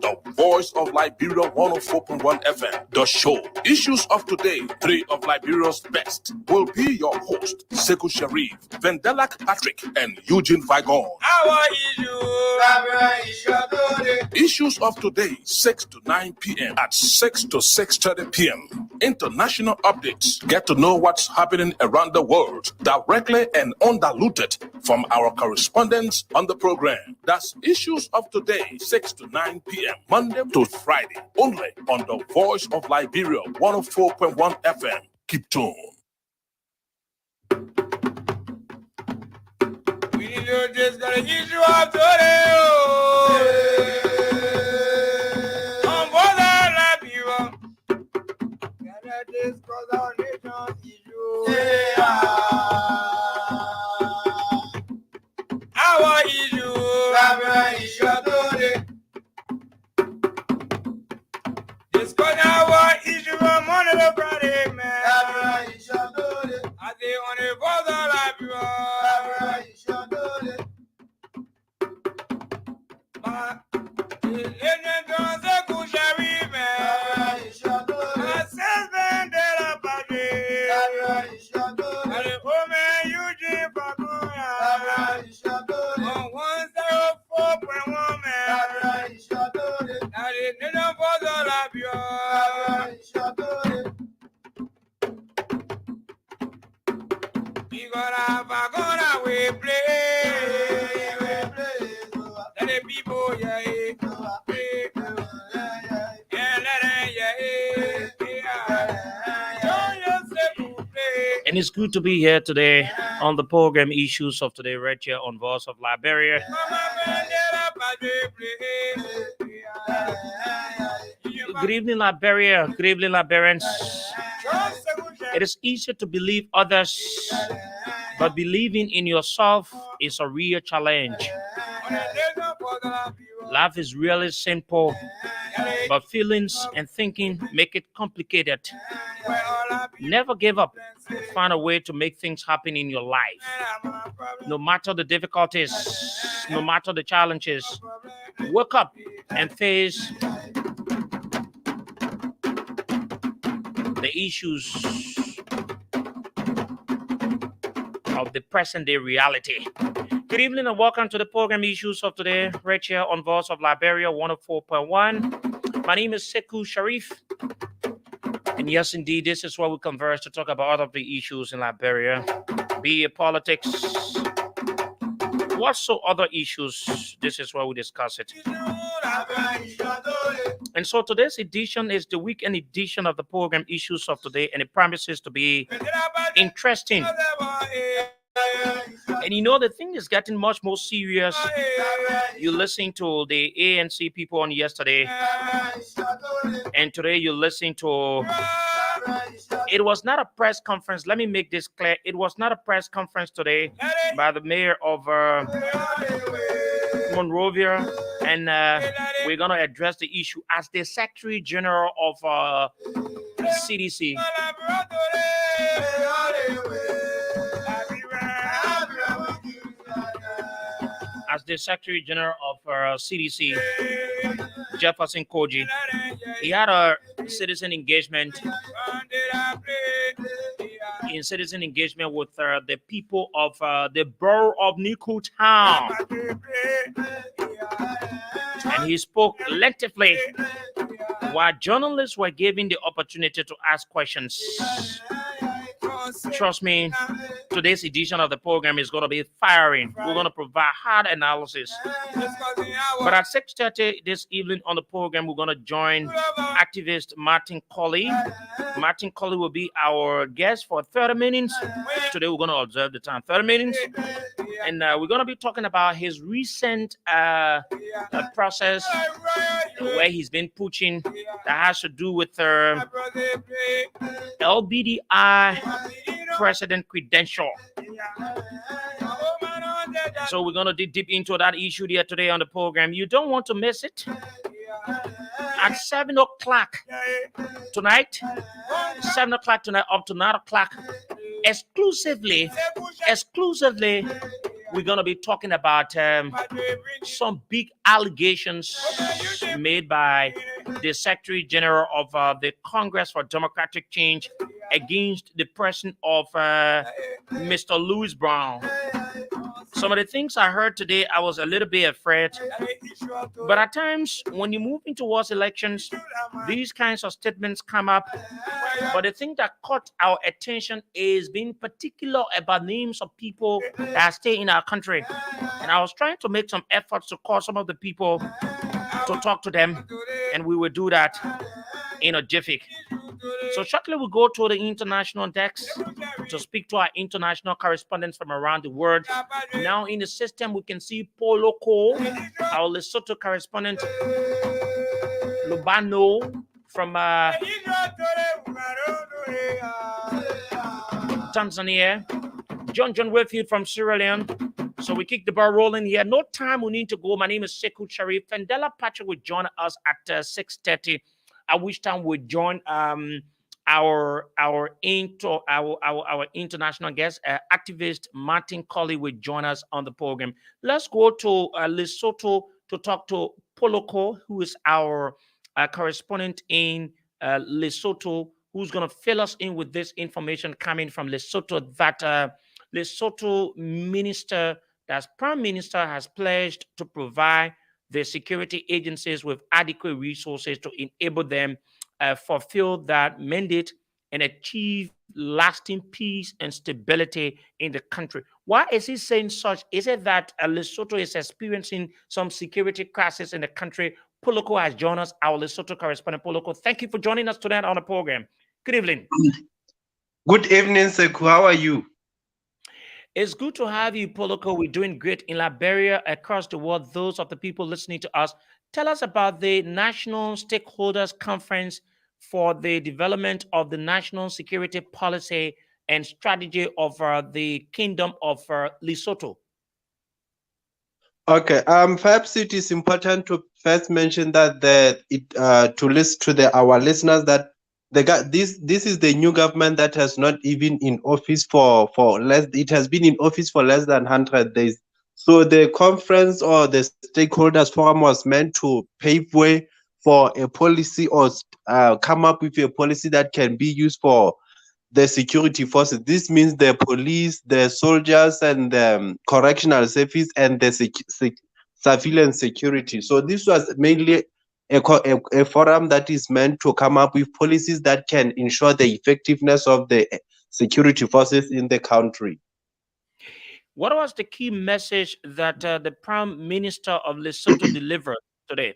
the voice of Liberia 104.1 FM. The show, Issues of Today, 3 of Liberia's best, will be your host, Sekou Sharif, Vendelak Patrick, and Eugene Vigon. Our Issues of Today, 6 to 9 p.m. at 6 to 6:30 p.m. International updates. Get to know what's happening around the world directly and undiluted from our correspondents on the program. That's Issues of Today, 6 to 9 p.m. Monday to Friday, only on the Voice of Liberia 104.1 FM. Keep tuned. We need to just got an issue of today. On board the Liberia, gotta discuss our nation issue. Our issue, Liberia issue today. Discuss our issue from Monday to Friday, man. Liberia issue today. I say on the board of Liberia. And it's good to be here today on the program Issues of Today, right here on Voice of Liberia. Good evening, Liberia. Good evening, Liberians. It is easy to believe others, but believing in yourself is a real challenge. Life is really simple, but feelings and thinking make it complicated. Never give up. Find a way to make things happen in your life. No matter the difficulties, no matter the challenges, wake up and face the issues of the present day reality. Good evening and welcome to the program Issues of Today, right here on Voice of Liberia 104.1. My name is Sekou Sharif. And yes, indeed, this is where we converse to talk about all of the issues in Liberia, be it politics, whatso other issues. This is where we discuss it. And so today's edition is the weekend edition of the program Issues of Today, and it promises to be interesting. And you know, the thing is getting much more serious. You listened to the ANC people on yesterday, and today you listen to... It was not a press conference. Let me make this clear. It was not a press conference today by the mayor of Monrovia, and we're going to address the issue as the Secretary General of CDC. As the Secretary General of CDC, Jefferson Koji, he had a citizen engagement with the people of the borough of Nico Town, and he spoke lengthily while journalists were given the opportunity to ask questions. Trust me, today's edition of the program is going to be firing. We're going to provide hard analysis. But at 6:30 this evening on the program, we're going to join activist Martin Colley. Martin Colley will be our guest for 30 minutes. Today, we're going to observe the time, 30 minutes. And we're going to be talking about his recent process where he's been pushing that has to do with LBDI president credential. So we're going to dig deep into that issue here today on the program. You don't want to miss it. At 7 o'clock tonight, 7 o'clock tonight up to 9 o'clock, exclusively we're going to be talking about some big allegations made by the Secretary General of the Congress for Democratic Change against the person of Mr. Louis Brown. Some of the things I heard today, I was a little bit afraid. But at times, when you move into towards elections, these kinds of statements come up. But the thing that caught our attention is being particular about names of people that stay in our country. And I was trying to make some efforts to call some of the people to talk to them, and we will do that in a jiffy. So shortly we'll go to the international decks to speak to our international correspondents from around the world. Now in the system we can see Polo Ko, our Lesotho correspondent, Lubano from Tanzania, John Wayfield from Sierra Leone. So we kick the ball rolling here. No time we need to go. My name is Sekou Sharif. Fendela Patrick will join us at 6:30. At which time we join our international guest, activist Martin Colley will join us on the program. Let's go to Lesotho to talk to Poloko, who is our correspondent in Lesotho, who's going to fill us in with this information coming from Lesotho that Lesotho minister, that's Prime Minister, has pledged to provide the security agencies with adequate resources to enable them fulfill that mandate and achieve lasting peace and stability in the country. Why is he saying such? Is it that Lesotho is experiencing some security crisis in the country? Poloko has joined us, our Lesotho correspondent. Poloko, thank you for joining us today on the program. Good evening. Good evening, Sekou. How are you? It's good to have you, Poloko. We're doing great in Liberia, across the world. Those of the people listening to us, tell us about the National Stakeholders Conference for the development of the national security policy and strategy of the Kingdom of Lesotho. Okay. Perhaps it is important to first mention that to list to our listeners that this is the new government that has not even in office for less. It has been in office for less than 100 days. So the conference or the stakeholders forum was meant to pave way for a policy or come up with a policy that can be used for the security forces. This means the police, the soldiers, and the correctional service, and the surveillance security. So this was mainly a forum that is meant to come up with policies that can ensure the effectiveness of the security forces in the country. What was the key message that the Prime Minister of Lesotho delivered today?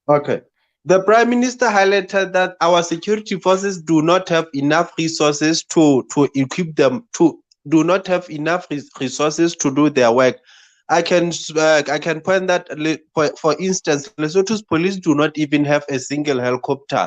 Okay. The Prime Minister highlighted that our security forces do not have enough resources to equip them, do not have enough resources to do their work. I can point that, for instance, Lesotho's police do not even have a single helicopter.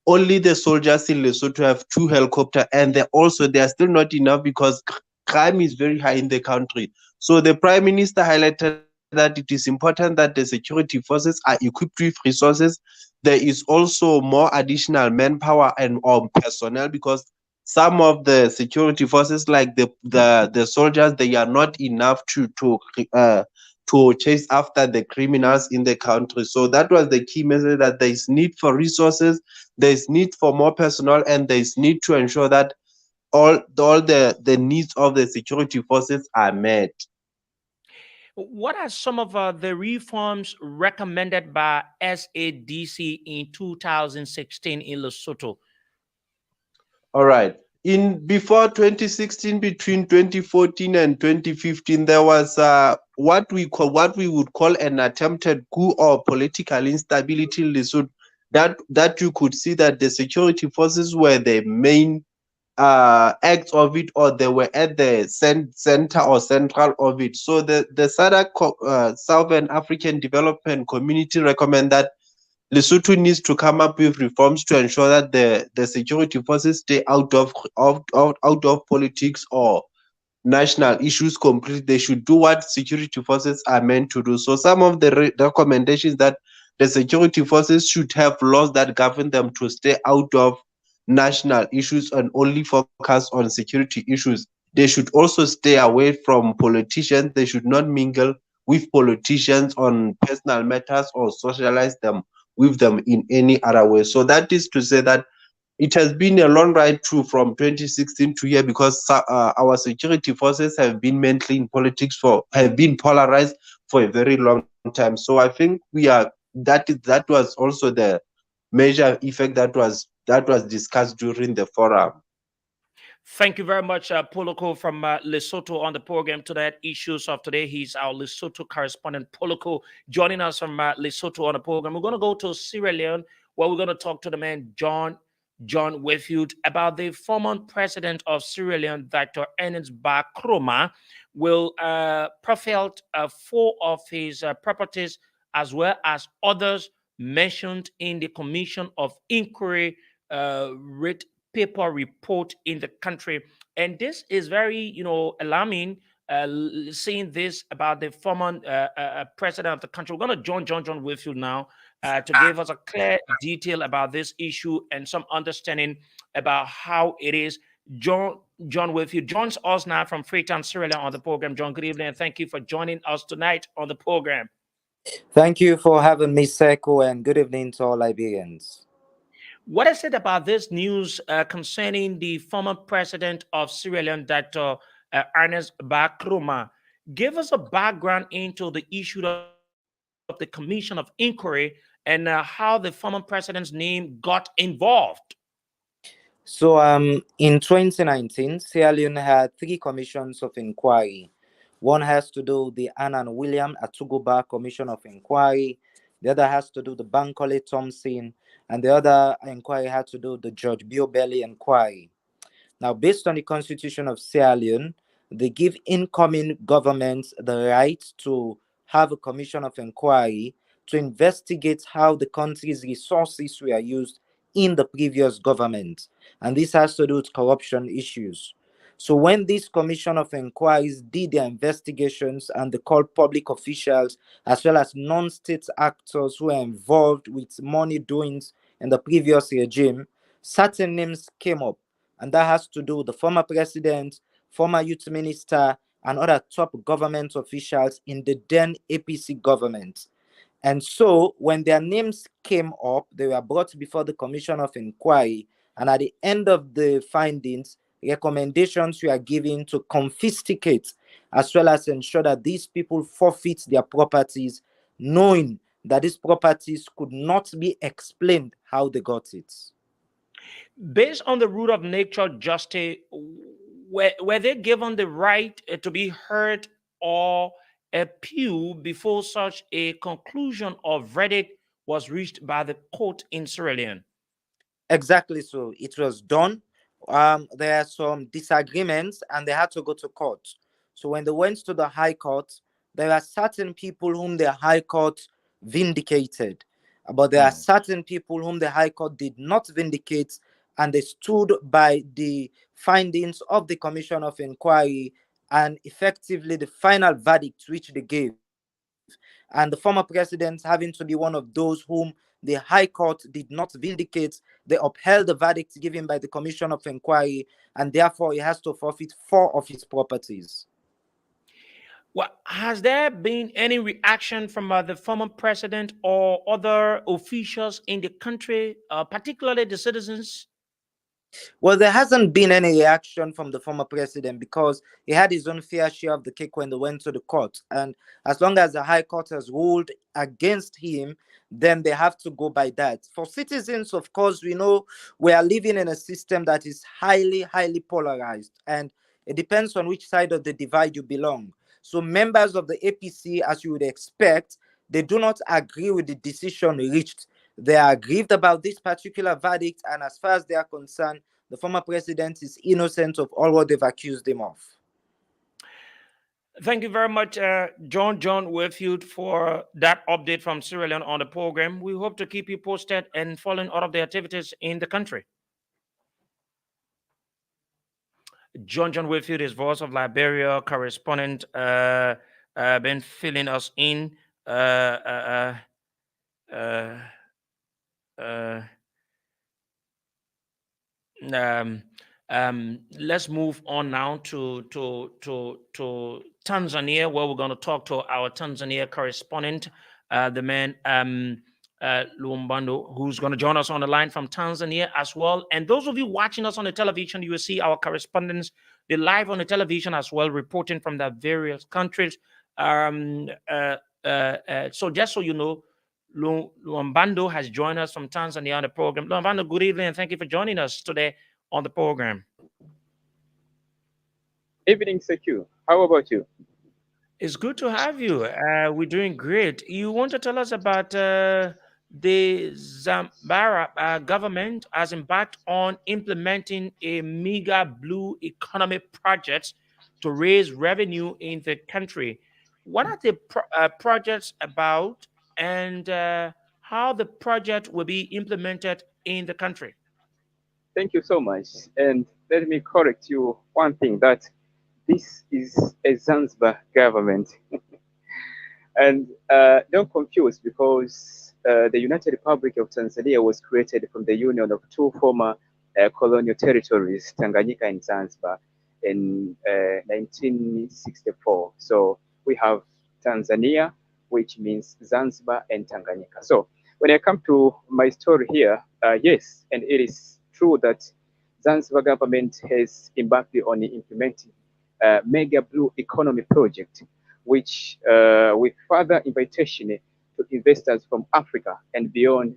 Only the soldiers in Lesotho have 2 helicopters, and they are still not enough because crime is very high in the country. So the Prime Minister highlighted that it is important that the security forces are equipped with resources. There is also more additional manpower and personnel, because some of the security forces, like the soldiers, they are not enough to chase after the criminals in the country. So that was the key message, that there is need for resources, there is need for more personnel, and there is need to ensure that all the needs of the security forces are met. What are some of the reforms recommended by SADC in 2016 in Lesotho? All right. Before 2016, between 2014 and 2015, there was what we would call an attempted coup or political instability in Lesotho. That you could see that the security forces were the main acts of it, or they were at the center or central of it. So the SADC, Southern African Development Community, recommend that Lesotho needs to come up with reforms to ensure that the security forces stay out of politics or national issues completely. They should do what security forces are meant to do. So some of the recommendations that the security forces should have laws that govern them to stay out of national issues and only focus on security issues. they should also stay away from politicians. They should not mingle with politicians on personal matters or socialize them with them in any other way. So that is to say that it has been a long ride through from 2016 to here, because our security forces have been mentally in politics have been polarized for a very long time. So I think that was also the major effect that was discussed during the forum. Thank you very much, Poloko from Lesotho on the program today. Issues of today. He's our Lesotho correspondent, Poloko, joining us from Lesotho on the program. We're going to go to Sierra Leone, where we're going to talk to the man John Wayfield about the former president of Sierra Leone, Dr. Ernest Bar Kroma, will profile 4 of his properties as well as others mentioned in the Commission of Inquiry Red Paper report in the country. And this is very, alarming, seeing this about the former president of the country. We're going to join John Wayfield now to give us a clear detail about this issue and some understanding about how it is. John Wayfield joins us now from Freetown, Sierra Leone on the program. John, good evening, and thank you for joining us tonight on the program. Thank you for having me, Seko, and good evening to all Liberians. What is it about this news concerning the former president of Sierra Leone, Dr. Ernest Bar Kroma? Give us a background into the issue of the Commission of Inquiry and how the former president's name got involved. So, in 2019, Sierra Leone had 3 commissions of inquiry. One has to do the Anna and William Atuguba Commission of Inquiry. The other has to do the Bankole Thompson, and the other inquiry had to do the George Biobelli inquiry. Now, based on the Constitution of Sierra Leone, they give incoming governments the right to have a commission of inquiry to investigate how the country's resources were used in the previous government. And this has to do with corruption issues. So when this commission of inquiries did their investigations and they called public officials as well as non-state actors who were involved with money doings in the previous regime, certain names came up. And that has to do with the former president, former youth minister, and other top government officials in the then APC government. And so when their names came up, they were brought before the Commission of Inquiry. And at the end of the findings, recommendations were given to confiscate as well as ensure that these people forfeit their properties, knowing that these properties could not be explained how they got it. Based on the rule of nature justice, were they given the right to be heard or appeal before such a conclusion or verdict was reached by the court in Sierra Leone? Exactly so. It was done. There are some disagreements and they had to go to court. So when they went to the High Court, there are certain people whom the High Court vindicated. But there are certain people whom the High Court did not vindicate, and they stood by the findings of the Commission of Inquiry and effectively the final verdict which they gave. And the former president having to be one of those whom the High Court did not vindicate, they upheld the verdict given by the Commission of Inquiry, and therefore he has to forfeit 4 of his properties. Well, has there been any reaction from the former president or other officials in the country, particularly the citizens? Well, there hasn't been any reaction from the former president because he had his own fair share of the cake when they went to the court. And as long as the High Court has ruled against him, then they have to go by that. For citizens, of course, we know we are living in a system that is highly, highly polarized. And it depends on which side of the divide you belong. So members of the APC, as you would expect, they do not agree with the decision reached. They are aggrieved about this particular verdict, and as far as they are concerned, the former president is innocent of all what they've accused him of. Thank you very much, John Wayfield, for that update from Sierra Leone on the program. We hope to keep you posted and following all of the activities in the country. John Wayfield is Voice of Liberia correspondent, been filling us in. Let's move on now to Tanzania, where we're going to talk to our Tanzania correspondent, the man Lumbando, who's going to join us on the line from Tanzania as well. And those of you watching us on the television, you will see our correspondents, they're live on the television as well, reporting from the various countries. So just so you know, Lumbando has joined us from Tanzania on the program. Lumbando, good evening, and thank you for joining us today on the program. Evening, Seku. How about you? It's good to have you. We're doing great. You want to tell us about the Zambara government has embarked on implementing a mega blue economy project to raise revenue in the country. What are the projects about, and how the project will be implemented in the country? Thank you so much. And let me correct you one thing, that this is a Zanzibar government. And don't confuse, because the United Republic of Tanzania was created from the union of two former colonial territories, Tanganyika and Zanzibar, in 1964. So we have Tanzania, which means Zanzibar and Tanganyika. So when I come to my story here, yes, and it is true that Zanzibar government has embarked on implementing mega blue economy project, which with further invitation to investors from Africa and beyond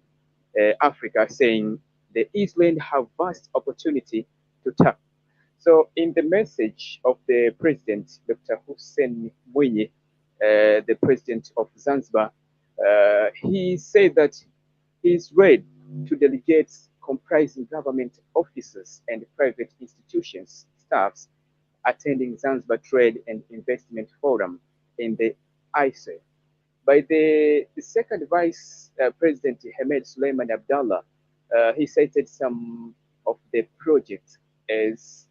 Africa, saying the Eastland have vast opportunity to tap. So in the message of the president, Dr. Hussein Mwinyi, the president of Zanzibar, he said that he's ready to delegate comprising government officers and private institutions staffs attending Zanzibar Trade and Investment Forum in the ISE. By the second Vice President, Hamed Suleiman Abdallah, he cited some of the projects as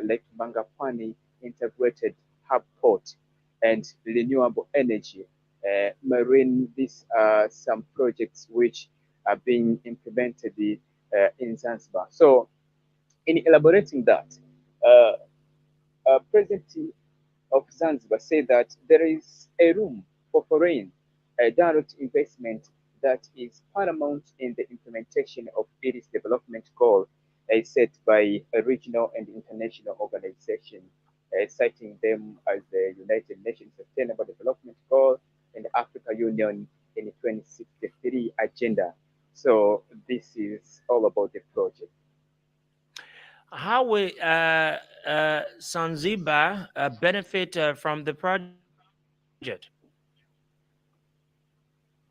like Mangapani Integrated Hub Port and renewable energy, marine. These are some projects which are being implemented in Zanzibar. So in elaborating that, President of Zanzibar said that there is a room for foreign direct investment that is paramount in the implementation of its development goal set by a regional and international organization, citing them as the United Nations Sustainable Development Goal and Africa Union in the 2063 agenda. So this is all about the project. How will Zanzibar benefit from the project?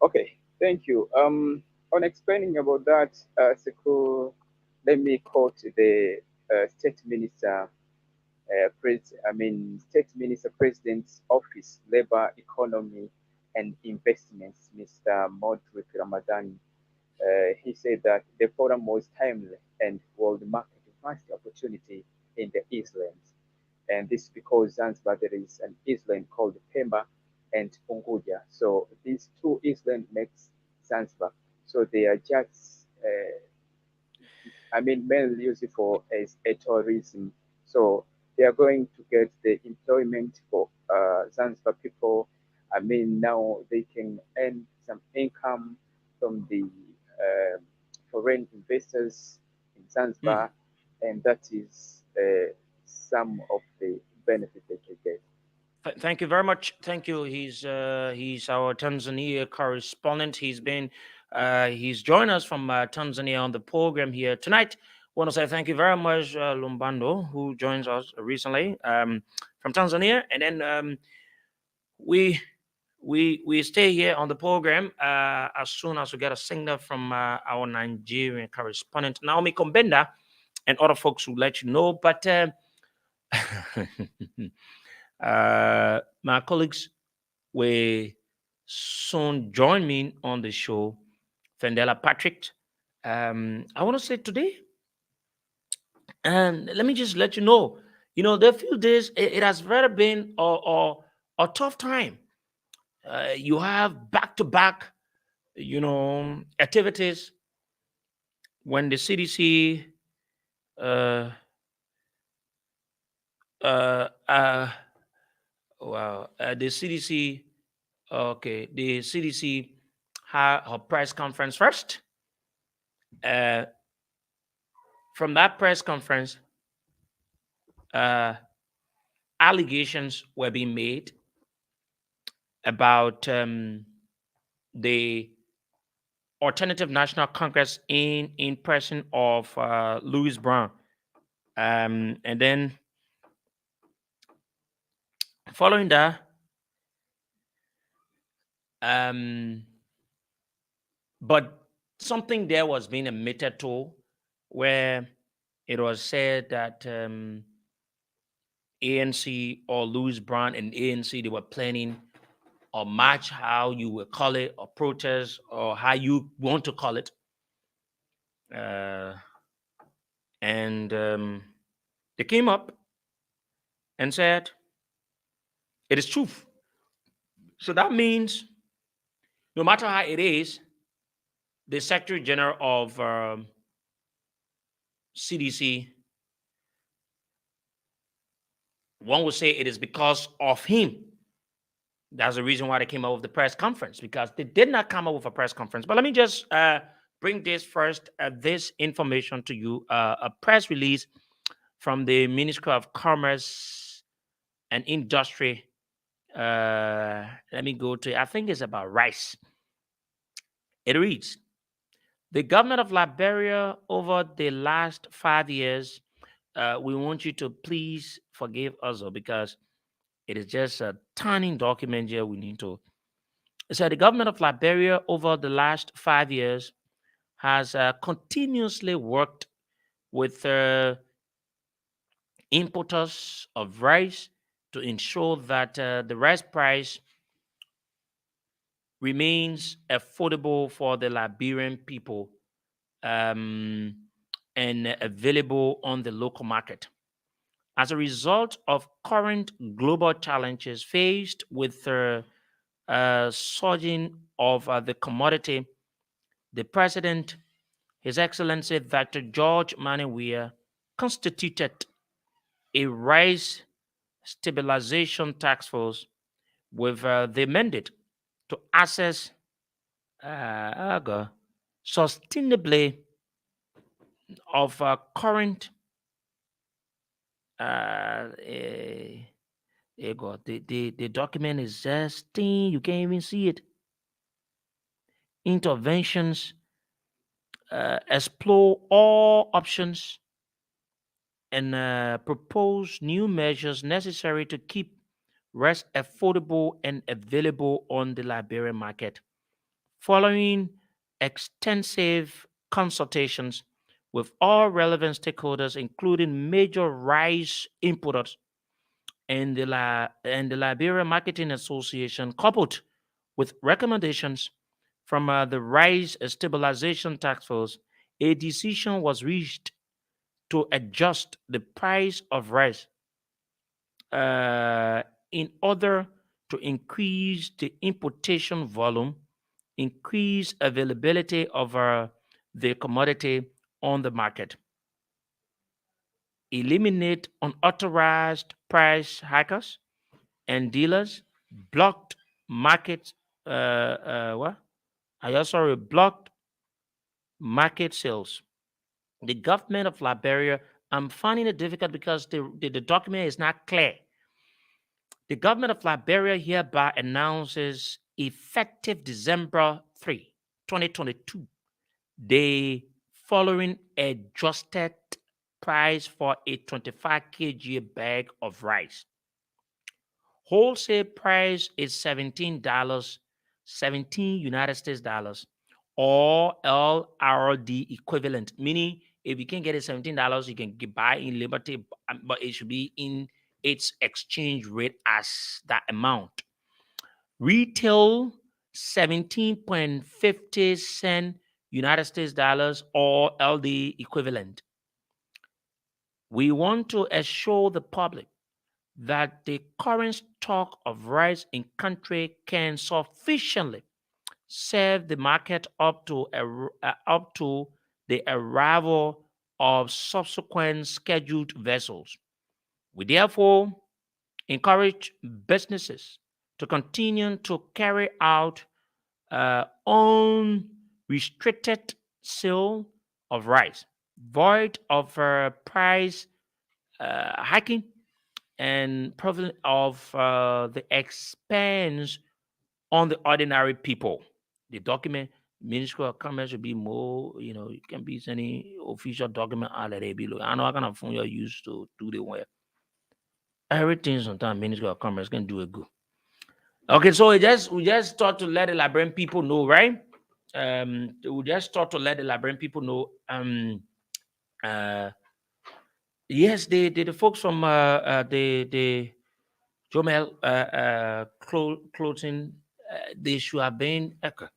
Okay, thank you. On explaining about that, Sekou, let me quote the State Minister, State Minister President's Office, Labor, Economy and Investments, Mr. Modric Ramadan. He said that the forum was timely and will mark a vast opportunity in the Eastlands. And this is because Zanzibar, there is an island called Pemba and Unguja. So these two islands makes Zanzibar. So they are just, mainly used for as a tourism. So they are going to get the employment for Zanzibar people. Now they can earn some income from the foreign investors in Zanzibar, and that is some of the benefits they can get. Thank you very much. Thank you. He's our Tanzania correspondent. He's joined us from Tanzania on the program here tonight. Want to say thank you very much, Lumbando, who joins us recently from Tanzania, and then we stay here on the program as soon as we get a signal from our Nigerian correspondent Naomi Kombenda, and other folks will let you know. But my colleagues will soon join me on the show. Fendela Patrick, I want to say today, and let me just let you know, there are few days it has very been a tough time. You have back-to-back, activities when the CDC uh, uh, wow, the CDC, okay, the CDC had a press conference first. From that press conference, uh, allegations were being made about the Alternative National Congress in person of Louis Brown. And then following that, but something there was being admitted to where it was said that ANC or Louis Brown and ANC, they were planning a march, how you will call it, or protest, or how you want to call it. And they came up and said, it is truth. So that means no matter how it is, the Secretary General of CDC, one would say it is because of him. That's the reason why they came up with the press conference, because they did not come up with a press conference. But let me just bring this first, this information to you, a press release from the Ministry of Commerce and Industry. Let me go to, I think it's about rice. It reads, the government of Liberia over the last 5 years, we want you to please forgive us because it is just a tiny document here we need to. So the government of Liberia over the last 5 years has continuously worked with importers of rice to ensure that the rice price remains affordable for the Liberian people and available on the local market. As a result of current global challenges faced with surging of the commodity, the president, His Excellency Dr. George Maniwea, constituted a rice stabilization task force with the mandate to assess sustainably of current the document is just thin, you can't even see it. Interventions, explore all options and propose new measures necessary to keep rice affordable and available on the Liberian market. Following extensive consultations with all relevant stakeholders, including major rice importers and the Liberia Marketing Association, coupled with recommendations from the Rice Stabilization Task Force, a decision was reached to adjust the price of rice in order to increase the importation volume, increase availability of the commodity on the market, eliminate unauthorized price hikers and dealers, blocked market blocked market sales. The government of Liberia, I'm finding it difficult because the document is not clear. The government of Liberia hereby announces effective December 3, 2022, the following adjusted price for a 25 kg bag of rice. Wholesale price is $17, 17 United States dollars, or LRD equivalent, meaning if you can get it $17, you can buy in Liberty, but it should be in its exchange rate as that amount. Retail 17.50 cent United States dollars, or LD equivalent. We want to assure the public that the current stock of rice in country can sufficiently serve the market up to the arrival of subsequent scheduled vessels. We therefore encourage businesses to continue to carry out unrestricted sale of rice, void of price hiking and prevalent of the expense on the ordinary people. The document, Ministry of Commerce will be more, it can be any official document out there below. I know I kind of phone you're used to do the work. Everything sometimes Ministry of Commerce can do it good. Okay, so we just start to let the Liberian people know, right? We just start to let the Liberian people know. Yes, the folks from the Jomel clothing, they should have been. Okay.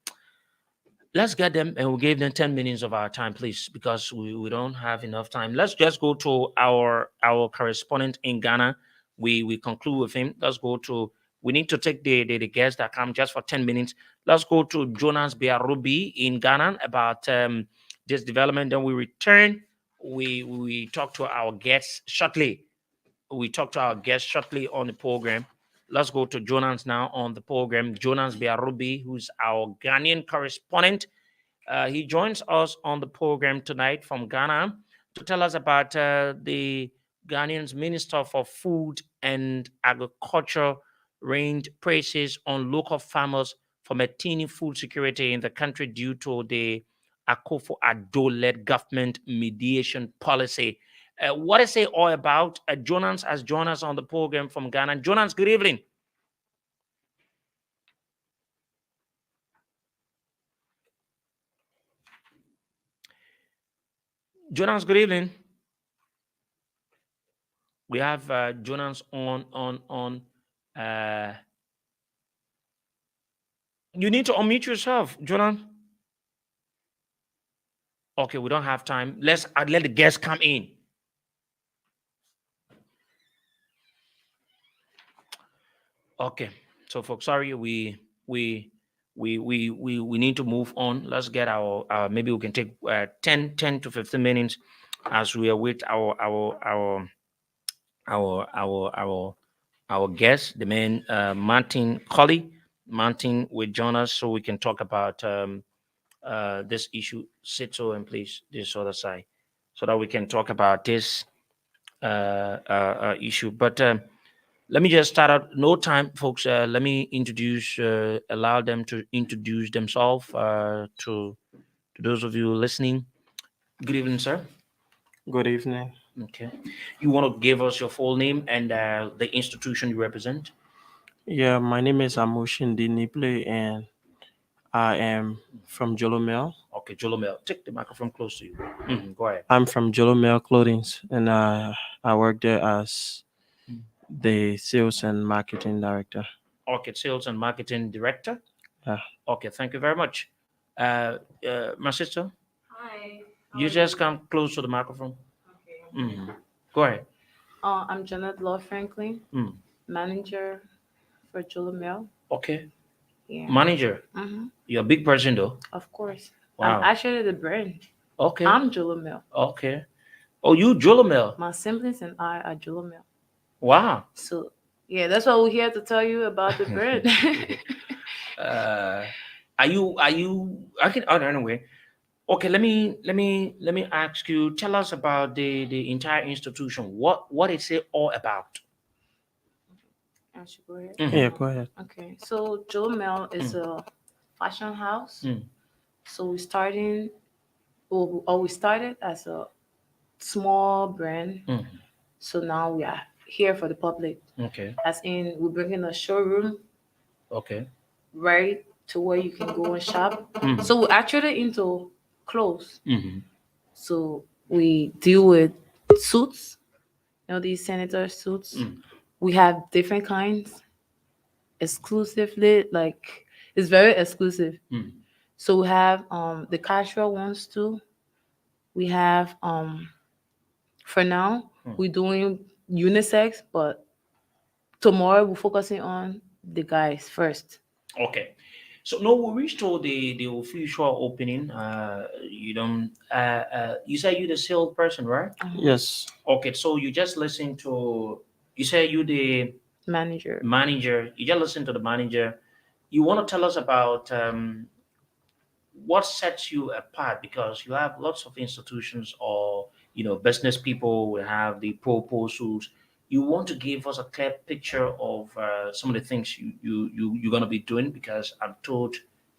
Let's get them, and we gave them 10 minutes of our time, please, because we don't have enough time. Let's just go to our correspondent in Ghana. We conclude with him. Let's go to. We need to take the guests that come just for 10 minutes. Let's go to Jonas Biarubi in Ghana about this development. Then we return. We talk to our guests shortly. We talk to our guests shortly on the program. Let's go to Jonas now on the program. Jonas Biarubi, who's our Ghanaian correspondent. He joins us on the program tonight from Ghana to tell us about the Ghanaian's Minister for Food and Agriculture rained praises on local farmers for maintaining food security in the country due to the Akufo-Addo-led government mediation policy. What is it all about? Jonas has joined us on the program from Ghana. Jonas, good evening. Jonas, good evening. We have Jonas on. You need to unmute yourself, Jonas. Okay, we don't have time. Let's let the guests come in. Okay, so folks, sorry, we need to move on. Let's get our maybe we can take 10 to 15 minutes as we await our guest, the man Martin Colley. Martin will join us so we can talk about this issue. Sit so and please this other side so that we can talk about this issue. But let me just start out. No time, folks. Let me allow them to introduce themselves to those of you listening. Good evening, sir. Good evening. Okay. You want to give us your full name and the institution you represent? Yeah, my name is Amushin Diniple, and I am from Jolomel. Okay, Jolomel. Take the microphone close to you. Go ahead. I'm from Jolomel Clothings, and I work there as the sales and marketing director. Okay, sales and marketing director. Yeah. Okay, thank you very much. My sister. Hi. You just come close to the microphone. Okay. Go ahead. I'm Janet Law Franklin, manager for Jolomel. Okay. Yeah. Manager. You're a big person though. Of course. Wow. I'm actually the brand. Okay. I'm Jolomel. Okay. Oh, you Jolomel. My siblings and I are Jolomel. Wow. So yeah, that's what we're here to tell you about the brand. Are you? I can. Oh, anyway. Okay. Let me ask you. Tell us about the entire institution. What is it all about? I should go ahead. Yeah, go ahead. Okay. So Jolomel is a fashion house. So we started as a small brand. So now we are here for the public. Okay. As in, we're bringing a showroom. Okay. Right to where you can go and shop. So we're actually into clothes. So we deal with suits. These senator suits. We have different kinds. Exclusively, like it's very exclusive. So we have the casual ones too. We have for now we're doing unisex, but tomorrow we're focusing on the guys first. Okay. So no, we reached to the official opening. You say you the sales person, right? Yes. Okay, so you just listen to. You say you the Manager. manager. You just listen to the manager. You want to tell us about what sets you apart, because you have lots of institutions or business people will have the proposals. You want to give us a clear picture of some of the things you're going to be doing, because I'm told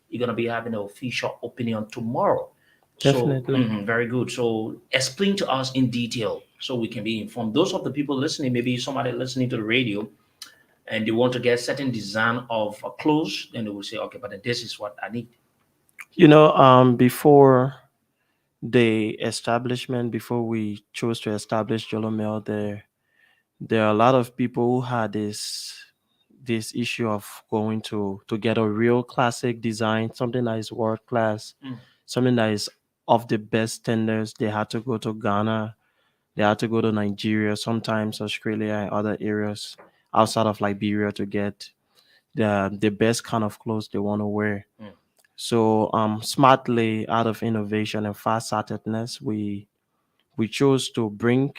you're going to be having an official opinion tomorrow. Definitely. So very good. So explain to us in detail so we can be informed. Those of the people listening, maybe somebody listening to the radio, and they want to get certain design of clothes, then they will say, okay, but then this is what I need. Before the establishment, before we chose to establish Jolomel, there are a lot of people who had this issue of going to get a real classic design, something that is world class, something that is of the best standards. They had to go to Ghana, they had to go to Nigeria, sometimes Australia and other areas outside of Liberia to get the best kind of clothes they want to wear. So smartly, out of innovation and fast-sightedness, we chose to bring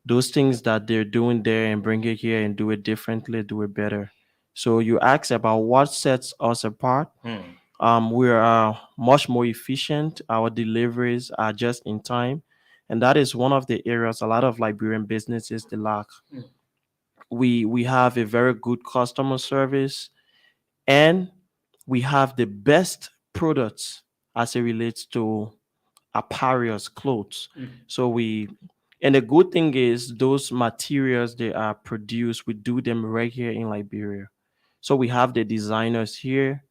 those things that they're doing there and bring it here and do it differently, do it better. So you ask about what sets us apart. We are much more efficient. Our deliveries are just in time, and that is one of the areas a lot of Liberian businesses they lack. We have a very good customer service, and we have the best products as it relates to apparels, clothes. So and the good thing is those materials they are produced, we do them right here in Liberia. So we have the designers here,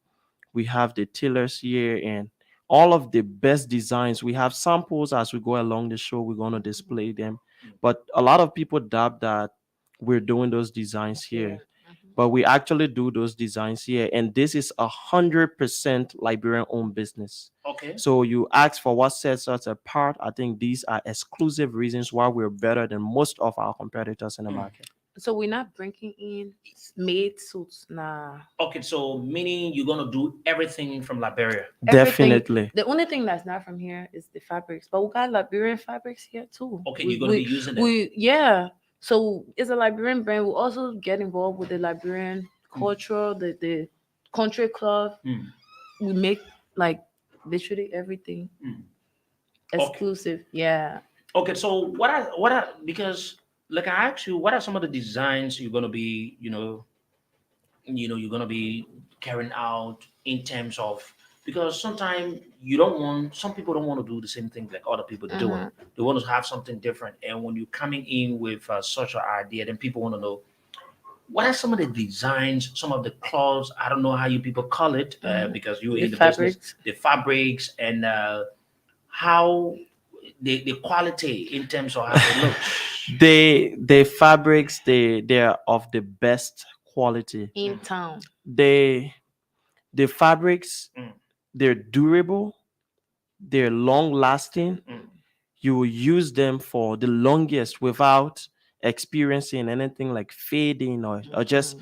we have the tailors here, and all of the best designs. We have samples as we go along the show. We're going to display them, but a lot of people doubt that we're doing those designs here. But we actually do those designs here, and this is 100% Liberian owned business. Okay. So you ask for what sets us apart. I think these are exclusive reasons why we're better than most of our competitors in the market. So we're not bringing in made suits, nah. Okay, so meaning you're gonna do everything from Liberia. Everything. Definitely. The only thing that's not from here is the fabrics, but we got Liberian fabrics here too. Okay, you're gonna be using them. Yeah. So it's a Liberian brand. We also get involved with the Liberian culture, the country club. We make like literally everything exclusive. Yeah. Okay, so what are because like I asked you, what are some of the designs you're gonna be, you're gonna be carrying out in terms of, because sometimes some people don't want to do the same thing like other people doing. They want to have something different, and when you're coming in with such an idea, then people want to know what are some of the designs, some of the clothes. I don't know how you people call it because you're in the business, the fabrics, and how the quality in terms of how they look. The fabrics they're of the best quality in town. The fabrics, they're durable, they're long lasting. You will use them for the longest without experiencing anything like fading or just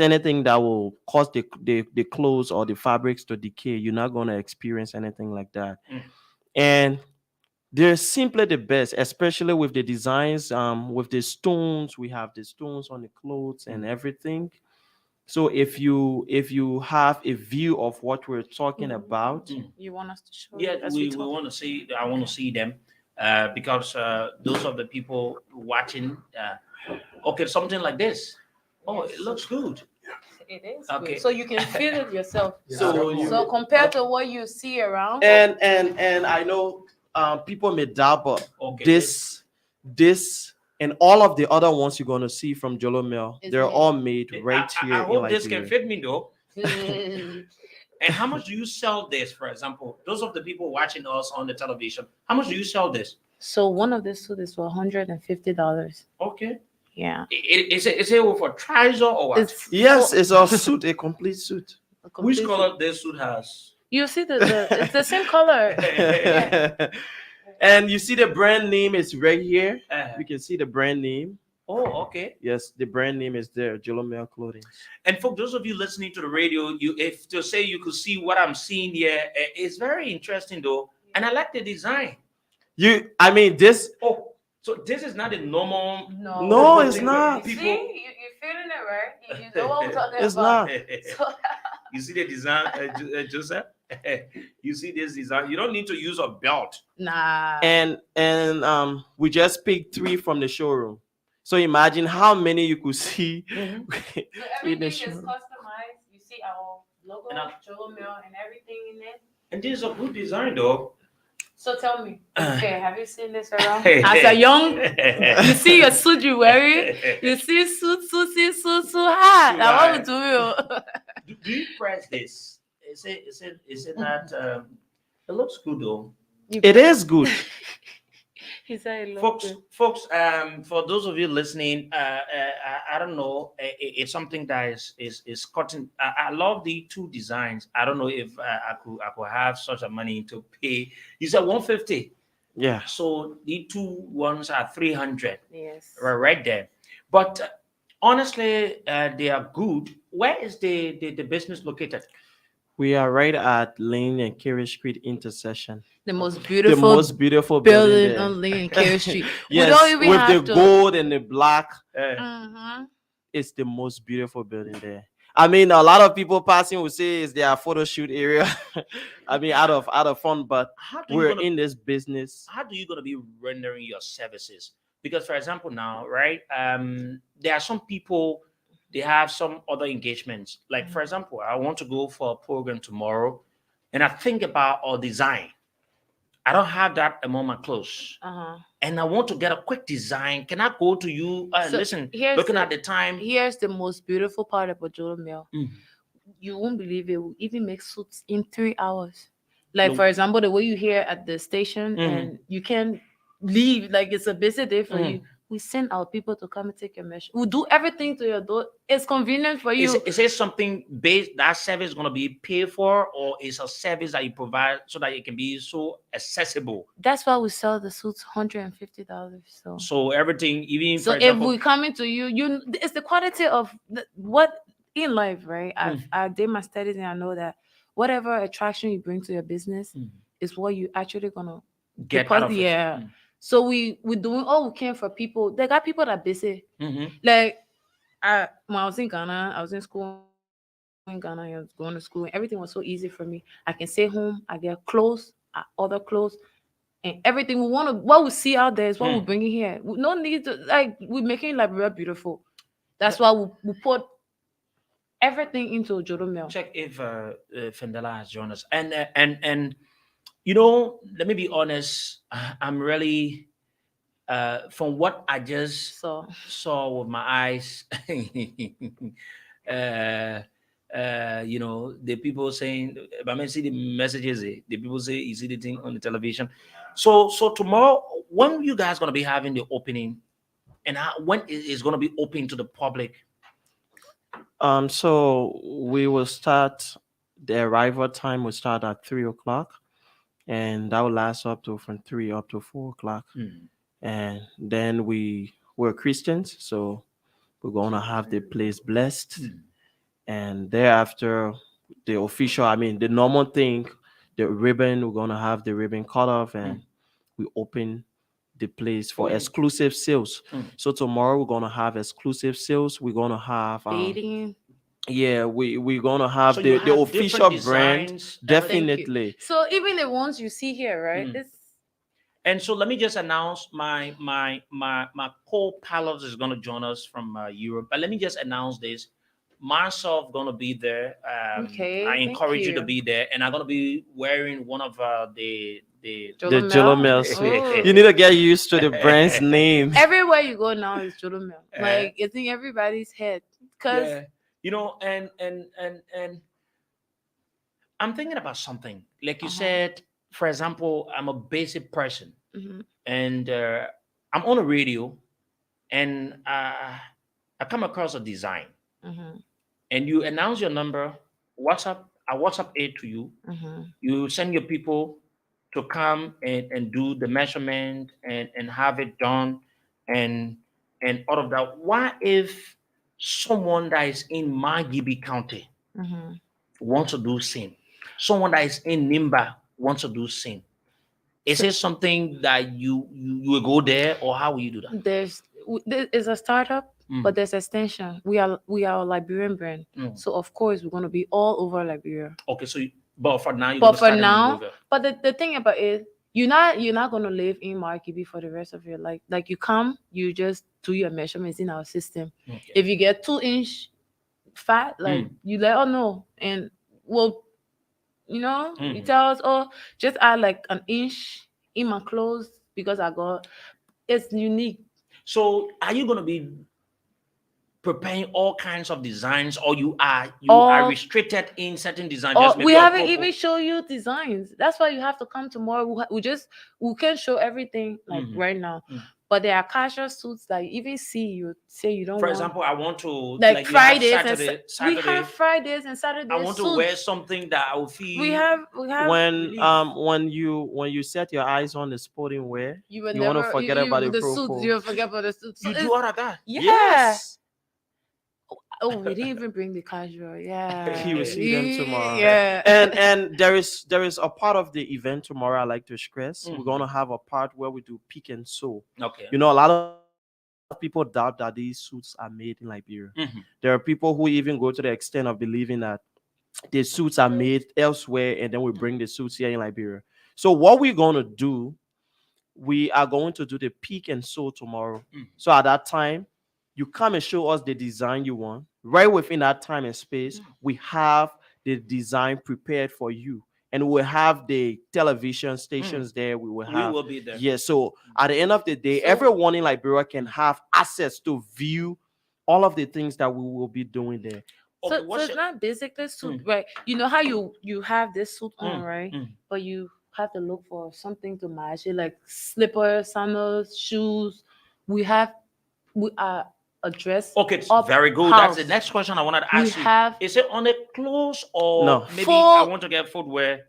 anything that will cause the clothes or the fabrics to decay. You're not going to experience anything like that. And they're simply the best, especially with the designs, with the stones. We have the stones on the clothes and everything. So if you have a view of what we're talking about, you want us to show? Yeah, we want to see. I want to see them because those of the people watching. Okay, something like this. Oh, it looks good. It is okay. Good. So you can feel it yourself. So So compared to what you see around, and I know people may doubt, but this and all of the other ones you're going to see from Jolomel, they're all made right here. I hope this can fit me though. And how much do you sell this, for example? Those of the people watching us on the television, how much do you sell this? So one of these suits is for $150. Okay. Yeah. Is it for trouser or what? Yes, it's a suit, a complete suit. Which color this suit has? You see it's the same color. Yeah. And you see the brand name is right here. You can see the brand name. Oh, okay. Yes, the brand name is there, Jolomel Clothing. And for those of you listening to the radio, if to say you could see what I'm seeing here, it's very interesting though, and I like the design. I mean, this. Oh, so this is not a normal. No, it's not. See, you're feeling it, right? You know what we're talking It's about. not. So, You see the design, Joseph? You see this design? You don't need to use a belt. nah. And we just picked 3 from the showroom. So imagine how many you could see So in everything the is showroom. customized. You see our logo, And Jolomel, and everything in it. And this is a good design though. So tell me, okay, have you seen this around? As a young, you see your suit you wearing, you see suit. Now what we do? Do you press this? Is it that it looks good though? It is good. He said, it Folks, looked folks, for those of you listening, I don't know, it's something that is cutting. I love the 2 designs. I don't know if I could have such a money to pay. You said 150. Yeah. So the 2 ones are 300. good. Yes. Right there. But honestly, they are good. Where is the business located? We are right at Lane and Carey Street intersection. The most The beautiful, most beautiful building there. on Lane and Carey Street. Yes, we don't even with have the to. gold and the black. Mhm. It's the most beautiful building there. I mean, a lot of people passing will say it's their photo shoot area. I mean, out of fun, but How do we're gonna, in this business. how do you gonna be rendering your services? Because for example, now, right? There are some people they have some other engagements. Like for example, I want to go for a program tomorrow, and I think about our design. I don't have that among my clothes. And I want to get a quick design. Can I go to you? So Listen, here's looking the- at the time. Here's the most beautiful part about Jolomel. Mm. You won't believe it. We even make suits in 3 hours. Like No. for example, the way you hear at the station, and you can leave like it's a busy day for you. We send our people to come and take your measure. We do everything to your door. It's convenient for you. Is it something based that service is going to be paid for, or is a service that you provide so that it can be so accessible? That's why we sell the suits $150. So everything, even So for if example, we come into you, it's the quality of what in life, right? I did my studies and I know that whatever attraction you bring to your business is what you actually gonna get out of it. Yeah. So we're doing all we can for people. They got people that are busy. Like when I was in Ghana, I was in school in Ghana. I was going to school, and everything was so easy for me. I can stay home. I get clothes, other clothes, and everything we want to. What we see out there is what we're bringing here. We no need to we're making Liberia beautiful. That's why we put everything into Jolomel. Check if Fendela has joined us, and you know, let me be honest. I'm really, from what I just saw with my eyes, you know, the people saying, I mean, see the messages, the people say, you see the thing on the television. So tomorrow, when you guys gonna be having the opening, and when is gonna be open to the public? So we will start. The arrival time will start at 3:00. And that will last up to from 3 up to 4:00. And then we're Christians, so we're gonna have the place blessed. And thereafter, the official, I mean the normal thing, the ribbon, we're gonna have the ribbon cut off, and we open the place for exclusive sales. So tomorrow we're gonna have exclusive sales. We're gonna have yeah, we're gonna have So the you have official different brand, designs, definitely. So even the ones you see here, right? And so let me just announce my co-pilot is going to join us from Europe. But let me just announce this. Myself going to be there. Okay, I thank encourage you to you. be there, and I'm going to be wearing one of the Jolomel suit. You need to get used to the brand's name. Everywhere you go now is Jolomel. Like it's in everybody's head. Cause you know, and I'm thinking about something. Like you said, for example, I'm a basic person, and I'm on a radio, and I come across a design, and you announce your number, WhatsApp. I WhatsApp it to you. You send your people to come and do the measurement and have it done, and and all of that. What if someone that is in Magibi County wants to do same? Someone that is in Nimba wants to do same. Is it something that you will go there, or how will you do that? There is a startup, but there's extension. We are a Liberian brand, so of course we're gonna be all over Liberia. Okay, so but for now, but the thing about it, you're not gonna live in Markibi for the rest of your life. Like you come, you just do your measurements in our system. Okay. If you get 2-inch fat, like you let us know, and we'll, you tell us, oh, just add like an inch in my clothes because it's unique. So are you gonna be preparing all kinds of designs, or you are restricted in certain designs? We haven't even show you designs. That's why you have to come tomorrow. We can't show everything like right now. But there are casual suits that you even see. You say you don't. For example, I want to like Fridays Saturday. We have Fridays and Saturdays. I want to wear something that I will feel. We have when you set your eyes on the sporting wear, you want to forget about the suits. You forget about the suits. You do all of that. Yeah. Yes. Oh, we didn't even bring the casual. Yeah, he will see them tomorrow. Yeah, and there is a part of the event tomorrow I like to stress. We're gonna have a part where we do pick and sew. Okay. A lot of people doubt that these suits are made in Liberia. There are people who even go to the extent of believing that the suits are made elsewhere, and then we bring the suits here in Liberia. So what we're gonna do, we are going to do the pick and sew tomorrow. So at that time, you come and show us the design you want. Right within that time and space, we have the design prepared for you. And we'll have the television stations there. We will be there. Yeah, so at the end of the day, everyone in Liberia can have access to view all of the things that we will be doing there. So it's not basically suit, right? You know how you have this suit on, right? But you have to look for something to match it, like slippers, sandals, shoes. We are a dress. Okay, very good. House. That's the next question I wanted to ask you. Is it on the clothes, or no? Maybe I want to get footwear.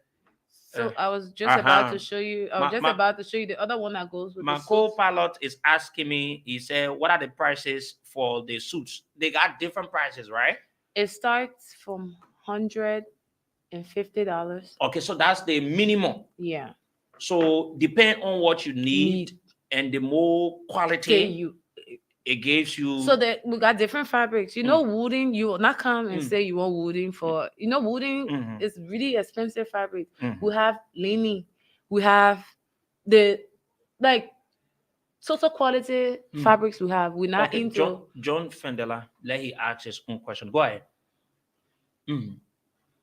So I was just about to show you. About to show you the other one that goes with my co-pilot is asking me. He said, "What are the prices for the suits? They got different prices, right?" It starts from $150. Okay, so that's the minimum. Yeah. So depend on what you need. And the more quality it gives you. So that we got different fabrics. Wooden, you will not come and say you want wooden for wooden is really expensive fabric. We have linen, we have the total quality fabrics we have. We're not into John Fendela, let he ask his own question. Go ahead.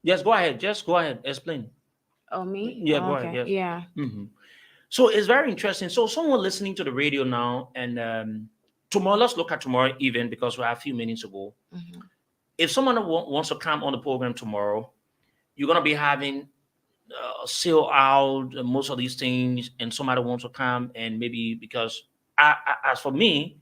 Yes, go ahead. Just go ahead. Explain. Oh, me? Yeah, go ahead. Yes. Yeah. So it's very interesting. So someone listening to the radio now, and tomorrow, let's look at tomorrow even, because we have a few minutes to go. If someone wants to come on the program tomorrow, you're going to be having sale out most of these things, and somebody wants to come, and maybe because as for me,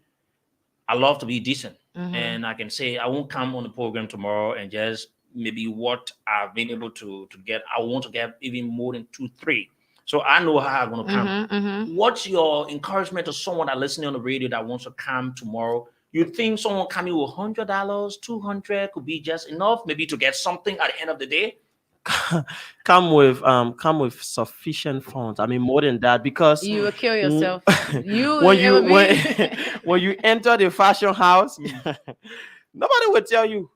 I love to be decent, and I can say I won't come on the program tomorrow and just maybe what I've been able to get. I want to get even more than 2, 3. So I know how I'm going to come. What's your encouragement to someone that listening on the radio that wants to come tomorrow? You think someone coming with $100, $200 could be just enough, maybe to get something at the end of the day? Come with sufficient funds. I mean, more than that, because you will kill yourself. When you enter the fashion house, nobody will tell you.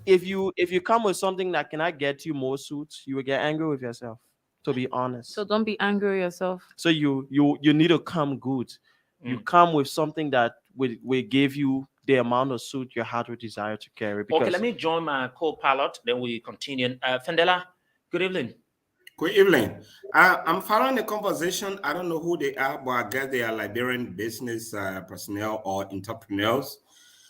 If you come with something that cannot get you more suits, you will get angry with yourself. To be honest. So don't be angry with yourself. So you need to come good. You come with something that will give you the amount of suit your heart would desire to carry. Okay, let me join my co-pilot, then we continue. Fendela, good evening. Good evening. I'm following the conversation. I don't know who they are, but I guess they are Liberian business personnel or entrepreneurs.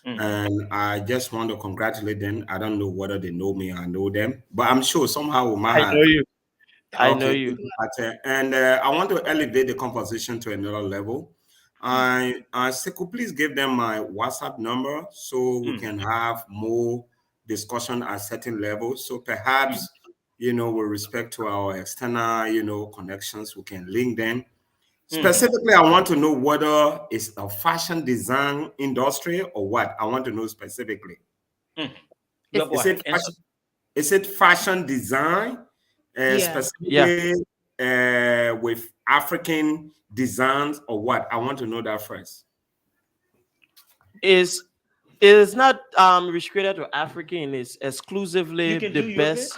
And I just want to congratulate them. I don't know whether they know me or I know them, but I'm sure somehow we might have. know you. I know you. And I want to elevate the conversation to another level. I could please give them my WhatsApp number so we can have more discussion at certain levels. So perhaps, with respect to our external, connections, we can link them Specifically, I want to know whether it's a fashion design industry or what. I want to know specifically. Is it fashion design, specifically with African designs or what? I want to know that first. It is not restricted to African. It's exclusively the best.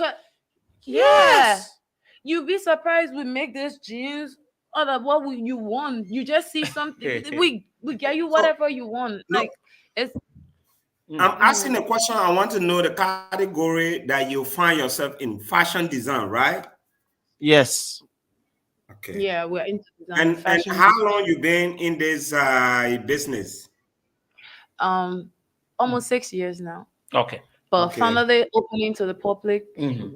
Yes. You'd be surprised we make this jeans out of what you want. You just see something. we get you whatever you want. Like it's. I'm asking a question. I want to know the category that you find yourself in: fashion design, right? Yes. Okay. Yeah, we're into design. And how long you been in this business? Almost 6 years now. Okay. But finally opening to the public,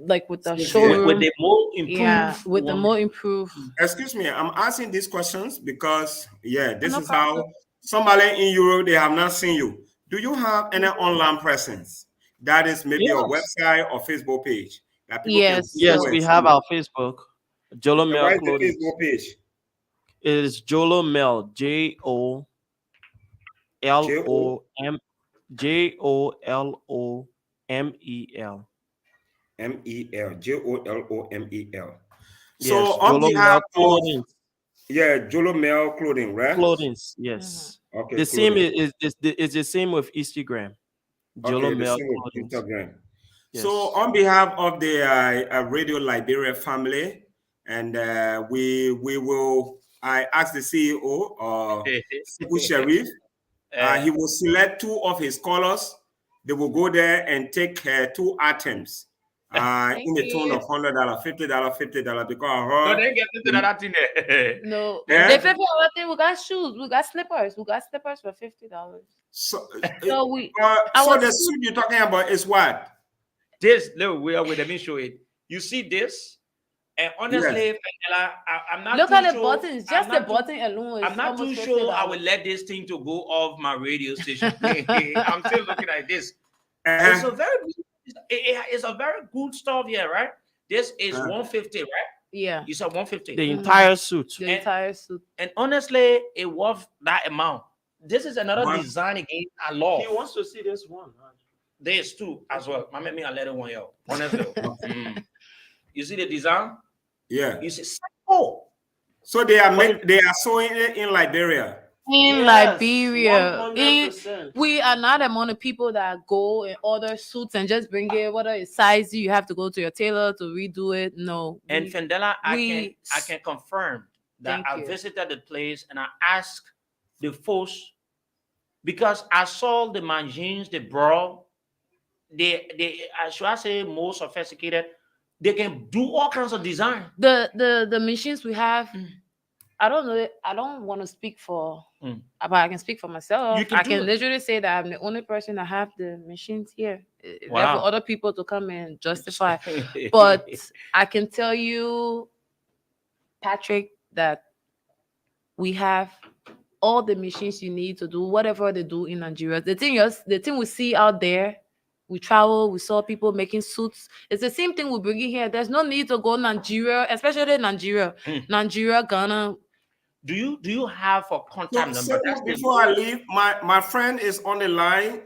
like with the showroom, with the more improved, with the more improved. Excuse me, I'm asking these questions because this is how somebody in Europe, they have not seen you. Do you have any online presence? That is maybe a website or Facebook page that people can Yes, we have our Facebook. Jolo Mel Clothing. Clothing. Facebook page? It is Jolo Mel, JOLOM JOLOMEL. JOLOMEL. So yes, on behalf of Jolo Mel Clothing, right? Clothing, yes. Okay. The same is the same with Instagram. Jolo Mel Clothing. Instagram. Yes. So on behalf of the Radio Liberia family, and we will. I asked the CEO, Sibu Sharif. He will select 2 of his colors. They will go there and take 2 items in the tone of $100, $50, $50 because I heard. No, they get $50 thing there. No, they $50 thing. We got shoes. We got slippers. We got slippers for $50. So the suit you're talking about is what? This. Look, let me show it. You see this? And honestly, I'm not. Look at the buttons. Just the button alone. I'm not too sure I will let this thing to go off my radio station. I'm still looking at this. It's a very good stuff here, right? This is 150, right? Yeah. You said 150. The entire suit. The entire suit. And honestly, it worth that amount. This is another design again. I love. He wants to see this one. There's 2 as well. I made me a little one, yo. Honestly. You see the design? Yeah. You see, so they are sewing it in Liberia. In Liberia, we are not among the people that go and order suits and just bring it. Whether it's size you have to go to your tailor to redo it. No. And Fendela, I can confirm that I visited the place and I asked the folks because I saw the machines, the bra, should I say more sophisticated. They can do all kinds of design. The machines we have, I don't know. I don't want to speak for, but I can speak for myself. I can literally say that I'm the only person that have the machines here. Wow. For other people to come and justify. But I can tell you, Patrick, that we have all the machines you need to do whatever they do in Nigeria. The thing we see out there. We travel, we saw people making suits. It's the same thing we bring in here. There's no need to go Nigeria, especially Nigeria, Ghana. Do you have a contact number? Before I leave, my friend is on the line.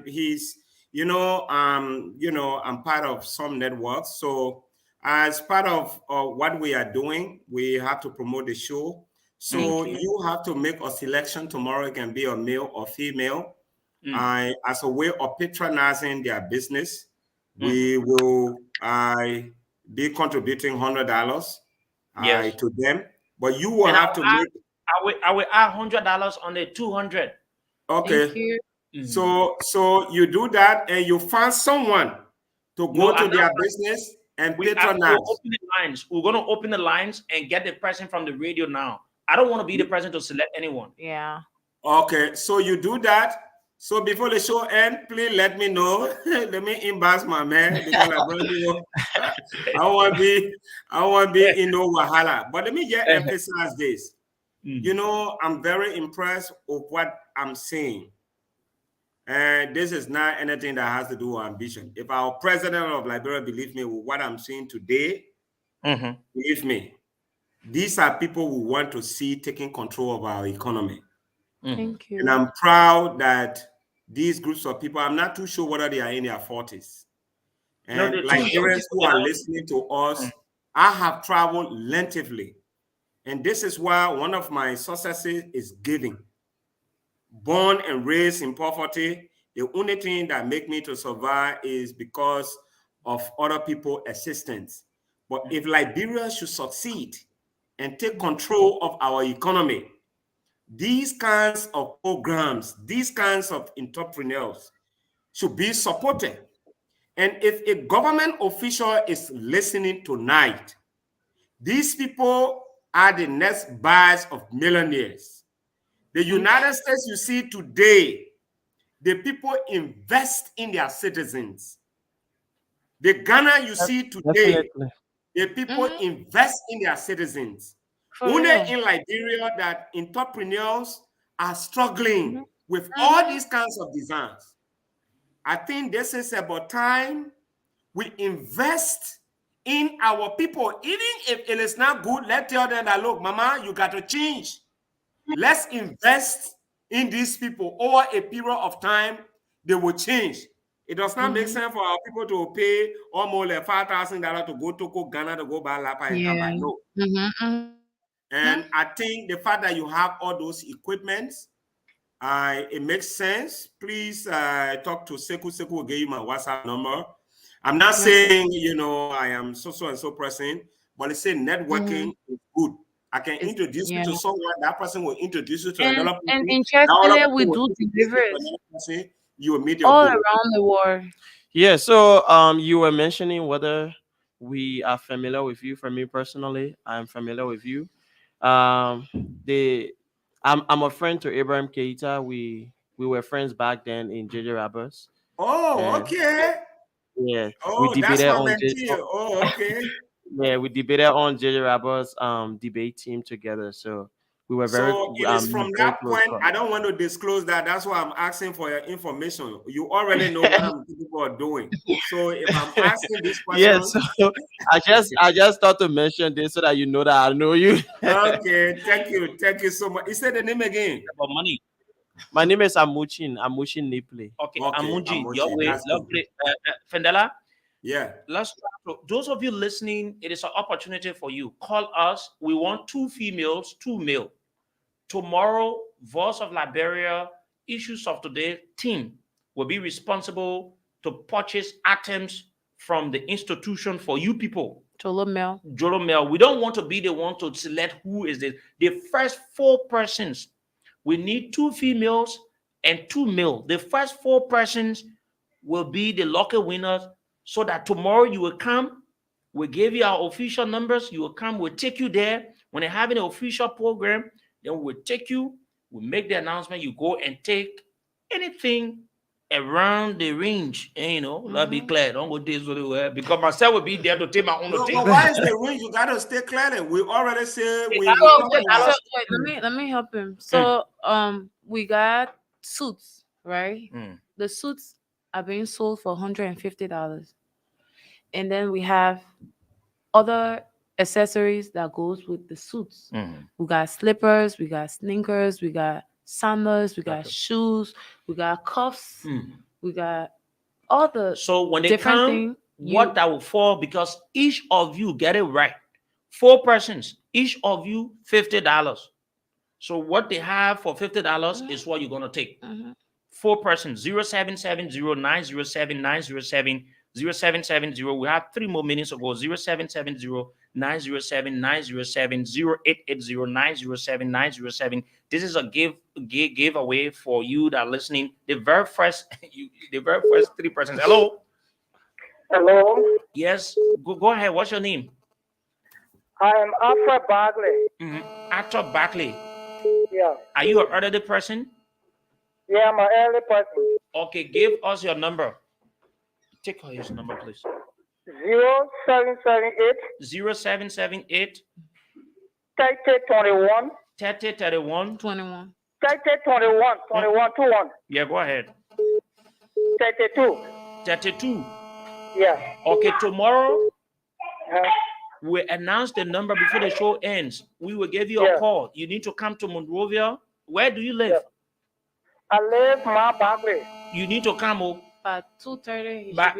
He's I'm part of some networks. So as part of what we are doing, we have to promote the show. So you have to make a selection tomorrow. It can be a male or female. As a way of patronizing their business, we will be contributing $100 to them. But you will have to make. I will add $100 on the 200. Okay. So you do that, and you find someone to go to their business and patronize. We're going to open the lines and get the person from the radio now. I don't want to be the person to select anyone. Yeah. Okay. So you do that. So before the show ends, please let me know. Let me inbox my man because I want to be in no wahala. But let me just emphasize this. I'm very impressed with what I'm seeing. And this is not anything that has to do with ambition. If our president of Liberia believe me with what I'm seeing today, believe me, These are people we want to see taking control of our economy. Thank you. And I'm proud that these groups of people, I'm not too sure whether they are in their 40s. And No, like parents who are listening to us, I have traveled lengthily. And this is why one of my successes is giving. Born and raised in poverty, the only thing that make me to survive is because of other people's assistance. But if Liberia should succeed and take control of our economy, these kinds of programs, these kinds of entrepreneurs should be supported. And if a government official is listening tonight, these people are the next buyers of millionaires. The United States you see today, the people invest in their citizens. The Ghana you see today, Definitely. the people invest in their citizens. For Only real. in Liberia that entrepreneurs are struggling with all these kinds of designs. I think this is about time we invest in our people. Even if it is not good, let's tell them that, look, mama, you got to change. Let's invest in these people. Over a period of time, they will change. It does not make sense for our people to pay almost like $5,000 to go to Ghana to go buy lapa and come back. No. And I think the fact that you have all those equipments, it makes sense. Please talk to Seku. Seku will give you my WhatsApp number. I'm not saying, I am so and so person, but it's saying networking is good. I can introduce you to someone, that person will introduce you to another person. And interestingly, we do deliveries you will meet your all goal. around the world. Yeah, so you were mentioning whether we are familiar with you. For me personally, I'm familiar with you. I'm a friend to Abraham Keita. We were friends back then in JJ Roberts. Oh, okay. Yeah, Oh, we that's debated my on mentee. Oh, okay. yeah, we debated on JJ Roberts debate team together. So we were very So it is from very that close. point, I don't want to disclose that. That's why I'm asking for your information. You already know what I'm people are doing. So if I'm asking this question, Yeah, so I just thought to mention this so that you know that I know you. Okay, thank you so much. You said the name again. About money. My name is Amuchin Niple. Okay, Okay, Amuji, Amuji, your way. that's good. Lovely. Fendela, Yeah. let's those of you listening, it is an opportunity for you. Call us. We want 2 females, 2 male. Tomorrow, Voice of Liberia, Issues of Today team will be responsible to purchase items from the institution for you people. Jolomel. We don't want to be the one to select who is the first 4 persons. We need 2 females and 2 male. The first 4 persons will be the lucky winners, so that tomorrow you will come. We'll give you our official numbers. You will come. We'll take you there. When they're having an official program, then we'll take you. We'll make the announcement. You go and take anything around the range. And, let's be clear. Don't go this way, because myself will be there to take my own. No, but why is the range? You gotta stay clear. We already said we. Let me help him. So we got suits, right? The suits are being sold for $150, and then we have other accessories that goes with the suits. We got slippers, we got sneakers, we got sandals, we got shoes, we got cuffs, we got all the so when they different come, thing, what that will fall, because each of you get it right. 4 persons, each of you $50. So what they have for $50 is what you're gonna take. 4 persons, 0770-907-907, 0770. We have 3 more minutes to go. 0770-907-907, 0880-907-907. This is a giveaway for you that are listening. The very first 3 persons. Hello. Hello. Yes. Go ahead. What's your name? I am Arthur Bagley. Arthur Bagley. Yeah. Are you an elderly person? Yeah, I'm an elderly person. Okay, give us your number. Take his number, please. 0778 0778 3021 3031 21. 3021 2121. Yeah, go ahead. 32. 32. Yeah. Okay, tomorrow We announce the number before the show ends. We will give you a call. You need to come to Monrovia. Where do you live? I live my Bagley. You need to come. At 2:30, But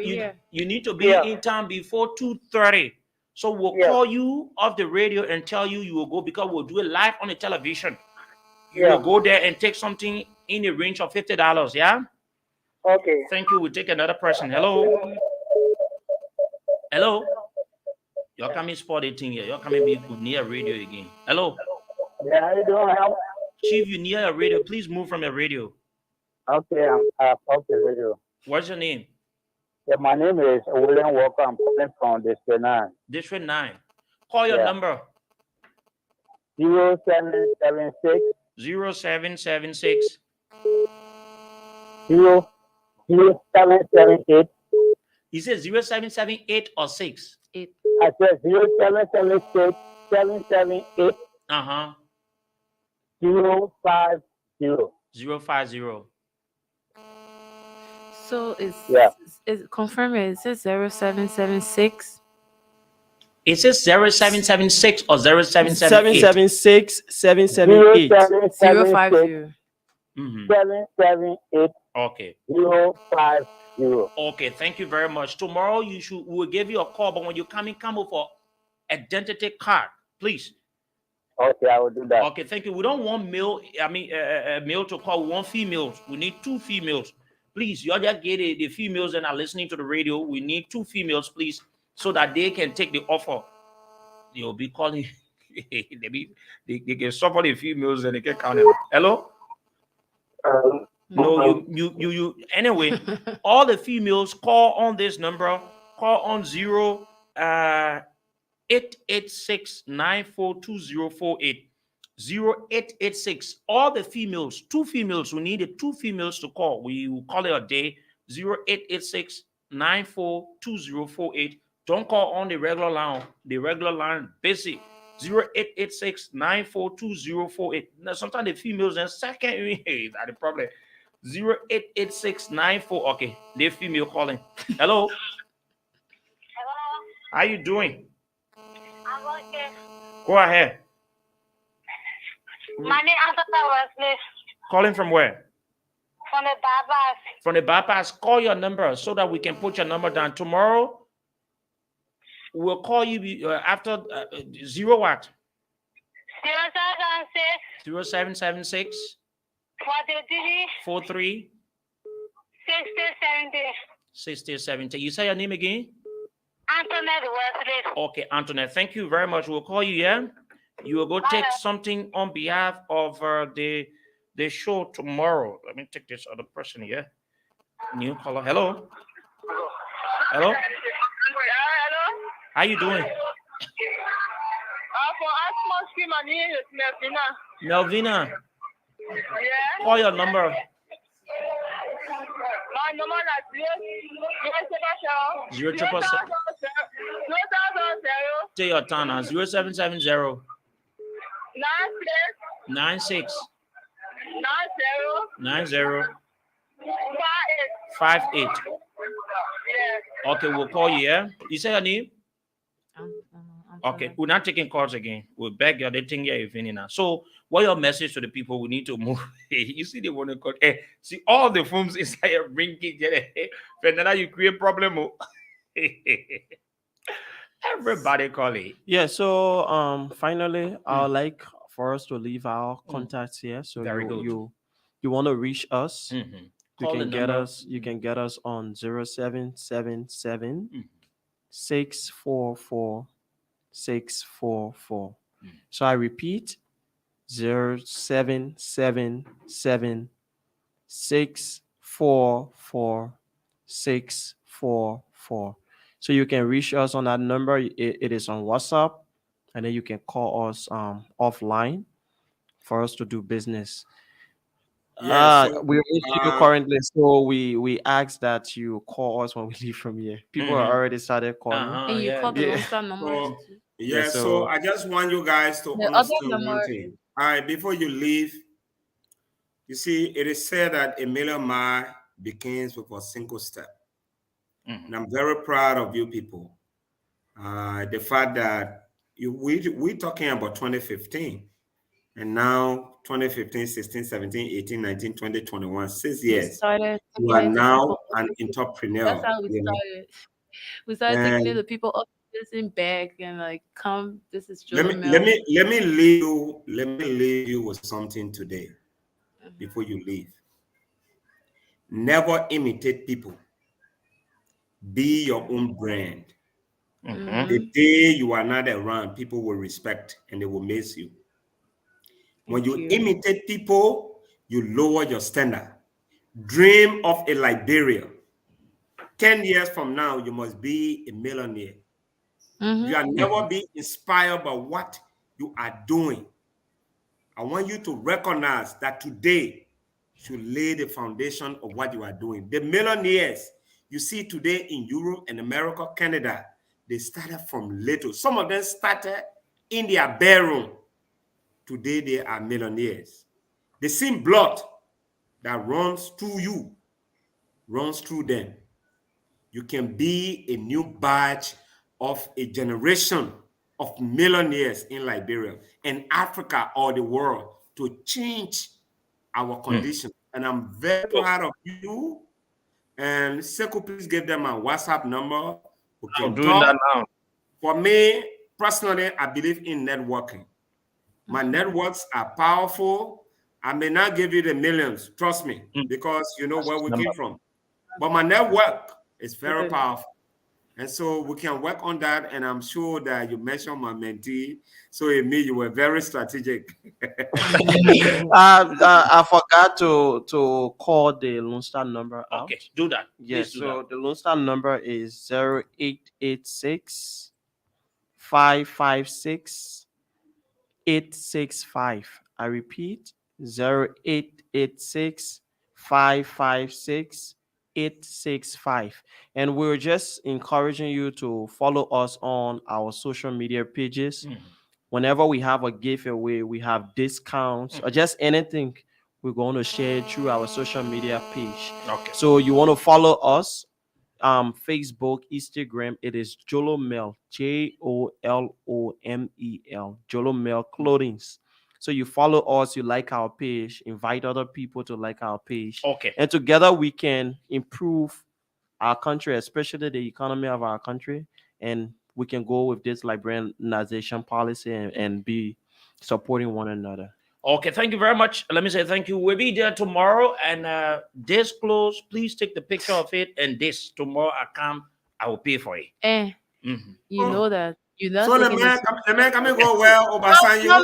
you need to be in town before 2:30. So we'll call you off the radio and tell you will go, because we'll do it live on the television. You will go there and take something in the range of $50. Yeah. Okay. Thank you. We'll take another person. Hello. Hello. You're coming spotted thing here. You're coming be near radio again. Hello. Yeah, how you doing? Chief, you near a radio. Please move from your radio. Okay, I'm off the radio. What's your name? Yeah, my name is William Walker. I'm calling from District 9. District 9. Call your number. 0776 0776 0778. He said 0778 or 6. 8. I said 0776 778 050. 050. So it's confirm it. It says 0776. It says 0776 or 0778. 776 778 050. 778 Okay. 050. Okay, thank you very much. Tomorrow we'll give you a call, but when you come for identity card, please. Okay, I will do that. Okay, thank you. We don't want male to call. We want females. We need 2 females. Please, you all just get the females and are listening to the radio. We need 2 females, please, so that they can take the offer. They'll be calling. they can suffer the females and they can count them. Hello? No, you anyway, all the females call on this number, call on 886 942048. 0886. All the females, 2 females, we needed 2 females to call. We will call it a day. 0886 942048. Don't call on the regular line. The regular line busy. 0886 942048. Now sometimes the females and second that's the problem. 0886 94. Okay, the female calling. Hello. Hello. How you doing? I'm okay. Go ahead. My name is Anthony Wesley. Calling from where? From the bypass. From the bypass. Call your number so that we can put your number down. Tomorrow, we'll call you after 0 what? 0776 0776 43 43 6070. 6070. You say your name again? Antoinette Wesley. Okay, Antoinette. Thank you very much. We'll call you, yeah? You will go take something on behalf of the show tomorrow. Let me take this other person here. New caller. Hello. Hello. Hello. How you doing? My name is Melvina. Melvina. Yeah. Call your number. My number is 0 Take your time now. 0770 96 90 58. Okay, we'll call you, yeah? You say your name? Okay, we're not taking calls again. We'll beg you. They think you're evening now. So, what your message to the people? We need to move. You see, they want to call. Hey, see all the phones inside your ringing. But now you create problem. Everybody call it. Yeah. So, finally, I would like for us to leave our contacts here. So you want to reach us? You can get us. You can get us on 0777 644 644. So I repeat 0777 644 644. So you can reach us on that number. It is on WhatsApp, and then you can call us offline for us to do business. We're in studio currently, so we ask that you call us when we leave from here. People are already started calling. And you call the WhatsApp number. So I just want you guys to understand one thing. All right, before you leave, you see, it is said that a million miles begins with a single step. And I'm very proud of you people. The fact that we're talking about 2015, and now 2015, 16, 17, 18, 19, 20, 21, 6 years. You are now an entrepreneur. That's how we started. We started taking it to people up in back and like, come, this is let me leave you with something today before you leave. Never imitate people. Be your own brand. The day you are not around, people will respect and they will miss you. When you imitate people, you lower your standard. Dream of a Liberia. 10 years from now, you must be a millionaire. You are never be inspired by what you are doing. I want you to recognize that today should lay the foundation of what you are doing. The millionaires you see today in Europe and America, Canada, they started from little. Some of them started in their bedroom. Today they are millionaires. The same blood that runs through you runs through them. You can be a new batch of a generation of millionaires in Liberia and Africa or the world to change our condition. And I'm very proud of you. And Sekou, please give them a WhatsApp number. I'm doing that now. For me, personally, I believe in networking. My networks are powerful. I may not give you the millions, trust me, because you know where we came from. But my network is very powerful. And so we can work on that. And I'm sure that you mentioned my mentee. So it means you were very strategic. I forgot to call the Lone Star number out. Okay, do that. Yes, so the Lone Star number is 0886 556 865. I repeat, 0886 556 865. And we're just encouraging you to follow us on our social media pages. Whenever we have a giveaway, we have discounts or just anything, we're going to share it through our social media page. Okay. So you want to follow us, Facebook, Instagram, it is Jolomel, JOLOMEL, Jolomel Clothings. So you follow us, you like our page, invite other people to like our page. Okay. And together we can improve our country, especially the economy of our country. And we can go with this Liberianization policy and be supporting one another. Okay, thank you very much. Let me say thank you. We'll be there tomorrow. And this clothes, please take the picture of it. And this, tomorrow I come, I will pay for it. You know that. You know. So the man can go well. How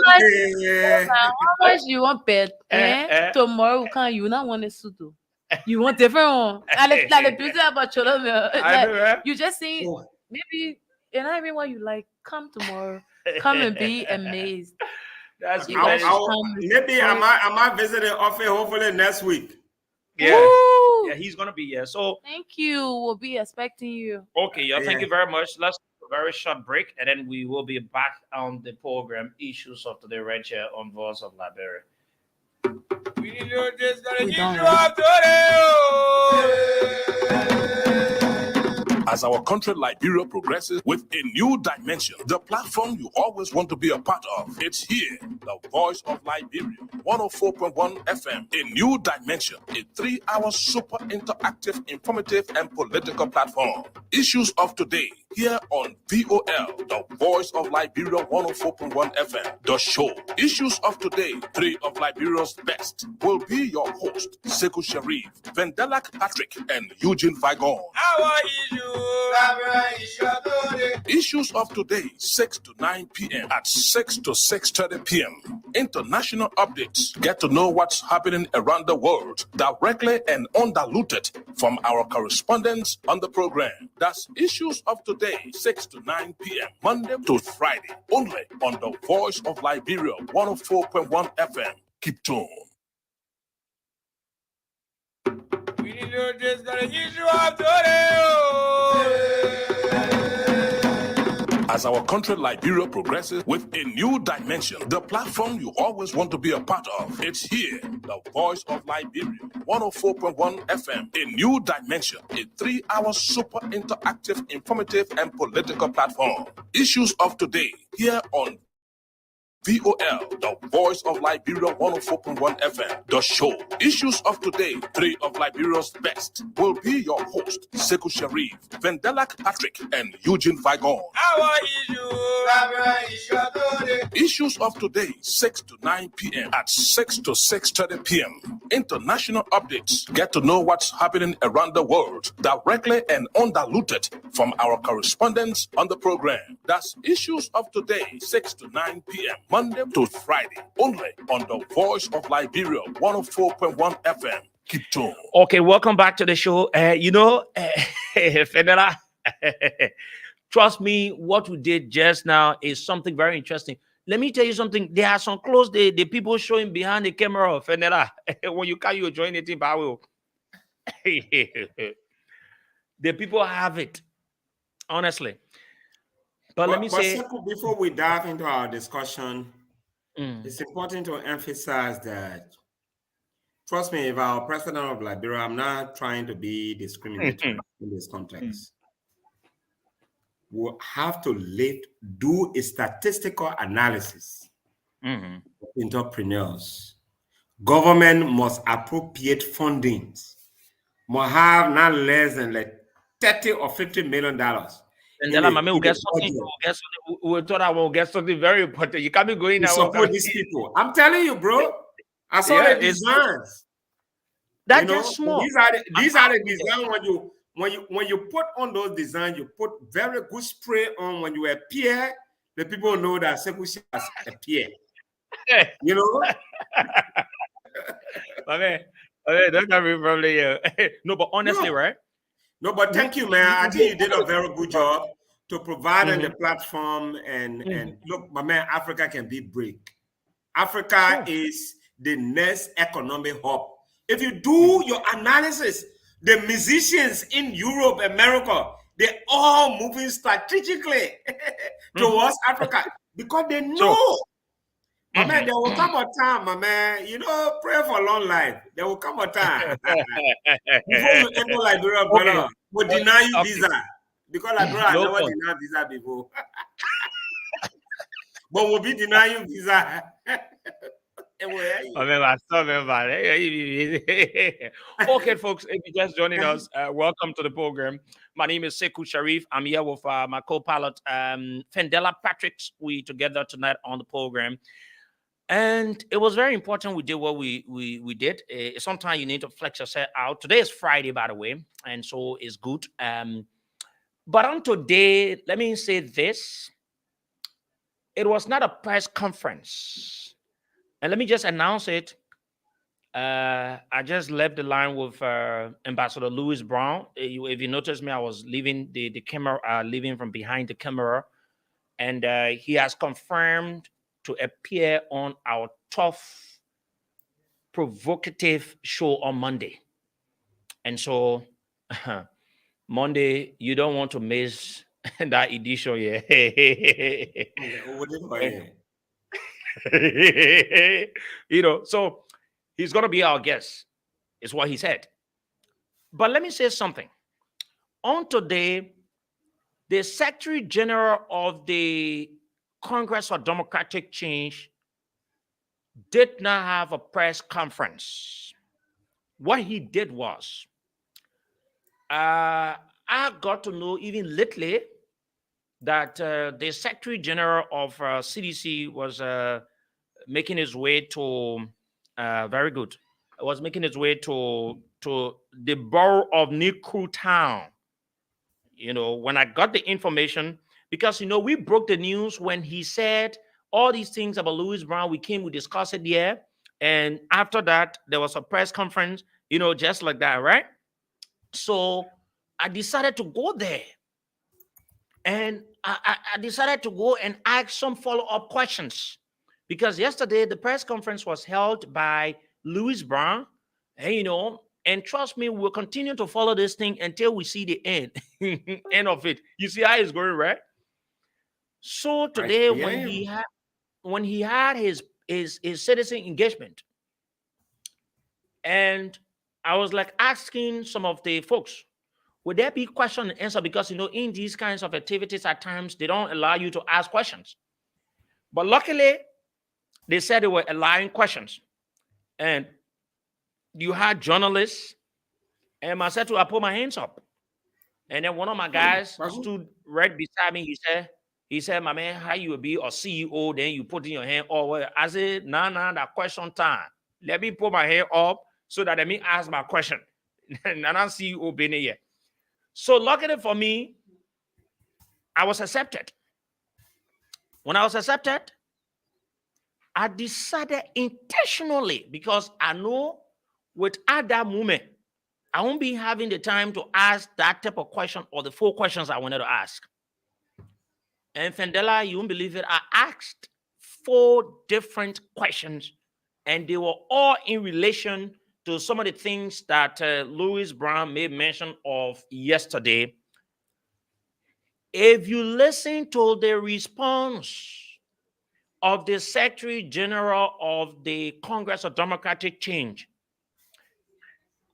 much you want bet? Tomorrow we come. You not want a suit. You want different one. And it's like the beauty about your like, you just see maybe and I mean what you like. Come tomorrow. Come and be amazed. That's maybe I might visit the office hopefully next week. Yeah. Yeah, he's gonna be here. So thank you. We'll be expecting you. Okay, thank you very much. Let's take a very short break and then we will be back on the program Issues of Today right here on Voice of Liberia. As our country Liberia progresses with a new dimension, the platform you always want to be a part of, it's here, the Voice of Liberia, 104.1 FM, a new dimension, a 3-hour super interactive, informative, and political platform. Issues of Today, here on VOL, the Voice of Liberia, 104.1 FM, the show. Issues of Today, 3 of Liberia's best, will be your host, Sekou Sharif, Vendelak Patrick, and Eugene Vigon. Our Issues of Today, 6 to 9 p.m. at 6 to 6:30 p.m. International updates. Get to know what's happening around the world directly and undiluted from our correspondents on the program. That's Issues of Today, 6 to 9 p.m. Monday to Friday, only on the Voice of Liberia, 104.1 FM. Keep tuned. We need to just got an issue of today. as our country Liberia progresses with a new dimension. The platform you always want to be a part of. It's here, the Voice of Liberia, 104.1 FM, a new dimension, a 3-hour super interactive, informative, and political platform. Issues of today, here on VOL, the Voice of Liberia, 104.1 FM. The show, Issues of Today, 3 of Liberia's best, will be your host, Sekou Sharif, Vendelak Patrick, and Eugene Vigon. Issues of Today, 6 to 9 p.m. at 6 to 6:30 p.m. International updates. Get to know what's happening around the world directly and undiluted from our correspondents on the program. That's Issues of Today, 6 to 9 p.m. Monday to Friday, only on the Voice of Liberia, 104.1 FM. Keep tuned. Okay, welcome back to the show. Fenela, trust me, what we did just now is something very interesting. Let me tell you something. There are some clothes the people showing behind the camera, Fenela. When you can, you join it in Bawo. The people have it, honestly. But let me say, before we dive into our discussion, it's important to emphasize that, trust me, if our president of Liberia, I'm not trying to be discriminatory in this context. We'll have to do a statistical analysis of entrepreneurs. Government must appropriate fundings, must have not less than like $30 or $50 million. And then we'll get something. We thought I will get something very important. You can't be going to support these people. I'm telling you, bro. I saw the designs. That's just small. These are the designs when you put on those designs, you put very good spray on. When you appear, the people know that Sekou has appeared. You know? I mean, that's not really probably no, but honestly, right? No, but thank you, man. I think you did a very good job to provide the platform. And look, my man, Africa can be big. Africa is the next economic hub. If you do your analysis, the musicians in Europe, America, they're all moving strategically towards Africa because they know. My man, there will come a time, my man, pray for long life. There will come a time. Before you enter Liberia, brother, we'll deny you visa. Because Liberia never denied visa before. But we'll be denying you visa. Okay, folks, if you're just joining us, welcome to the program. My name is Sekou Sharif. I'm here with my co-pilot, Fendela Patrick. We together tonight on the program. And it was very important we did what we did. Sometimes you need to flex yourself out. Today is Friday, by the way, and so it's good. But on today, let me say this. It was not a press conference. And let me just announce it. I just left the line with Ambassador Louis Brown. If you notice me, I was leaving the camera, leaving from behind the camera. And he has confirmed to appear on our tough, provocative show on Monday. And so, Monday, you don't want to miss that edition, so he's going to be our guest, is what he said. But let me say something. On today, the Secretary General of the Congress for Democratic Change did not have a press conference. What he did was, I got to know even lately that the Secretary General of CDC was making his way to, very good, was making his way to the borough of Nikru Town. When I got the information, because, we broke the news when he said all these things about Louis Brown. We discussed it here. And after that, there was a press conference, just like that, right? So I decided to go there. And I decided to go and ask some follow-up questions. Because yesterday, the press conference was held by Louis Brown, and trust me, we'll continue to follow this thing until we see the end of it. You see how it's going, right? So today, when he had his citizen engagement, and I was like asking some of the folks, would there be question and answer? Because in these kinds of activities, at times they don't allow you to ask questions. But luckily, they said they were allowing questions, and you had journalists, and I said I put my hands up, and then one of my guys stood right beside me. He said, my man, how you will be a CEO? Then you put in your hand over. I said, nah, that question time. Let me put my hand up so that let me ask my question. And I CEO being here. So luckily for me, I was accepted. When I was accepted, I decided intentionally, because I know without that moment, I won't be having the time to ask that type of question or the 4 questions I wanted to ask. And Fendela, you won't believe it, I asked 4 different questions, and they were all in relation to some of the things that Louis Brown made mention of yesterday. If you listen to the response of the Secretary General of the Congress of Democratic Change,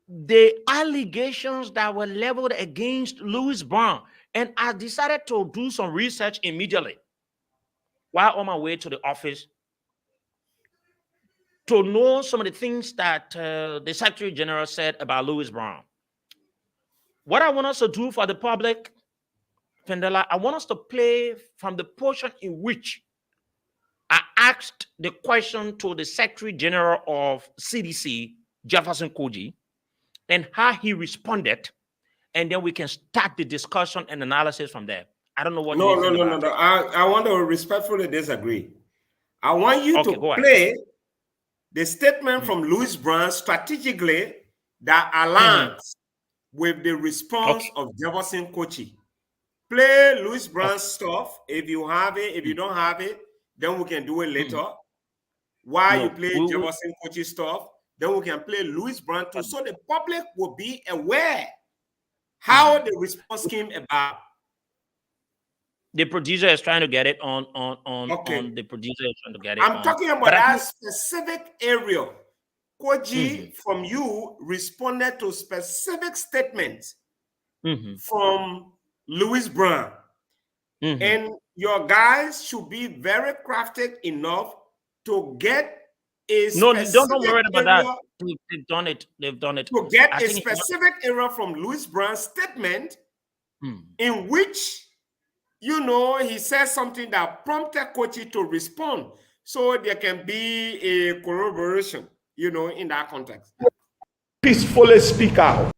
the allegations that were leveled against Louis Brown, and I decided to do some research immediately while on my way to the office to know some of the things that the Secretary General said about Louis Brown. What I want us to do for the public, Fendela, I want us to play from the portion in which I asked the question to the Secretary General of CDC, Jefferson Koji, and how he responded, and then we can start the discussion and analysis from there. I don't know what. No. I want to respectfully disagree. I want you to play the statement from Louis Brown strategically that aligns with the response of Jefferson Koji. Play Louis Brown's stuff if you have it. If you don't have it, then we can do it later. While you play Jefferson Koji stuff, then we can play Louis Brown too, so the public will be aware how the response came about. The producer is trying to get it on the producer is trying to get it. I'm talking about that specific area. Koji, from you, responded to specific statements from Louis Brown. And your guys should be very crafty enough to get a specific don't worry about that. They've done it. To get a specific area from Louis Brown's statement in which, he says something that prompted Koji to respond. So there can be a corroboration, in that context. Peacefully speak out.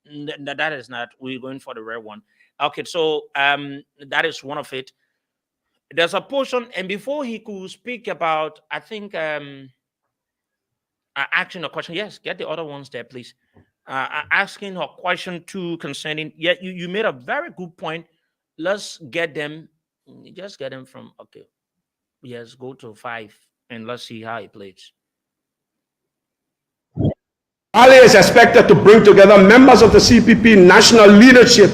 That is not, we're going for the rare one. Okay, so that is one of it. There's a portion, and before he could speak about, I think, asking a question. Yes, get the other ones there, please. Asking a question too concerning, you made a very good point. Let's get them, just get them from, okay. Yes, go to 5, and let's see how he plays. Ali is expected to bring together members of the CPP national leadership,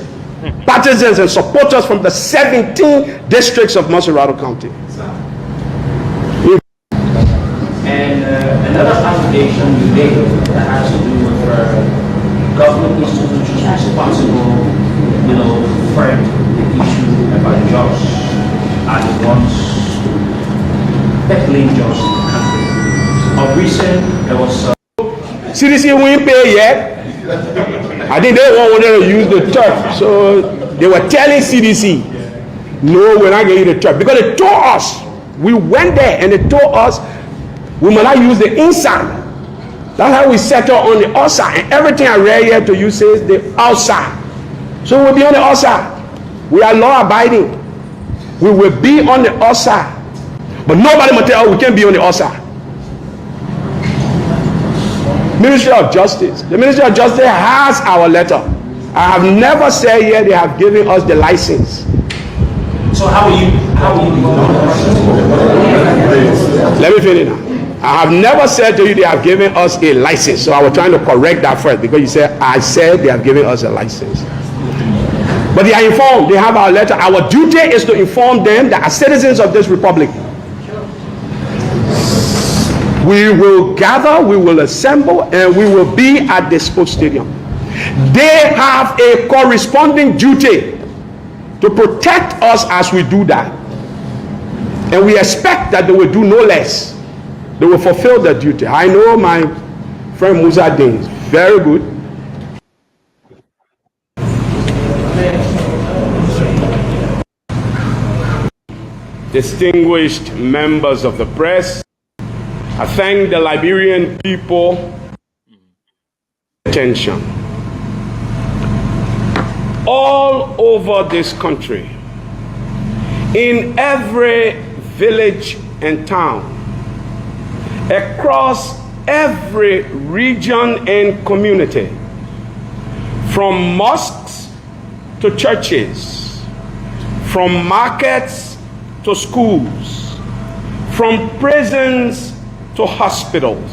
partisans and supporters from the 17 districts of Montserrat County. And another allegation you made that has to do with government institutions responsible, for the issue about jobs are the ones peddling jobs in the country. Of recent, there was CDC won't pay yet. I think they wanted to use the turf, so they were telling CDC, no, we're not getting the turf, because they told us. We went there and they told us we might not use the inside. That's how we settle on the outside. And everything I read here to you says the outside. So we'll be on the outside. We are law abiding. We will be on the outside. But nobody will tell us we can't be on the outside. Ministry of Justice. The Ministry of Justice has our letter. I have never said here they have given us the license. So how will you Let me finish now. I have never said to you they have given us a license. So I was trying to correct that first, because you said I said they have given us a license. But they are informed. They have our letter. Our duty is to inform them that as citizens of this republic, we will gather, we will assemble, and we will be at the sports stadium. They have a corresponding duty to protect us as we do that. And we expect that they will do no less. They will fulfill their duty. I know my friend Musa Dings, very good. Distinguished members of the press, I thank the Liberian people for attention. All over this country, in every village and town, across every region and community, from mosques to churches, from markets to schools, from prisons to hospitals,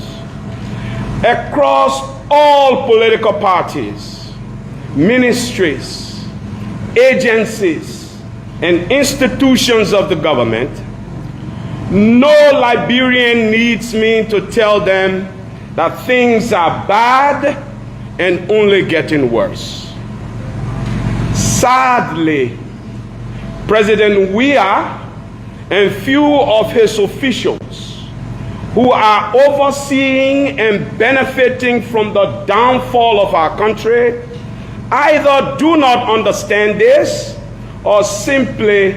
across all political parties, ministries, agencies, and institutions of the government. No Liberian needs me to tell them that things are bad and only getting worse. Sadly, President Weah and few of his officials who are overseeing and benefiting from the downfall of our country either do not understand this or simply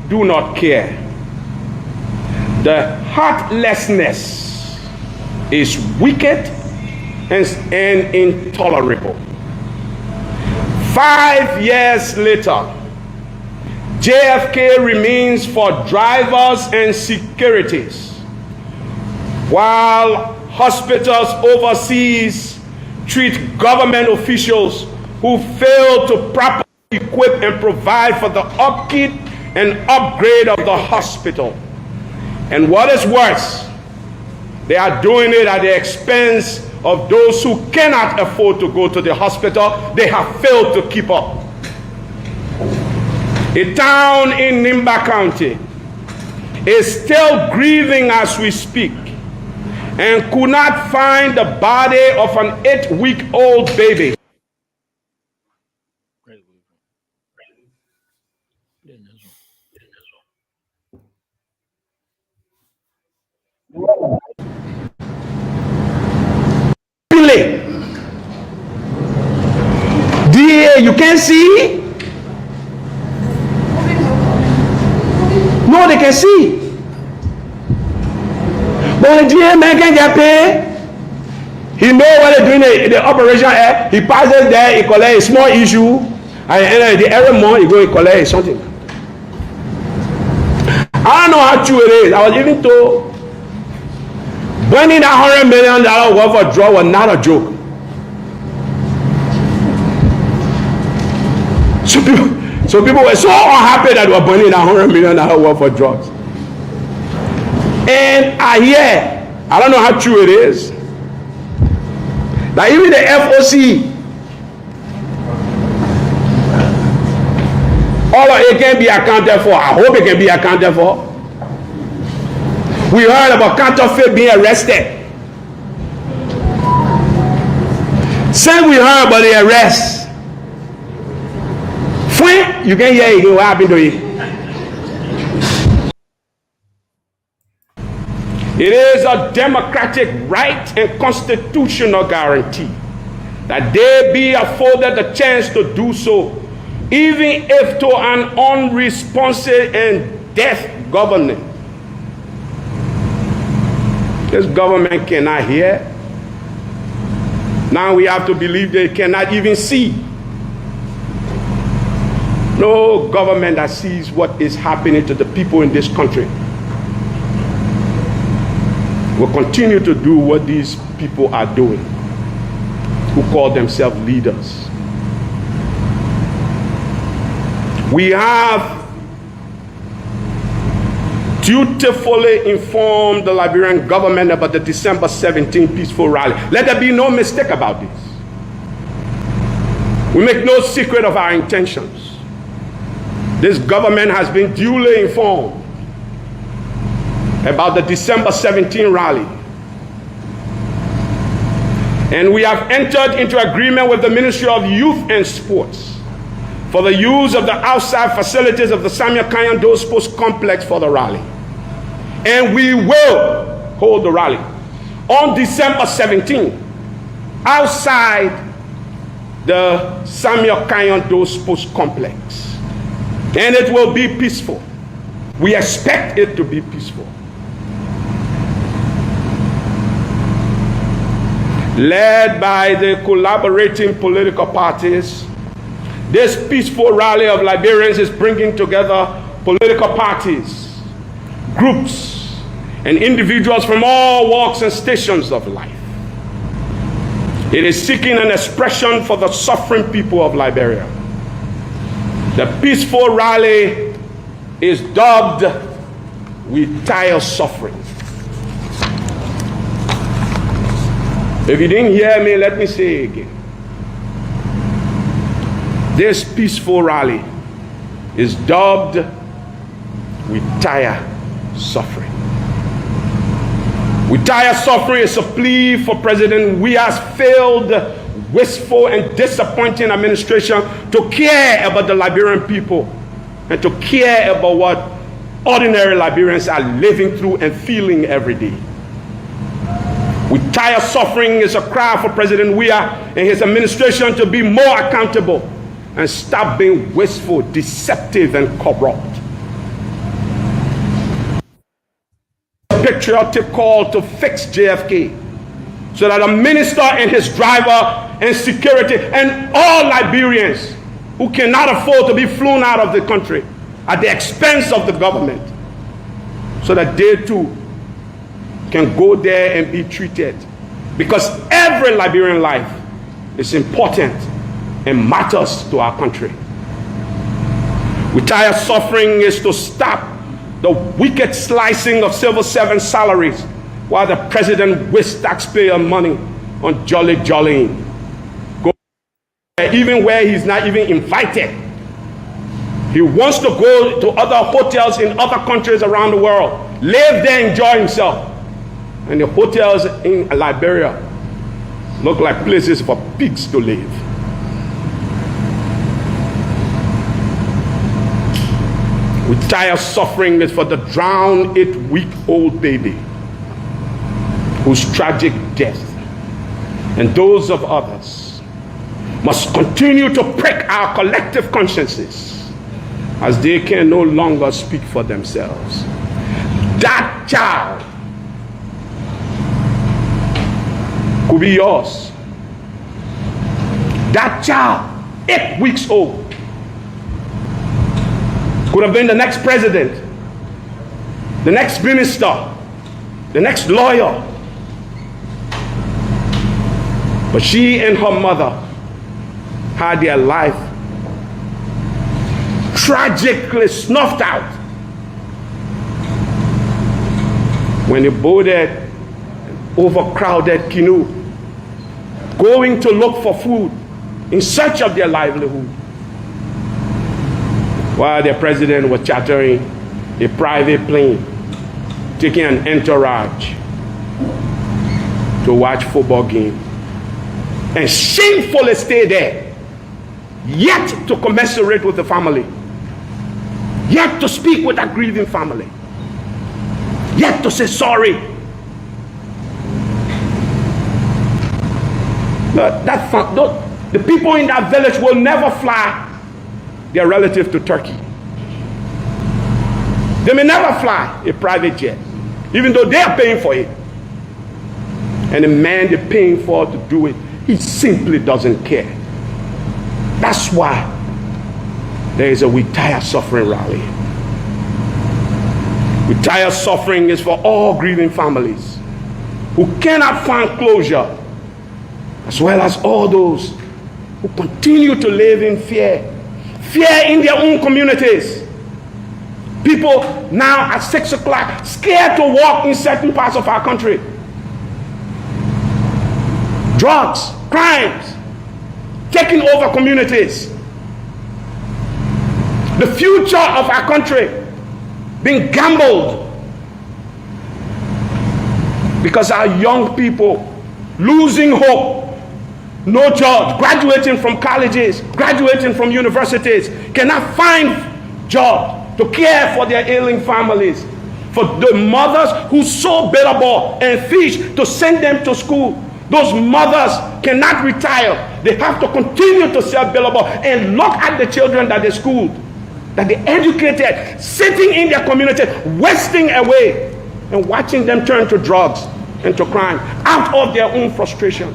do not care. The heartlessness is wicked and intolerable. 5 years later, JFK remains for drivers and securities, while hospitals overseas treat government officials who fail to properly equip and provide for the upkeep and upgrade of the hospital. And what is worse, they are doing it at the expense of those who cannot afford to go to the hospital. They have failed to keep up. A town in Nimba County is still grieving as we speak and could not find the body of an 8-week-old baby. DA, you can't see? No, they can see. But when DA man can get paid, he know what they're doing the operation at. He passes there, he collects a small issue, and the every month he go and collect something. I don't know how true it is. I was even told burning that $100 million worth of drug was not a joke. So people were so unhappy that we were burning that $100 million worth of drugs. And I hear, I don't know how true it is, that even the FOC, all of it can be accounted for. I hope it can be accounted for. We heard about counterfeit being arrested. Since we heard about the arrest, you can hear again what happened to it. It is a democratic right and constitutional guarantee that they be afforded the chance to do so, even if to an unresponsive and deaf government. This government cannot hear. Now we have to believe they cannot even see. No government that sees what is happening to the people in this country will continue to do what these people are doing, who call themselves leaders. We have dutifully informed the Liberian government about the December 17th peaceful rally. Let there be no mistake about this. We make no secret of our intentions. This government has been duly informed about the December 17 rally. And we have entered into agreement with the Ministry of Youth and Sports for the use of the outside facilities of the Samuel Kanyando Sports Complex for the rally. And we will hold the rally on December 17 outside the Samuel Kanyando Sports Complex. And it will be peaceful. We expect it to be peaceful. Led by the collaborating political parties, this peaceful rally of Liberians is bringing together political parties, groups, and individuals from all walks and stations of life. It is seeking an expression for the suffering people of Liberia. The peaceful rally is dubbed "We Tire Suffering." If you didn't hear me, let me say it again. This peaceful rally is dubbed "We Tire Suffering." "We Tire Suffering" is a plea for President Weah's failed, wasteful, and disappointing administration to care about the Liberian people and to care about what ordinary Liberians are living through and feeling every day. "We Tire Suffering" is a cry for President Weah and his administration to be more accountable and stop being wasteful, deceptive, and corrupt. A patriotic call to fix JFK so that a minister and his driver and security and all Liberians who cannot afford to be flown out of the country at the expense of the government, so that they too can go there and be treated, because every Liberian life is important and matters to our country. "We Tire Suffering" is to stop the wicked slicing of civil servant salaries while the president wastes taxpayer money on jollying. Go even where he's not even invited. He wants to go to other hotels in other countries around the world, live there, enjoy himself. And the hotels in Liberia look like places for pigs to live. "We Tire Suffering" is for the drowned 8-week-old baby whose tragic death and those of others must continue to prick our collective consciences as they can no longer speak for themselves. That child could be yours. That child, 8 weeks old, could have been the next president, the next minister, the next lawyer. But she and her mother had their life tragically snuffed out when they boarded an overcrowded canoe, going to look for food in search of their livelihood, while their president was chartering a private plane, taking an entourage to watch football game, and shamefully stay there, yet to commiserate with the family, yet to speak with that grieving family, yet to say sorry. The people in that village will never fly their relative to Turkey. They may never fly a private jet, even though they are paying for it. And the man they're paying for to do it, he simply doesn't care. That's why there is a "We Tire Suffering" rally. "We Tire Suffering" is for all grieving families who cannot find closure, as well as all those who continue to live in fear. Fear in their own communities. People now at 6 o'clock scared to walk in certain parts of our country. Drugs, crimes, taking over communities. The future of our country being gambled because our young people losing hope, no jobs, graduating from colleges, graduating from universities, cannot find jobs to care for their ailing families. For the mothers who sow bitter ball and fish to send them to school, those mothers cannot retire. They have to continue to sell bitter ball and look at the children that they schooled, that they educated, sitting in their community, wasting away, and watching them turn to drugs and to crime out of their own frustration.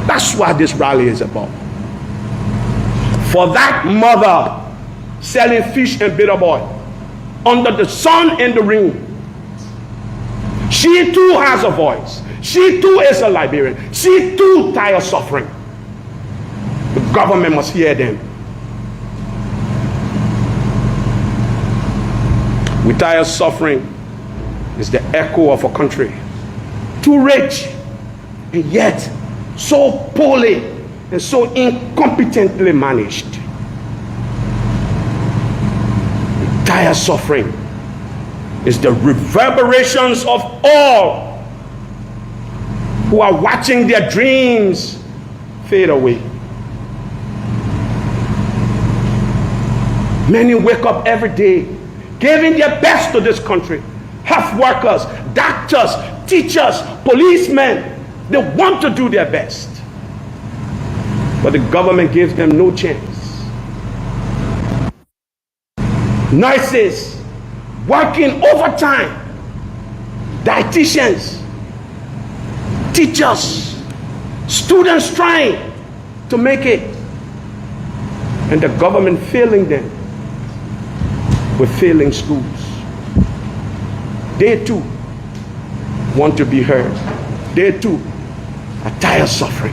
That's what this rally is about. For that mother selling fish and bitter ball under the sun and the rain, she too has a voice. She too is a Liberian. She too tired of suffering. The government must hear them. We tired of suffering is the echo of a country too rich and yet so poorly and so incompetently managed. Dire suffering is the reverberations of all who are watching their dreams fade away. Many wake up every day giving their best to this country. Health workers, doctors, teachers, policemen, they want to do their best, but the government gives them no chance. Nurses working overtime, dietitians, teachers, students trying to make it, and the government failing them with failing schools. They too want to be heard. They too are tired of suffering.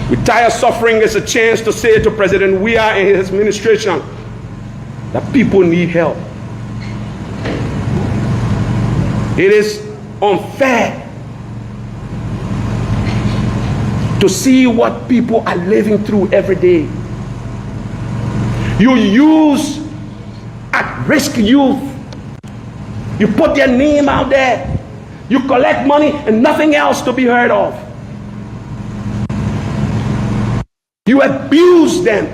With tired suffering is a chance to say to President Weah and his administration that people need help. It is unfair to see what people are living through every day. You use at-risk youth. You put their name out there. You collect money and nothing else to be heard of. You abuse them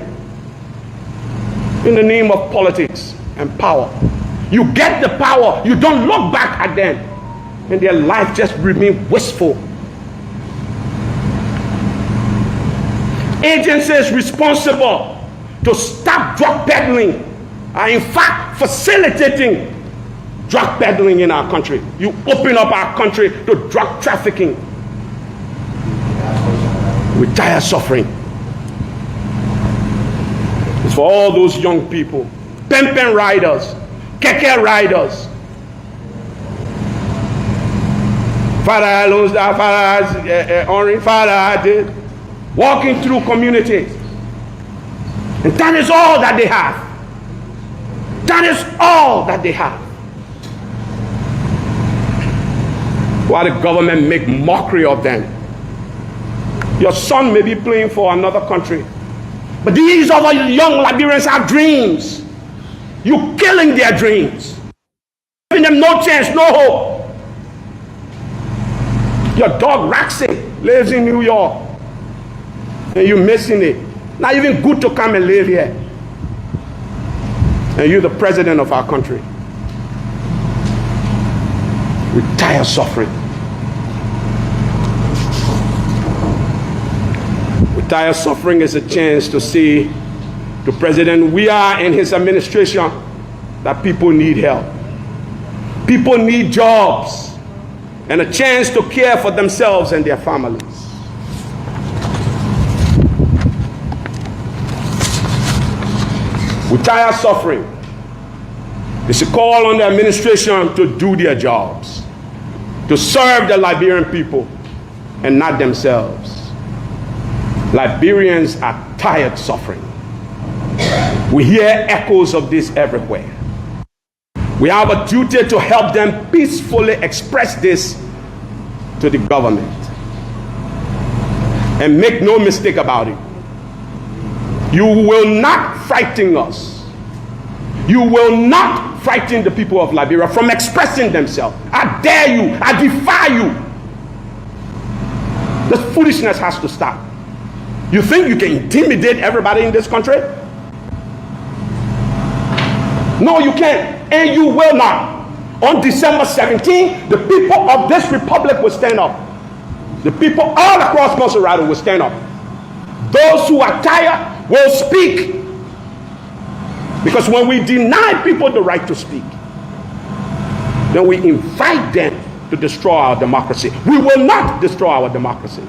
in the name of politics and power. You get the power, you don't look back at them, and their life just remains wistful. Agencies responsible to stop drug peddling are in fact facilitating drug peddling in our country. You open up our country to drug trafficking. We tired suffering. It's for all those young people, pen riders, keke riders. Father knows that, Father did, walking through communities. And that is all that they have. That is all that they have. While the government make mockery of them. Your son may be playing for another country, but these other young Liberians have dreams. You're killing their dreams, giving them no chance, no hope. Your dog Roxy lives in New York, and you're missing it. Not even good to come and live here. And you're the president of our country. We're tired of suffering. We're tired of suffering is a chance to say to President Weah and his administration that people need help. People need jobs and a chance to care for themselves and their families. We're tired of suffering. It's a call on the administration to do their jobs, to serve the Liberian people and not themselves. Liberians are tired of suffering. We hear echoes of this everywhere. We have a duty to help them peacefully express this to the government. And make no mistake about it, You will not frighten us. You will not frighten the people of Liberia from expressing themselves. I dare you. I defy you. This foolishness has to stop. You think you can intimidate everybody in this country? No, you can't, and you will not. On December 17, the people of this republic will stand up. The people all across Colorado will stand up. Those who are tired will speak. Because when we deny people the right to speak, then we invite them to destroy our democracy. We will not destroy our democracy.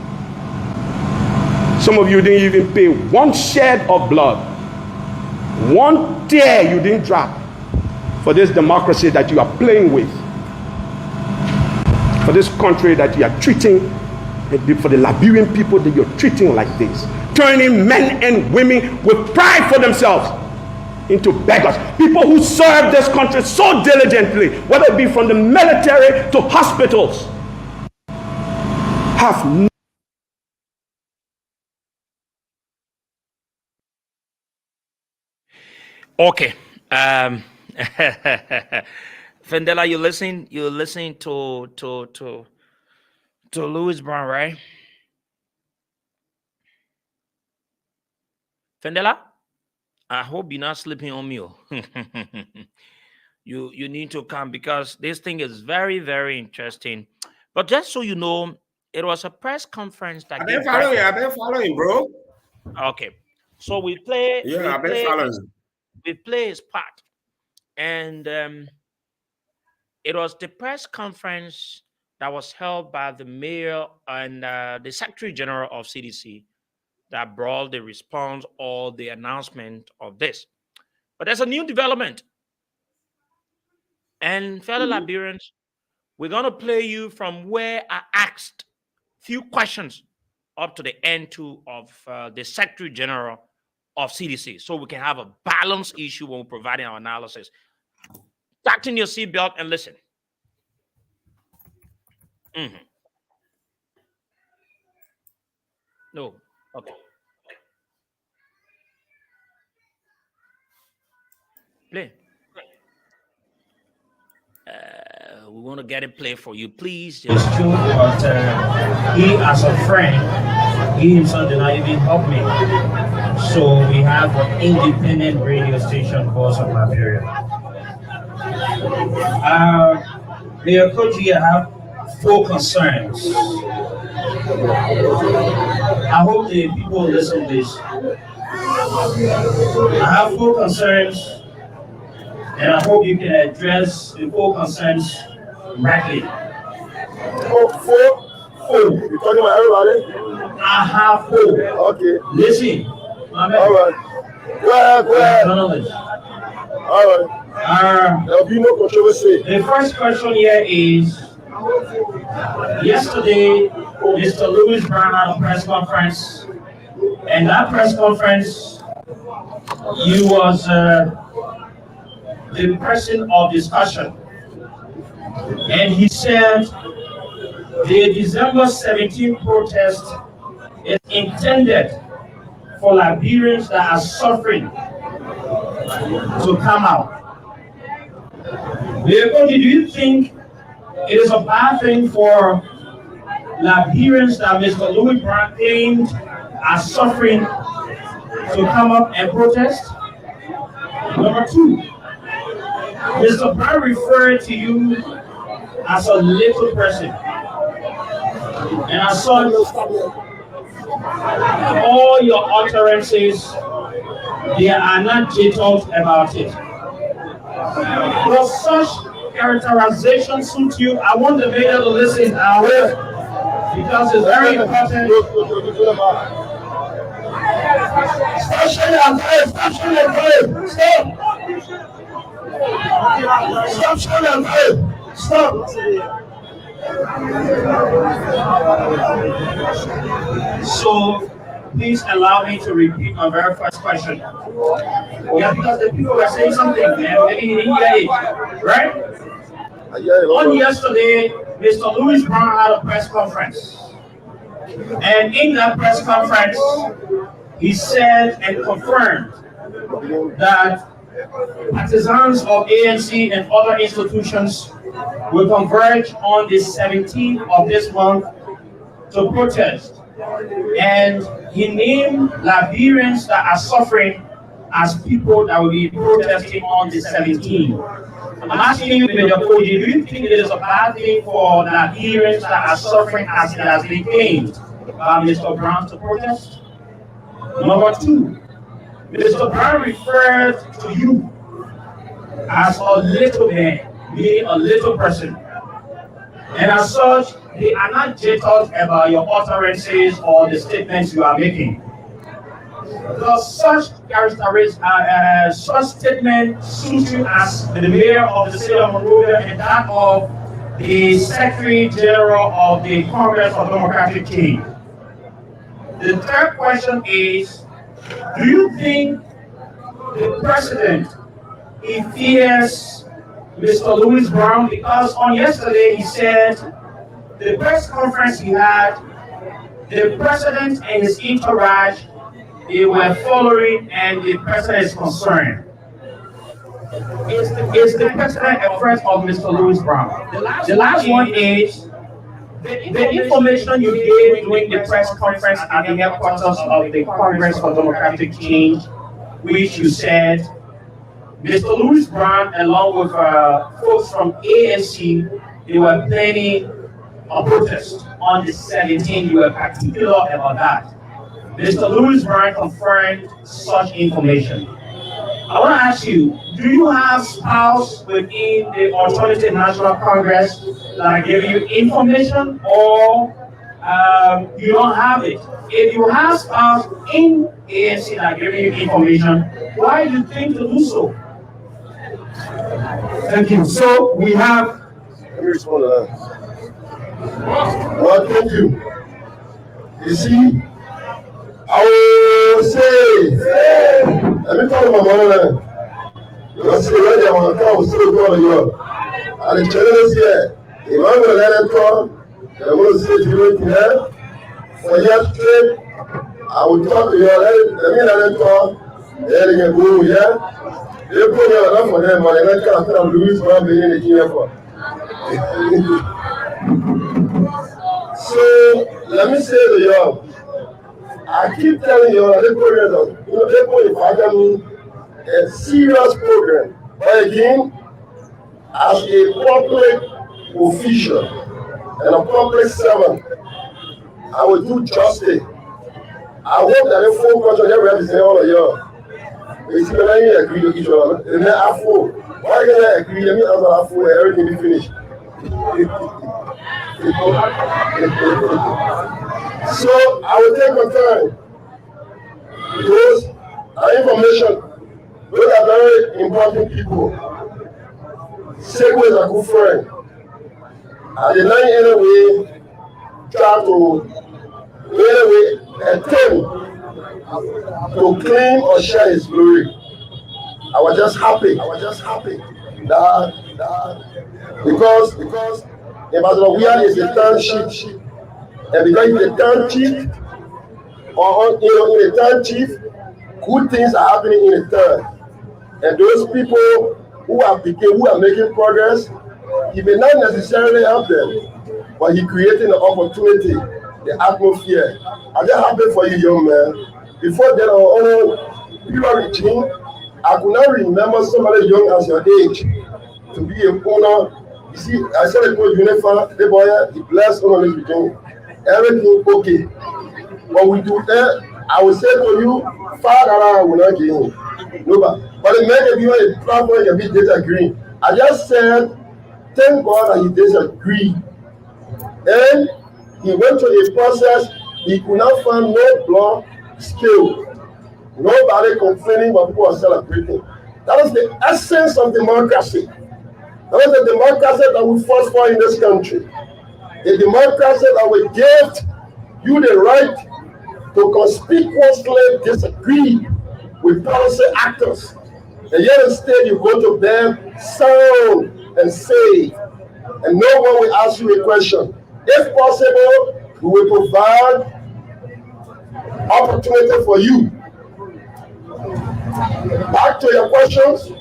Some of you didn't even pay one shed of blood, one tear you didn't drop for this democracy that you are playing with, for this country that you are treating, for the Liberian people that you're treating like this, turning men and women with pride for themselves into beggars. People who serve this country so diligently, whether it be from the military to hospitals, have no Okay. Fendela, you listening to Louis Brown, right? Fendela, I hope you're not sleeping on me. You need to come because this thing is very, very interesting. But just so you know, it was a press conference that I've been following, bro. Okay. So we play. Yeah, I've been following. We play his part. And it was the press conference that was held by the mayor and the secretary general of CDC that brought the response or the announcement of this. But there's a new development. And fellow Liberians, we're going to play you from where I asked few questions up to the end too of the secretary general of CDC, so we can have a balanced issue when we're providing our analysis. Tighten your seatbelt and listen. No, okay. Play. We want to get it play for you, please. It's true, but he, as a friend, he himself did not even help me. So we have an independent radio station, Voice of Liberia. Mayor Koji, I have 4 concerns. I hope the people listen to this. I have 4 concerns, and I hope you can address the 4 concerns rightly. 4? You're talking about everybody? I have 4. Okay. Listen. All right. Go ahead. Journalist. All right. There'll be no controversy. The first question here is, yesterday, Mr. Louis Brown had a press conference, and that press conference, you was the person of discussion. And he said the December 17th protest is intended for Liberians that are suffering to come out. Do you think it is a bad thing for Liberians that Mr. Louis Brown claimed are suffering to come up and protest? Number 2, Mr. Brown referred to you as a little person. And I saw all your utterances, they are not gentle about it. Does such characterization suit you? I want the mayor to listen. I will, because it's very important. Stop shouting and fight! Stop shouting and fight! Stop! Stop shouting and fight! Stop! So, please allow me to repeat my very first question. Yeah, because the people were saying something and maybe he didn't get it, right? On yesterday, Mr. Louis Brown had a press conference. And in that press conference, he said and confirmed that partisans of ANC and other institutions will converge on the 17th of this month to protest. And he named Liberians that are suffering as people that will be protesting on the 17th. I'm asking you, Major Koji, do you think it is a bad thing for Liberians that are suffering as it has been claimed by Mr. Brown to protest? Number two, Mr. Brown referred to you as a little man, meaning a little person. And as such, they are not jittered about your utterances or the statements you are making. Does such statement suit you as the mayor of the state of Monrovia and that of the Secretary General of the Congress for Democratic Change? The third question is, do you think the president fears Mr. Louis Brown? Because on yesterday he said the press conference he had, the president and his entourage, they were following and the president is concerned. Is the president a friend of Mr. Louis Brown? The last one is, the information you gave during the press conference at the headquarters of the Congress for Democratic Change, which you said Mr. Louis Brown, along with folks from ANC, they were planning a protest on the 17th. You were particular about that. Mr. Louis Brown confirmed such information. I want to ask you, do you have spouse within the Alternative National Congress that are giving you information, or you don't have it? If you have spouse in ANC that are giving you information, why do you think to do so? Thank you. So we have. Let me respond to that. Well, thank you. You see, I will say, let me talk to my mother. You see, when they want to come, still go to Europe. And the children here, if I'm going to let them come, they're going to say to you here. For your trip, I will talk to you. Let me let them come. Then they can go here. They put me enough for them, but they can't tell Louis Brown being in the here for. So let me say to you, I keep telling you, they put in front of me a serious program. But again, as a public official and a public servant, I will do justice. I hope that they focus on every represent all of you. You see, when I agree with each other, and then I fall. Why can I agree? Let me answer that for everything be finished. So I will take my time. Those are information. Those are very important people. Segway is a good friend. I did not in any way try to attempt to claim or share his glory. I was just happy that because Ibadan is a township, and because it's a township, or in a township, good things are happening in the town, and those people who are making progress, he may not necessarily help them, but he creating an opportunity, the atmosphere. I'm just happy for you, young man. Before that, people regime, I could not remember somebody young as your age to be a owner. You see, I saw the people uniform, the boy, he blessed all of this regime. Everything okay. But we do that, I will say to you, Father, I will not give you. No, but it made you a platform can be disagree. I just said, thank God that he disagreed. And he went through a process, he could not find no blood skill. Nobody complaining, but people are celebrating. That was the essence of democracy. That was the democracy that we fought for in this country. A democracy that will give you the right to conspicuously disagree with policy actors. And yet instead you go to them sound and safe, and no one will ask you a question. If possible, we will provide opportunity for you. Back to your questions.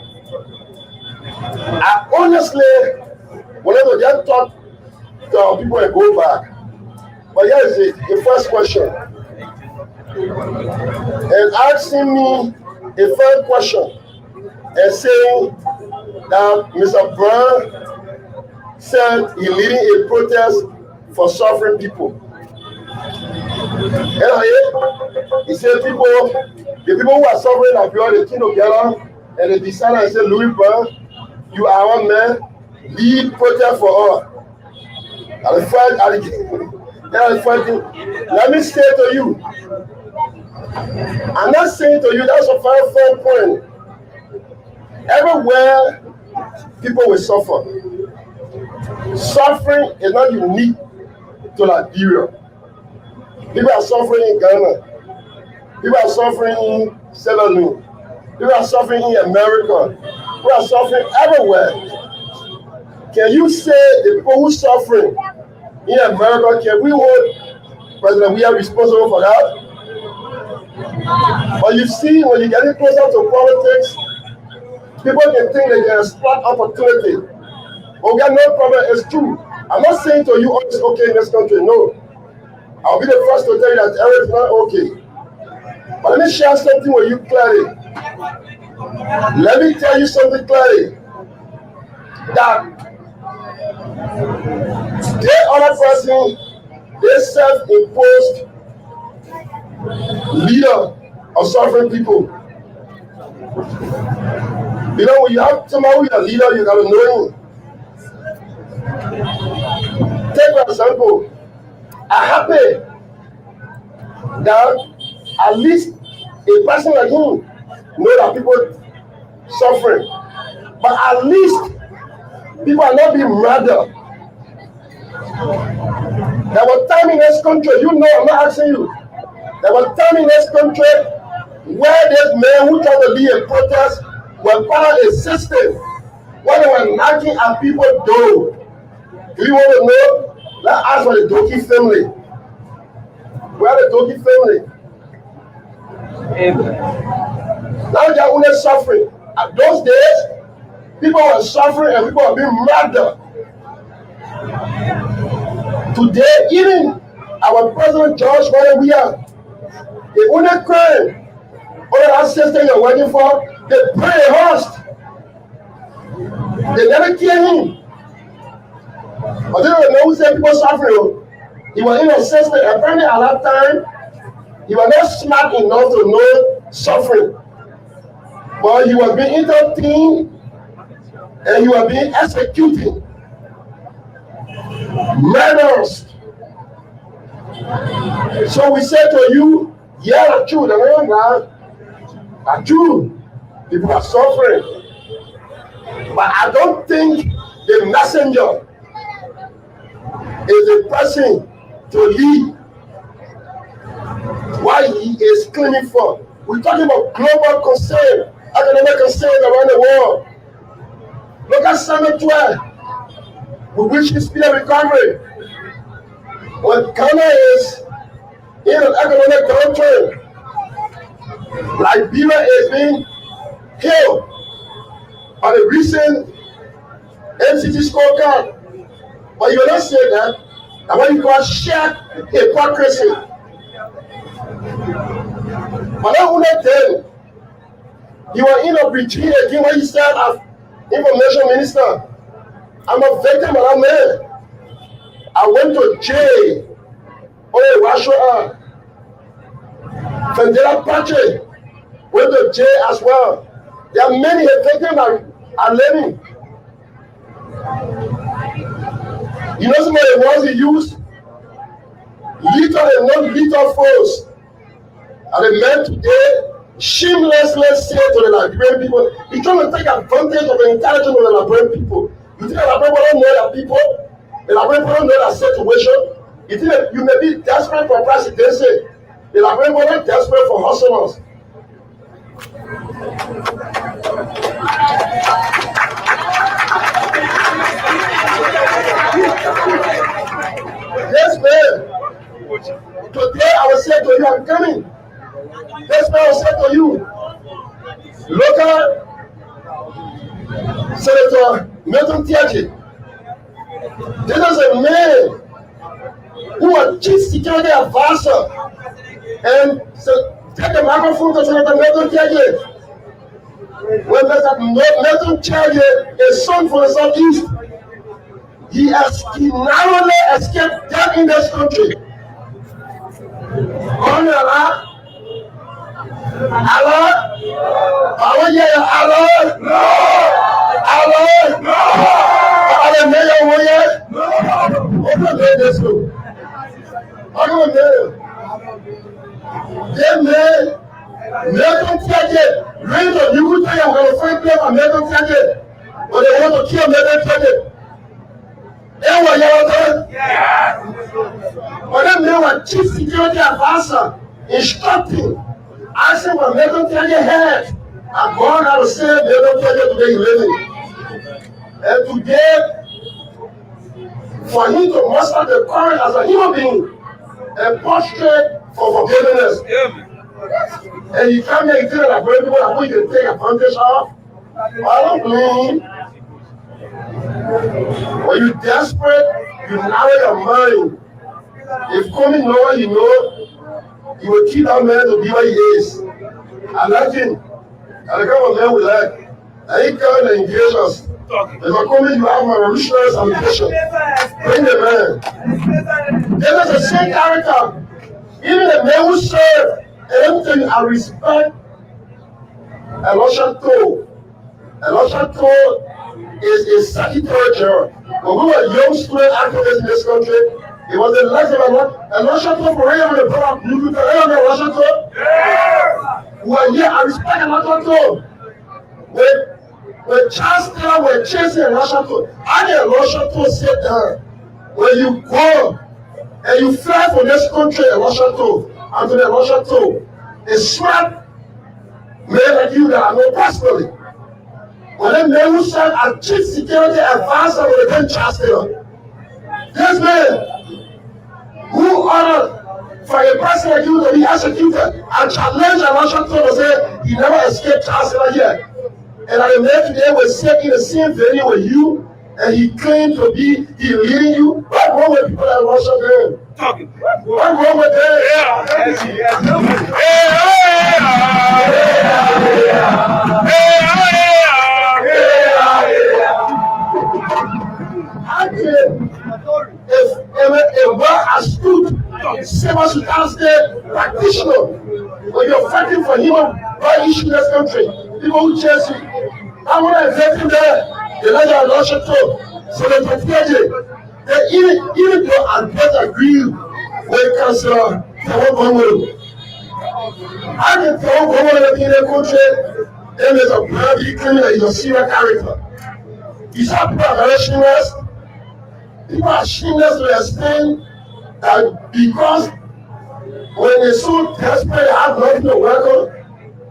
I honestly wanted to just talk to our people and go back. But here is it, the first question. And asking me a first question and saying that Mr. Brown said he's leading a protest for suffering people. And he said the people who are suffering are people, they came together and they decided and said, Louis Brown, you are our man, lead protest for all. Let me say to you, I'm not saying to you, that's a very fair point. Everywhere people will suffer. Suffering is not unique to Liberia. People are suffering in Ghana. People are suffering in Sierra Leone. People are suffering in America. People are suffering everywhere. Can you say the people who are suffering in America, can we hold President we are responsible for that? But you see, when you get closer to politics, people can think they can exploit opportunity. But we have no problem, it's true. I'm not saying to you, oh, it's okay in this country, no. I'll be the first to tell you that everything's not okay. But let me share something with you clearly. Let me tell you something clearly. That the other person, they self-imposed leader of suffering people. You know, when you have somebody who is a leader, you gotta know him. Take for example, I'm happy that at least a person like him know that people suffering. But at least people are not being murdered. There was time in this country, you know, I'm not asking you. There was time in this country where this man who tried to be a protest was part of a system where they were knocking at people's door. Do you want to know? Let's ask for the Doki family. Where are the Doki family? Now they are only suffering. At those days, people were suffering and people were being murdered. Today, even our President George Where we are, the only crime, all that system you're working for, they pray a host. They never kill him. But they don't know who say people suffering. He was in a system, apparently at that time, he was not smart enough to know suffering. But he was being entertained and he was being executed. Murders. So we say to you, yeah, that's true, the man God, that's true. People are suffering. But I don't think the messenger is the person to lead what he is claiming for. We're talking about global concern, economic concern around the world. Look at Summit 12. We wish to speed recovery. When Ghana is in an economic downturn, Liberia is being killed by the recent MCT scorecard. But you will not say that. And what you call shared hypocrisy. But not only then, you were in a regime again when you said as information minister, I'm a victim of that man. I went to jail. Oh, Russia. Fendela Pache went to jail as well. There are many victims that are living. You know some of the words he used? Lethal and not lethal force. And the man today shamelessly say to the Liberian people, he's trying to take advantage of the intelligence of the Liberian people. You think the Liberian people don't know their people? The Liberian people don't know their situation? You think that you may be desperate for presidency? The Liberian people are desperate for hustlers. Yes, man. Today I will say to you, I'm coming. This man will say to you, local Senator Milton Tiaji, this is a man who was chief security advisor. And so take the microphone to Senator Milton Tiaji. When Mr. Milton Tiaji is son from the Southeast, he narrowly escaped death in this country. On Allah, Allah, Allah, yeah, Allah, no, Allah, no, Allah, mayor, no, open this room. I'm going to man, Milton Tiaji, raise up, you could tell you I'm going to fight them for Milton Tiaji, but they want to kill Milton Tiaji. They were yellow. But then they were chief security advisor instructing. I said, well, Milton Tiaji had. I'm going out to say Milton Tiaji today is living. And today, for him to muster the courage as a human being and prostrate for forgiveness. And you come here and feel like people that we can take advantage of. I don't blame. When you're desperate, you narrow your mind. If coming lower, you know, you will keep that man to be what he is. I like him. And the kind of man we like. I ain't coming to engage us. If I come in, you have my revolutionary ambition. Bring the man. There is a same character. Even the men who serve, and everything I respect. Elisha Toll is a Secretary General. When we were young student activists in this country, it was the life of Elisha Toll for real with the brother. You could tell him Elisha Toll? Well, yeah, I respect Elisha Toll. When Charles Taylor were chasing Elisha Toll, I think Elisha Toll said that when you go and you fly for this country, Elisha Toll, and to the Elisha Toll, a smart man like you that I know personally. When the man who served as chief security advisor with the Charles Taylor, this man who ordered for a person like you to be executed and challenged Elisha Toll to say he never escaped Charles Taylor yet. And I man today was sitting in the same venue with you, and he claimed to be leading you. What's wrong with people that Elisha Toll? What's wrong with If a well-astute civil practitioner, when you're fighting for human rights issues in this country, people who chase you, I want to invite him there. The legend of Elisha Toll, Senator Tiaji, they even though I don't agree with Councillor Tawon. I can tell Gomolo in the country, there is a bloody criminal, he's a serial character. These are people are very shameless. People are shameless to the extent that because when they're so desperate, they have nothing to work on,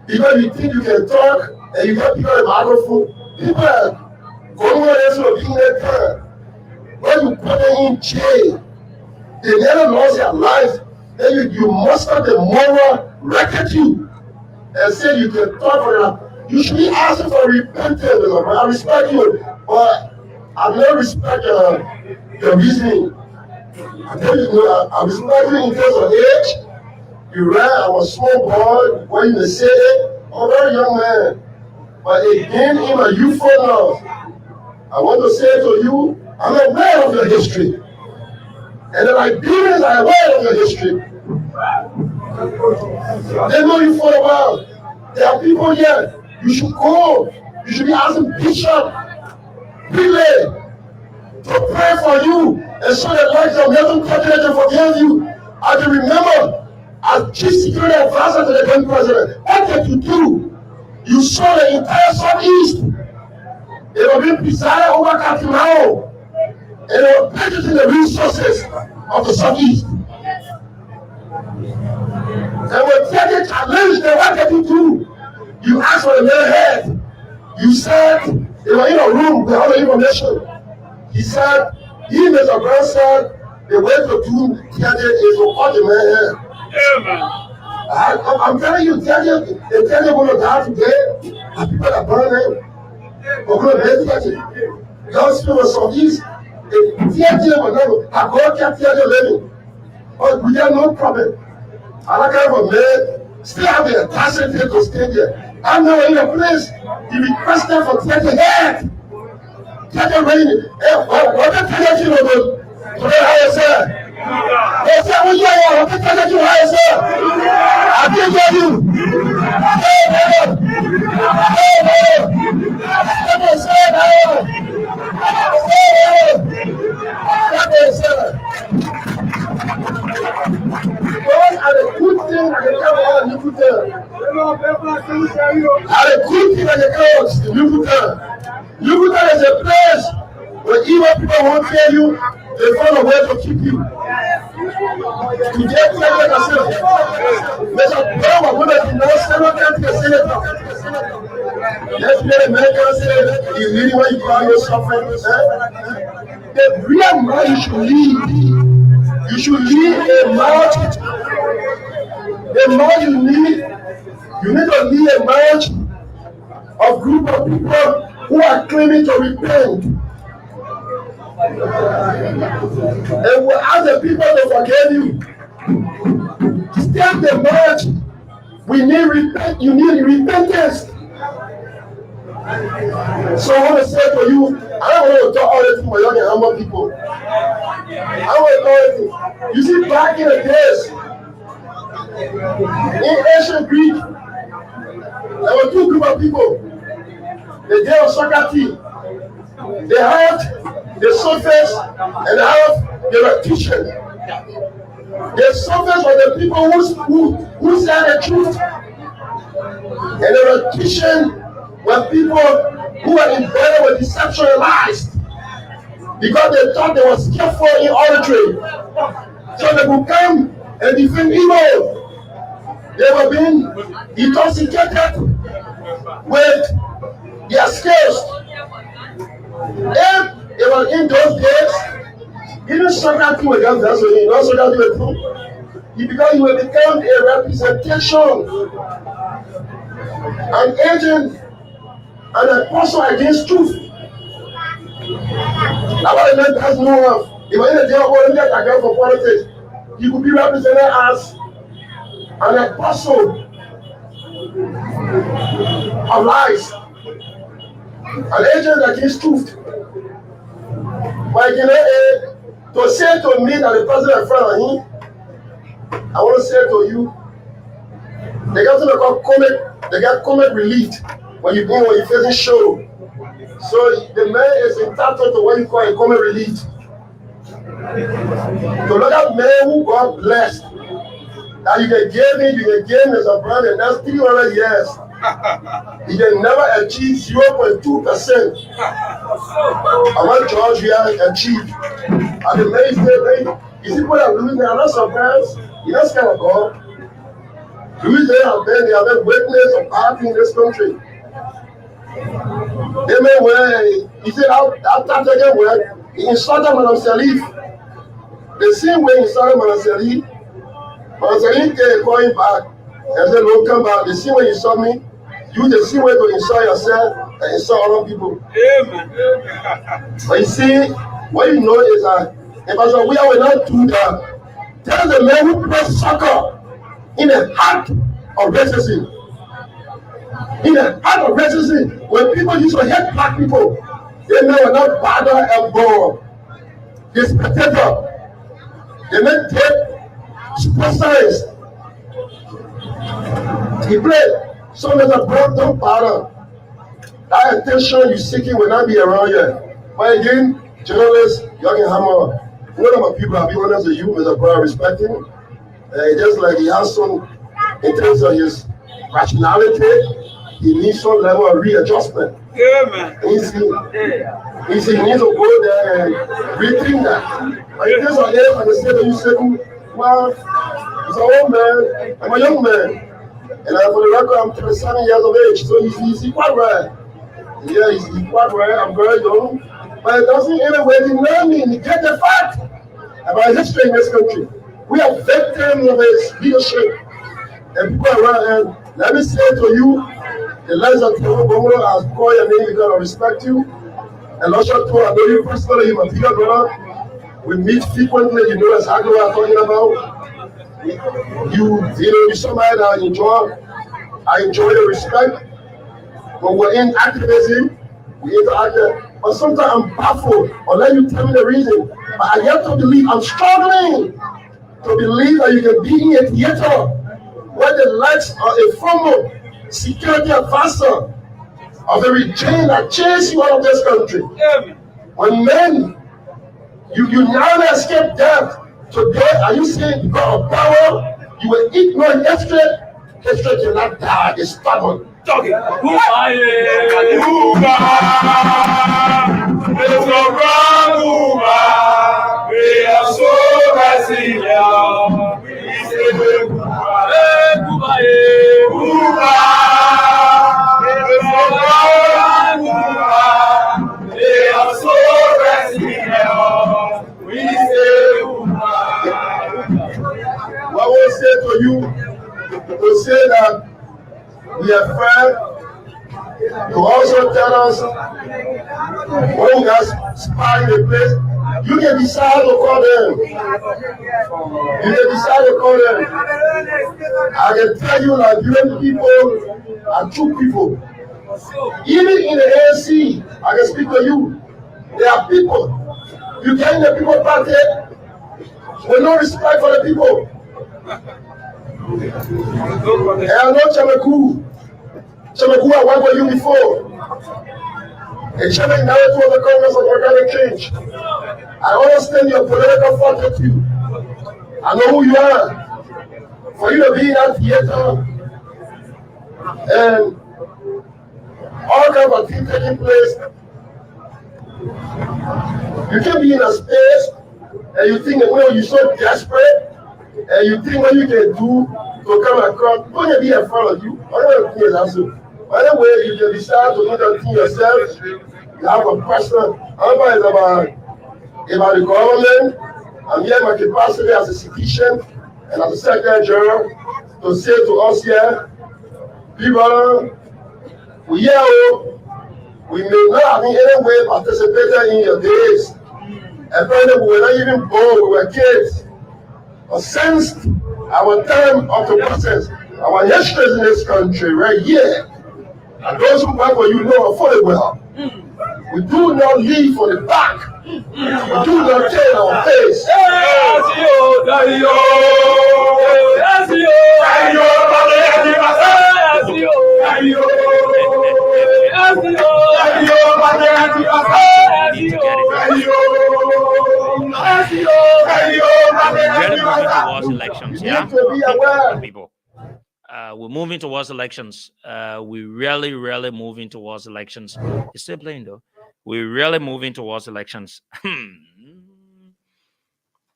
because you think you can talk and you get people in the microphone, people are going to being their turn. When you put them in jail, they never lost their life, then you muster the moral rectitude and say you can talk for them. You should be asking for repentance. I respect you, but I don't respect your reasoning. I tell you, I respect you in terms of age. You ran, I was a small boy, when you say it, I'm a very young man. But again, in my youthful love, I want to say to you, I'm aware of your history. And the Liberians are aware of your history. They know you for a while. There are people here. You should go. You should be asking Bishop Pile to pray for you and show the light of Milton Tiaji to forgive you. I can remember as chief security advisor to the then president. What did you do? You saw the entire Southeast. They were being presided over Katimao. And they were budgeting the resources of the Southeast. And when Tiaji challenged them, what did you do? You asked for the mayor head. You said they were in a room with all the information. He said, he Mr. Brown said, the way to do Tiaji is to call the mayor head. I'm telling you, tell you going to die today. And people are burning. Going to meditate. Those people of these, I go can't tell you living. But we have no problem. I like have a man, still have the audacity to stay there. I know in a place, he requested for 30 head. 30 rain. What the tell you about? Today, how is that? They say, well, yeah, what the tell you how is that? I didn't hear you. Hey, man. Hey, man. What they say, man. Hey, man. What they say. Those are the good things that can come out of New Town. Are the good things that can come out of New Town. New Town is a place where even people won't tell you, they find a way to keep you. To get like I said, there's a power when they know several countries senator. Let's let America say, you really want you call yourself friends. The real man you should lead. You should lead a march. The march you need to lead a march of group of people who are claiming to repent. And we ask the people to forgive you. Start the march. You need repentance. So I want to say to you, I don't want to talk all this to my young and humble people. I want to tell you, you see, back in the days, in ancient Greek, there were two groups of people. The day of soccer team. They have the sophists and they have the rhetoricians. The sophists were the people who said the truth. And the rhetoricians were people who were embedded with deception and lies. Because they thought they were skillful in oratory. So they would come and defend evil. They were being intoxicated with their skills. If it was in those days, even Socrates was just dancing, you know, Socrates was true. Because he will become a representation, an agent, an apostle against truth. That's what the man has no of. If I in a jail or in that again for politics, he could be represented as an apostle of lies, an agent against truth. But you know, to say to me that the person in front of him, I want to say to you, they got something called comic, they got comic relief when you're facing show. So the man is entitled to what you call a comic relief. To look at men who got blessed, that you can give me as a brother, and that's 300 years. You can never achieve 0.2% of what George here achieved. And the man said, you see what I'm losing, I'm not surprised. You're not scared of God. They have been witness of poverty in this country. They may wear, he said, after taking word, he insulted Madame Salif. The same way he insulted Madame Salif. Madame Salif came going back and said, "Don't come back." The same way you saw me, use the same way to insult yourself and insult other people. Amen. But you see, what you know is that if I said, we will not do that. Tell the man who plays soccer in the heart of racism. In the heart of racism, when people used to hate black people, they may not bother and bore. The spectator. They may take sports science. He played. So there's a bro, don't bother. That attention you're seeking will not be around you. But again, journalists, Young and Hammer, one of my people, I'll be honest with you, Mr. Brown, respect him. Just like he has some, in terms of his rationality, he needs some level of readjustment. Yeah, man. He needs to go there and rethink that. But in terms of him, and the state of you saying, well, he's an old man, I'm a young man. And for the record, I'm 27 years of age, so he's quite right. Yeah, he's quite right, I'm very young. But it doesn't in a way deny me and get the fact about history in this country. We are victims of his leadership. and people around. And let me say to you, the lens of Togo has called your name, we're gonna respect you. And also too, I know you personally, you're my bigger brother. We meet frequently, you know exactly what I'm talking about. You're somebody that I enjoy your respect. When we're in activism, we interact. But sometimes I'm baffled, unless you tell me the reason. But I yet to believe, I'm struggling to believe that you can be in a theater where the likes of a former security advisor of the regime that chased you out of this country. When men, you now escape death. Today, are you saying because of power, you will ignore history? History cannot die, it's stubborn. Talking. We are so resilient. We say we are so resilient. We say what we say to you, to say that we are fair. To also tell us when we are spying the place, you can decide to call them. You can decide to call them. I can tell you that Liberian people are true people. Even in the ANC, I can speak to you. There are people. You get in the people party with no respect for the people. And I know Chamaku. Chamaku, I worked with you before. And Chairman now to the Congress of Organic Change. I understand your political fortitude. I know who you are. For you to be in that theater and all kinds of things taking place, you can be in a space and you think that you're so desperate and you think what you can do to come across, don't be in front of you. Other things also. By the way, you can decide to do that thing yourself. You have a question. However, it's about the government. I'm here in my capacity as a citizen and as a Secretary General to say to us here, people, we may not have in any way participated in your days. Apparently, we were not even born, we were kids. But since our time of the process, our history in this country right here, and those who work for you know it fully well. We do not leave for the back. We do not turn our face. Really moving towards elections, yeah? People. We're moving towards elections. We're really moving towards elections. It's still playing though. We're really moving towards elections.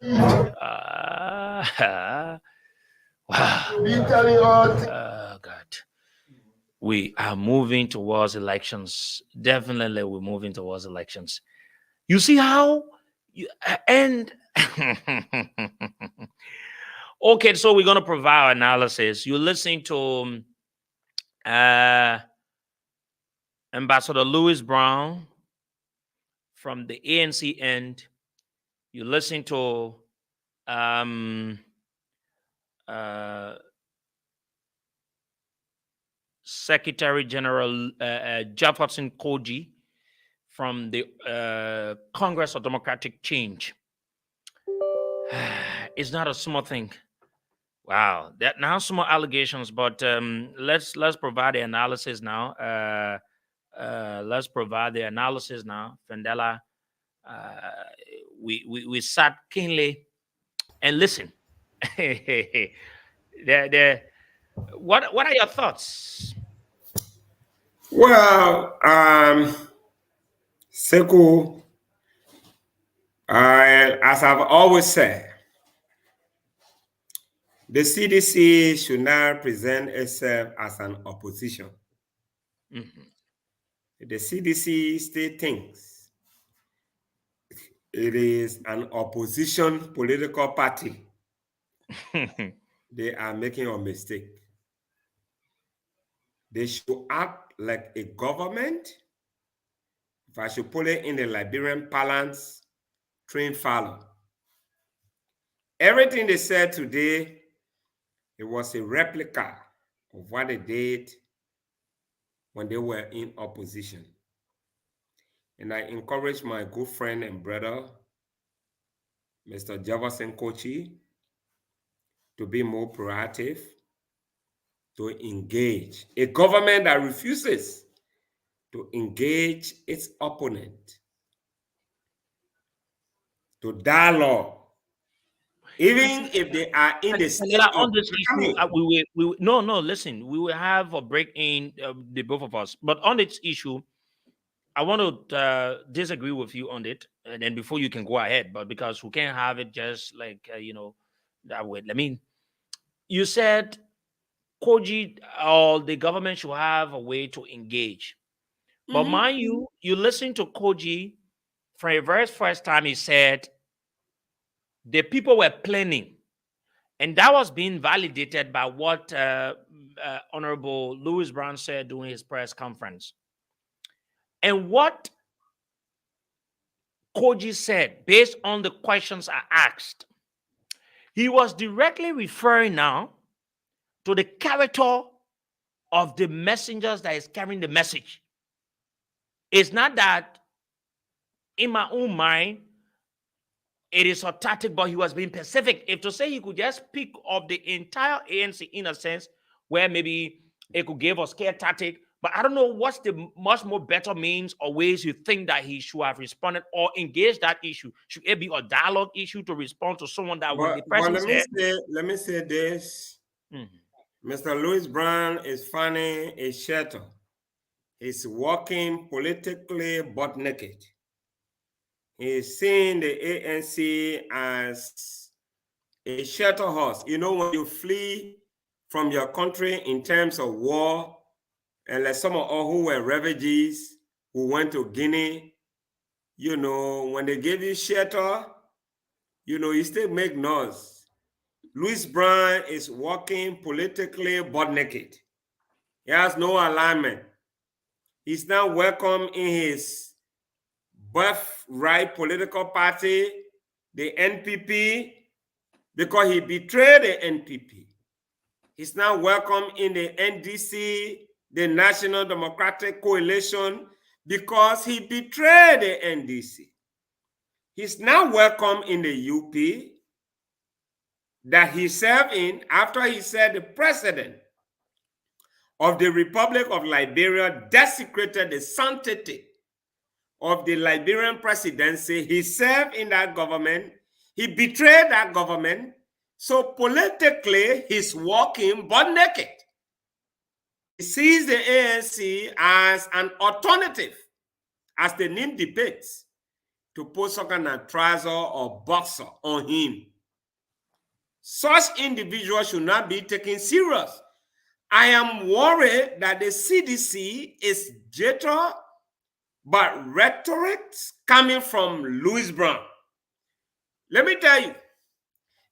Wow. Oh, God. We are moving towards elections. Definitely, we're moving towards elections. You see how? And okay, so we're going to provide analysis. You're listening to Ambassador Louis Brown from the ANC end. You're listening to Secretary General Jefferson Koji from the Congress of Democratic Change. It's not a small thing. Wow, that now small allegations, but let's provide the analysis now. Let's provide the analysis now. Fendela, we sat keenly and listen. What are your thoughts? Well, Sekou, as I've always said, the CDC should not present itself as an opposition. Mm-hmm. The CDC still thinks it is an opposition political party. They are making a mistake. They should act like a government. If I should put it in the Liberian parlance, train follow. Everything they said today, it was a replica of what they did when they were in opposition. And I encourage my good friend and brother, Mr. Jefferson Kochi, to be more proactive, to engage. A government that refuses to engage its opponent, to dialogue, even if they are in the state of on this issue, listen, we will have a break in the both of us. But on this issue, I want to disagree with you on it, and then before you can go ahead, but because we can't have it just like that way. I mean, you said Koji or the government should have a way to engage, but mind you, you listen to Koji for the very first time. He said the people were planning. And that was being validated by what Honorable Louis Brown said during his press conference. And what Koji said, based on the questions I asked, he was directly referring now to the character of the messengers that is carrying the message. It's not that, in my own mind, it is a tactic, but he was being specific. If to say he could just speak of the entire ANC in a sense where maybe it could give a scare tactic, but I don't know what's the much more better means or ways you think that he should have responded or engaged that issue. Should it be a dialogue issue to respond to someone that was the person said? Let me say this. Mr. Louis Brown is finding a shelter. He's walking politically butt naked. He's seeing the ANC as a shelter house. You know, when you flee from your country in terms of war, and like some of all who were refugees who went to Guinea, you know, when they gave you shelter, you know, you still make noise. Louis Brown is walking politically butt naked. He has no alignment. He's now welcome in his birthright political party, the NPP, because he betrayed the NPP. He's now welcome in the NDC, the National Democratic Coalition, because he betrayed the NDC. He's now welcome in the UP that he served in after he said the president of the Republic of Liberia desecrated the sanctity of the Liberian presidency. He served in that government. He betrayed that government. So politically, he's walking butt naked. He sees the ANC as an alternative, as the name depicts, to put some kind of trouser or boxer on him. Such individuals should not be taken serious. I am worried that the CDC is jitter, but rhetoric coming from Louis Brown. Let me tell you,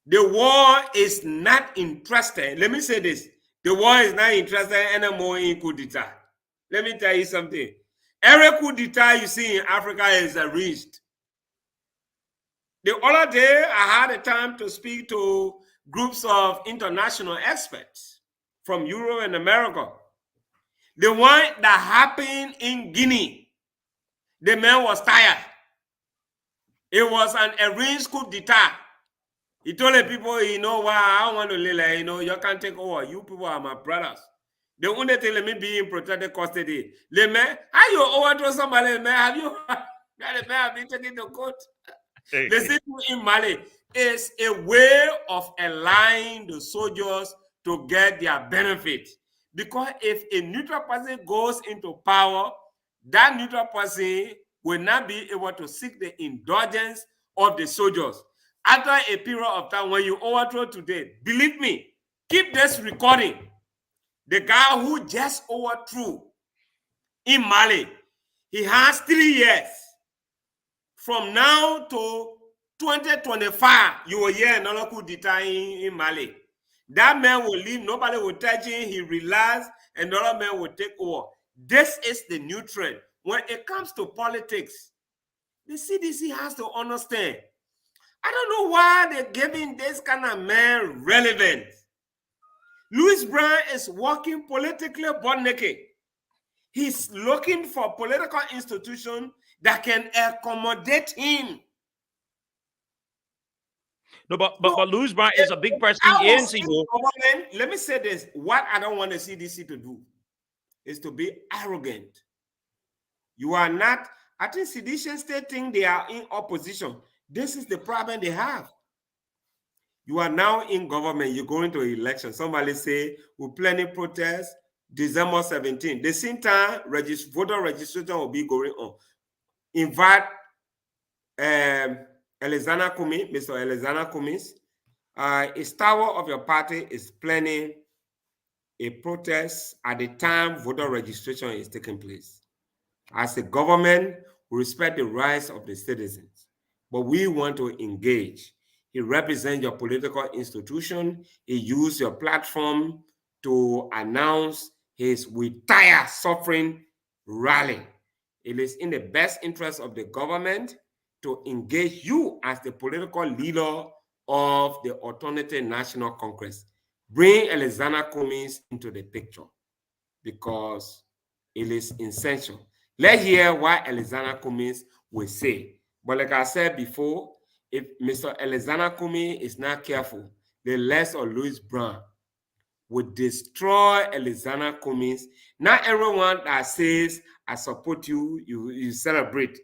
the war is not interested. Let me say this. The war is not interested anymore in coup d'etat. Let me tell you something. Every coup d'etat you see in Africa is arranged. The other day, I had a time to speak to groups of international experts from Europe and America. The one that happened in Guinea, the man was tired. It was an arranged coup d'etat. He told the people, you know what, I don't want to live like, you know, you can't take over. You people are my brothers. The only thing, let me be in protected custody. Le man, how you overthrow somebody, man? Have you that the man have been taken to court? The city in Mali is a way of allying the soldiers to get their benefit. Because if a neutral person goes into power, that neutral person will not be able to seek the indulgence of the soldiers. After a period of time, when you overthrow today, believe me, keep this recording. The guy who just overthrew in Mali, he has 3 years. From now to 2025, you will hear another coup d'etat in Mali. That man will leave, nobody will touch him, he relax, another man will take over. This is the new trend. When it comes to politics, the CDC has to understand. I don't know why they're giving this kind of man relevance. Louis Brown is walking politically butt naked. He's looking for political institution that can accommodate him. No, but Louis Brown is a big person in ANC. Let me say this. What I don't want the CDC to do is to be arrogant. You are not, I think Sedition State think they are in opposition. This is the problem they have. You are now in government, you're going to election. Somebody say, we're planning protest December 17. The same time, voter registration will be going on. Invite Alexander Cummings, Mr. Alexander Cummings. A star of your party is planning a protest at the time voter registration is taking place. As a government, we respect the rights of the citizens, but we want to engage. He represents your political institution. He used your platform to announce his "We Tire Suffering" rally. It is in the best interest of the government to engage you as the political leader of the Alternative National Congress. Bring Alexander Cummings into the picture because it is essential. Let's hear what Alexander Cummings will say. But like I said before, if Mr. Alexander Cummings is not careful, the less of Louis Brown will destroy Alexander Cummings. Not everyone that says, I support you, you celebrate.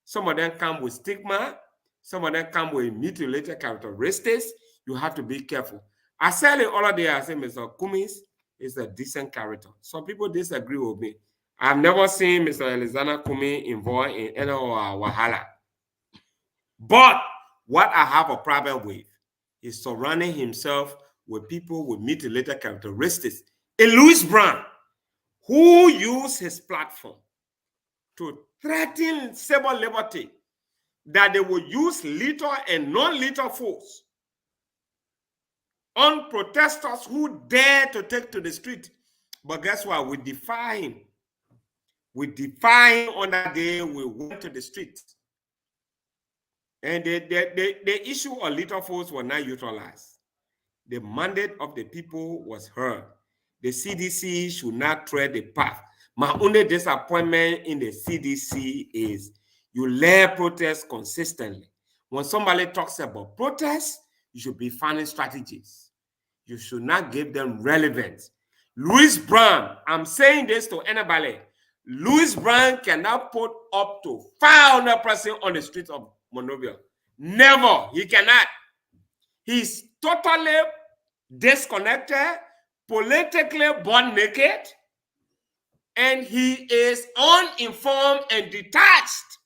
Some of them come with stigma. Some of them come with mutilated characteristics. You have to be careful. I said it all day. I said, Mr. Cummings is a decent character. Some people disagree with me. I've never seen Mr. Alexander Cummings involved in any wahala. But what I have a problem with is surrounding himself with people with mutilated characteristics. A Louis Brown, who used his platform to threaten civil liberty, that they will use lethal and non-lethal force on protesters who dare to take to the street. But guess what? We defy him. We defy him on that day. We went to the street. And the issue of lethal force was not utilized. The mandate of the people was heard. The CDC should not tread the path. My only disappointment in the CDC is you let protest consistently. When somebody talks about protest, you should be finding strategies. You should not give them relevance. Louis Brown, I'm saying this to anybody. Louis Brown cannot put up to 500 persons on the streets of Monrovia. Never. He cannot. He's totally disconnected, politically born naked, and he is uninformed and detached.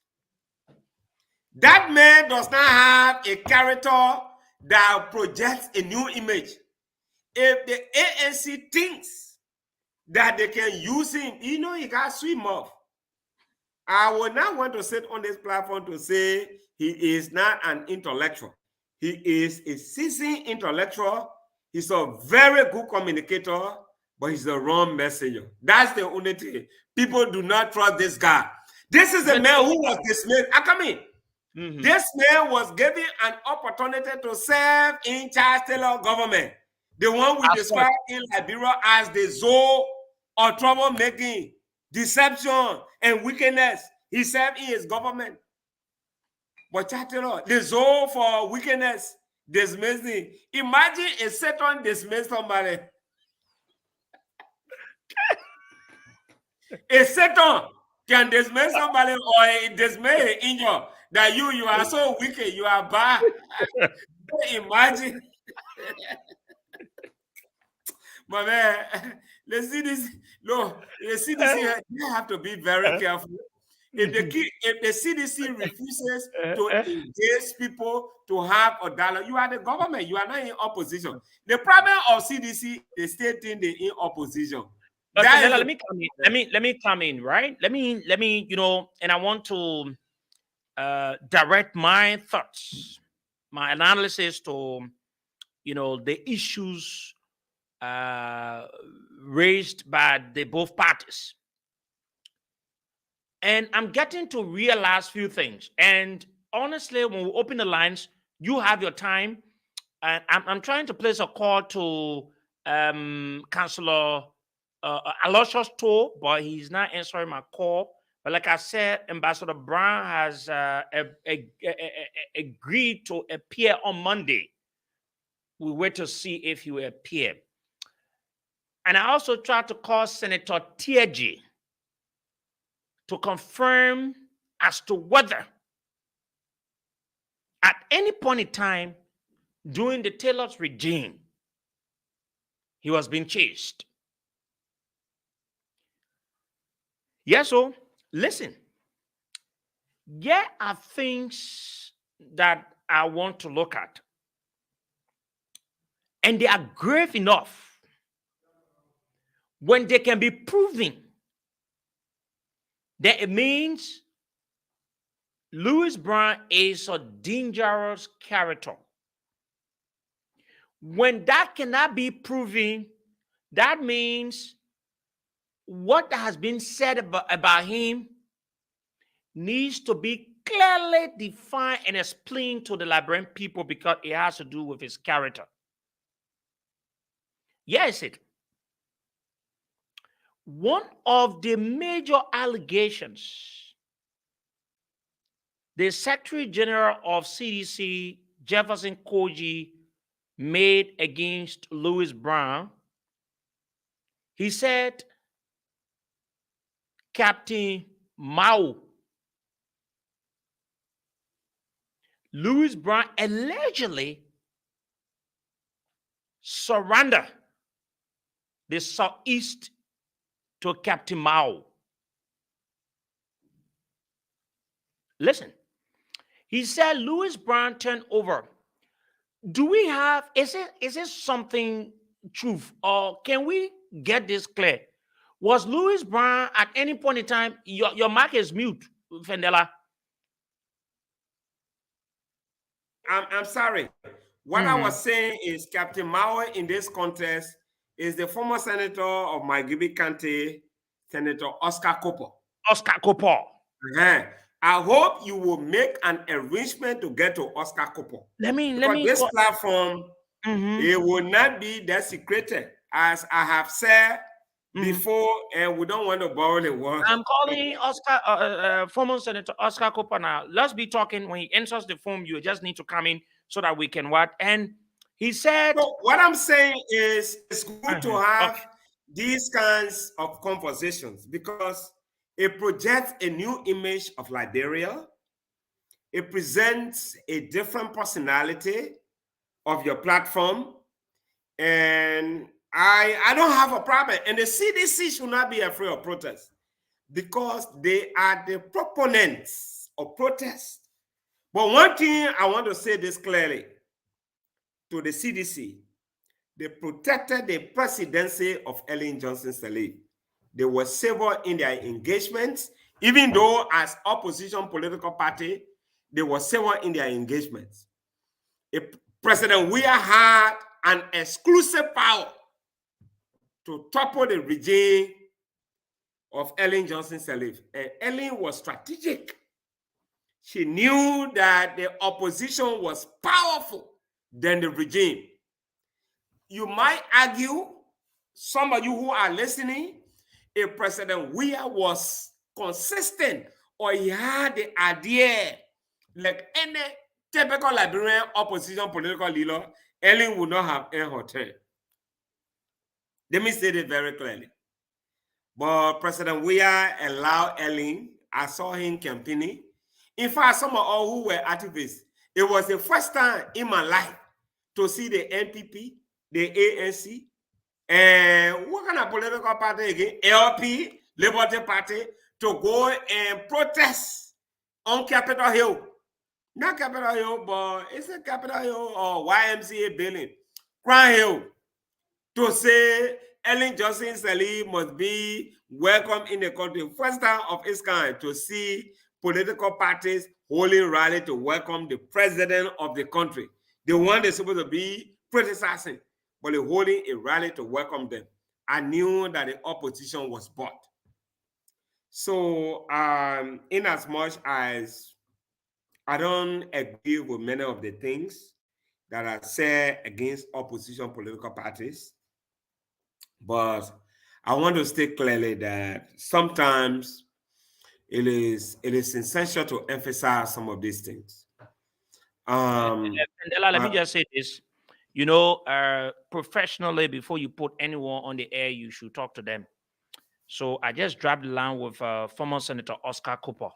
That man does not have a character that projects a new image. If the ANC thinks that they can use him, you know, he got swim off. I would not want to sit on this platform to say he is not an intellectual. He is a seasoned intellectual. He's a very good communicator, but he's the wrong messenger. That's the only thing. People do not trust this guy. This is a man who was dismissed. I come in. This man was given an opportunity to serve in Charles Taylor government. The one we described in Liberia as the zoo of troublemaking, deception, and wickedness. He served in his government. But Charles Taylor, the zoo for wickedness, dismissing. Imagine a Satan dismiss somebody. A Satan can dismiss somebody or dismiss an angel that you are so wicked, you are bad. Imagine. My man, let's see this. No, the CDC, you have to be very careful. If the CDC refuses to engage people to have a dialogue, you are the government. You are not in opposition. The problem of CDC, they still think they're in opposition. Okay, let me come in. Let me come in, right? Let me, you know, and I want to direct my thoughts, my analysis to, you know, the issues raised by the both parties. And I'm getting to realize few things. And honestly, when we open the lines, you have your time. And I'm trying to place a call to Councillor Aloysius Toh, but he's not answering my call. But like I said, Ambassador Brown has agreed to appear on Monday. We wait to see if he will appear. And I also tried to call Senator Tieji to confirm as to whether at any point in time during the Taylor's regime, he was being chased. Yes, so listen, there are things that I want to look at, and they are grave enough when they can be proven that it means Louis Brown is a dangerous character. When that cannot be proven, that means what has been said about him needs to be clearly defined and explained to the Liberian people because it has to do with his character. Yes, it. One of the major allegations the Secretary General of CDC, Jefferson Koji, made against Louis Brown, he said Captain Mao, Louis Brown allegedly surrendered the Southeast to Captain Mao. Listen, he said Louis Brown turned over. Do we have, is it something truth, or can we get this clear? Was Louis Brown at any point in time, your mic is mute, Fendela. I'm sorry. What I was saying is Captain Mao in this contest is the former senator of Maigibi County, Senator Oscar Kopo. Oscar Kopo. I hope you will make an arrangement to get to Oscar Kopo. Let me this platform, it will not be desecrated, as I have said before, and we don't want to borrow the word. I'm calling Oscar, former Senator Oscar Kopo now. Let's be talking. When he enters the phone, you just need to come in so that we can what? And he said... So what I'm saying is it's good to have these kinds of conversations because it projects a new image of Liberia. It presents a different personality of your platform. And I don't have a problem. And the CDC should not be afraid of protest because they are the proponents of protest. But one thing I want to say this clearly to the CDC, they protected the presidency of Ellen Johnson Sirleaf. They were civil in their engagements, even though as opposition political party, they were civil in their engagements. President Weah had an exclusive power to topple the regime of Ellen Johnson Sirleaf. And Ellen was strategic. She knew that the opposition was powerful than the regime. You might argue, some of you who are listening, if President Weah was consistent or he had the idea, like any typical Liberian opposition political leader, Ellen would not have earned her term. Let me say it very clearly. But President Weah allowed Ellen. I saw him campaigning. In fact, some of all who were activists, it was the first time in my life to see the NPP, the ANC, and what kind of political party again? LP, Liberty Party, to go and protest on Capitol Hill. Not Capitol Hill, but it's a Capitol Hill or YMCA building. Crown Hill. To say Ellen Johnson Sirleaf must be welcome in the country. First time of its kind to see political parties holding rally to welcome the president of the country. The one they're supposed to be criticizing. but holding a rally to welcome them. I knew that the opposition was bought. So, in as much as I don't agree with many of the things that are said against opposition political parties, but I want to state clearly that sometimes it is essential to emphasize some of these things. Let me just say this. Professionally, before you put anyone on the air, you should talk to them. So I just dropped the line with former Senator Oscar Cooper.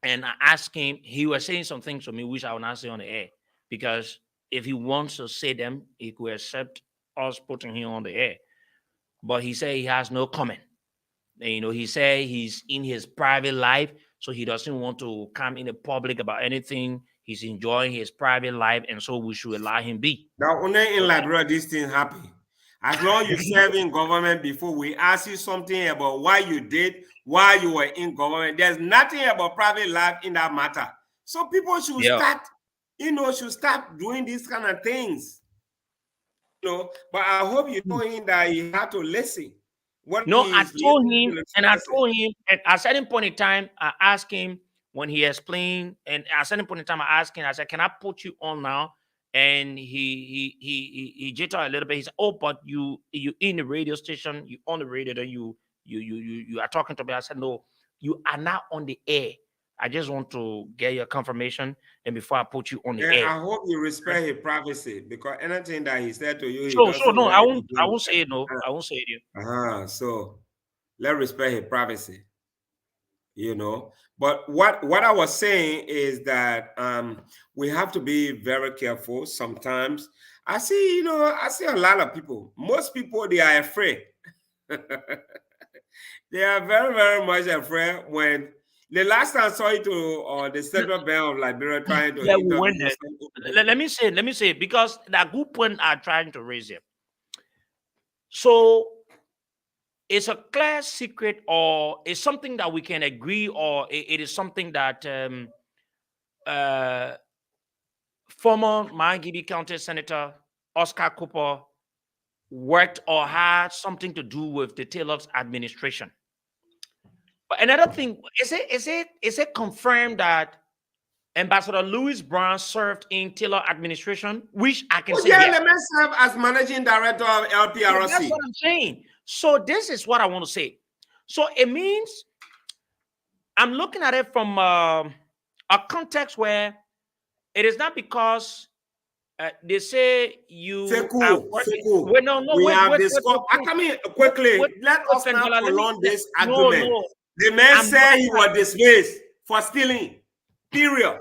And I asked him, he was saying some things to me, which I will not say on the air. Because if he wants to say them, he could accept us putting him on the air. But he said he has no comment. And, he said he's in his private life, so he doesn't want to come in the public about anything. He's enjoying his private life, and so we should allow him be. Now, only in Liberia, this thing happen. As long as you serve in government before we ask you something about why you did, why you were in government, there's nothing about private life in that matter. So people should start, should start doing these kind of things. But I hope you know him that he had to listen. I told him, and at a certain point in time, I asked him when he explained, and at a certain point in time, I asked him, I said, can I put you on now? And he jittered a little bit. He said, oh, but you in the radio station, you on the radio, then you are talking to me. I said, no, you are not on the air. I just want to get your confirmation, and before I put you on the air. I hope you respect his privacy, because anything that he said to you, no, I won't say it. No, I won't say it. So let's respect his privacy. But what I was saying is that we have to be very careful. Sometimes I see a lot of people. Most people, they are afraid. They are very, very much afraid. When the last time I saw it to the Central Bank of Liberia trying to let me say it, because that good point are trying to raise here. So it's a clear secret, or it's something that we can agree, or it is something that former Mahangidi County Senator Oscar Cooper worked or had something to do with the Taylor's administration. But another thing, is it confirmed that Ambassador Louis Brown served in Taylor administration, which I can say yes. Let me serve as managing director of LPRC. That's what I'm saying. So this is what I want to say. So it means I'm looking at it from a context where it is not because they say you are working. Wait, I come in quickly. Let us not prolong this argument. The man said he was dismissed for stealing. Period.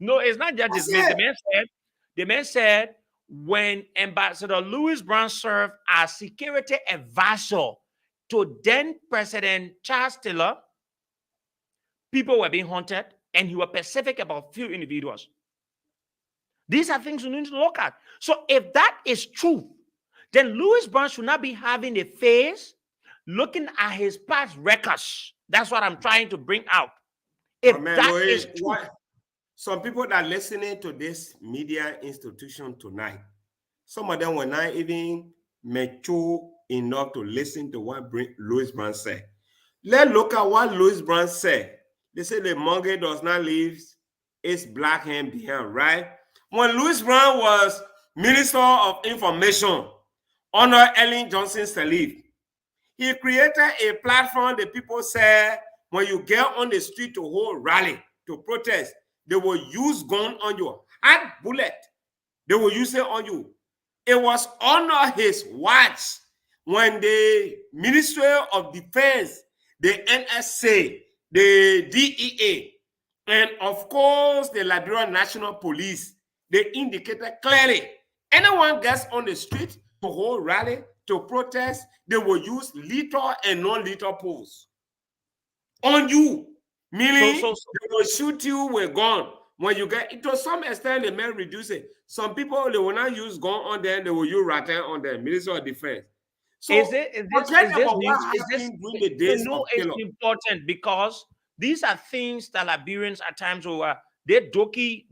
No, it's not just dismissed. The man said when Ambassador Louis Brown served as security advisor to then President Charles Taylor, people were being haunted, and he was specific about few individuals. These are things you need to look at. So if that is true, then Louis Brown should not be having a face looking at his past records. That's what I'm trying to bring out. If is true. Some people that are listening to this media institution tonight, some of them were not even mature enough to listen to what Louis Brown said. Let's look at what Louis Brown said. They say the monkey does not leave its black hand behind, right? When Louis Brown was Minister of Information under Ellen Johnson Sirleaf, he created a platform that people said when you get on the street to hold rally, to protest, they will use gun on you, hard bullet. They will use it on you. It was under his watch when the Ministry of Defense, the NSA, the DEA, and of course the Liberia National Police, they indicated clearly, anyone gets on the street to hold rally, to protest, they will use lethal and non-lethal poles on you. Meaning, they will shoot you with gun. When you get, to some extent, they may reduce it. Some people, they will not use gun on them, they will use rattan on them, Ministry of Defense. So, it's important because these are things that Liberians at times over. They're doki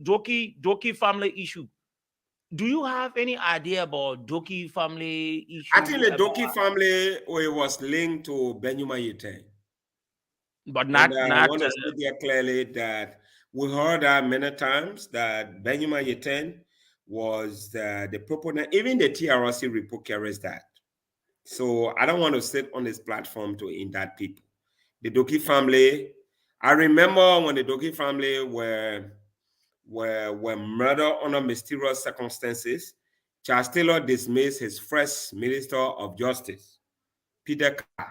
family issue. Do you have any idea about Doki family issue? I think the Doki family was linked to Benjamin Yeten. But not, I want to say there clearly that we heard that many times that Benjamin Yeten was the proponent, even the TRC report carries that. So I don't want to sit on this platform to indict people. The Doki family, I remember when the Doki family were murdered under mysterious circumstances. Charles Taylor dismissed his first Minister of Justice, Peter Kaba.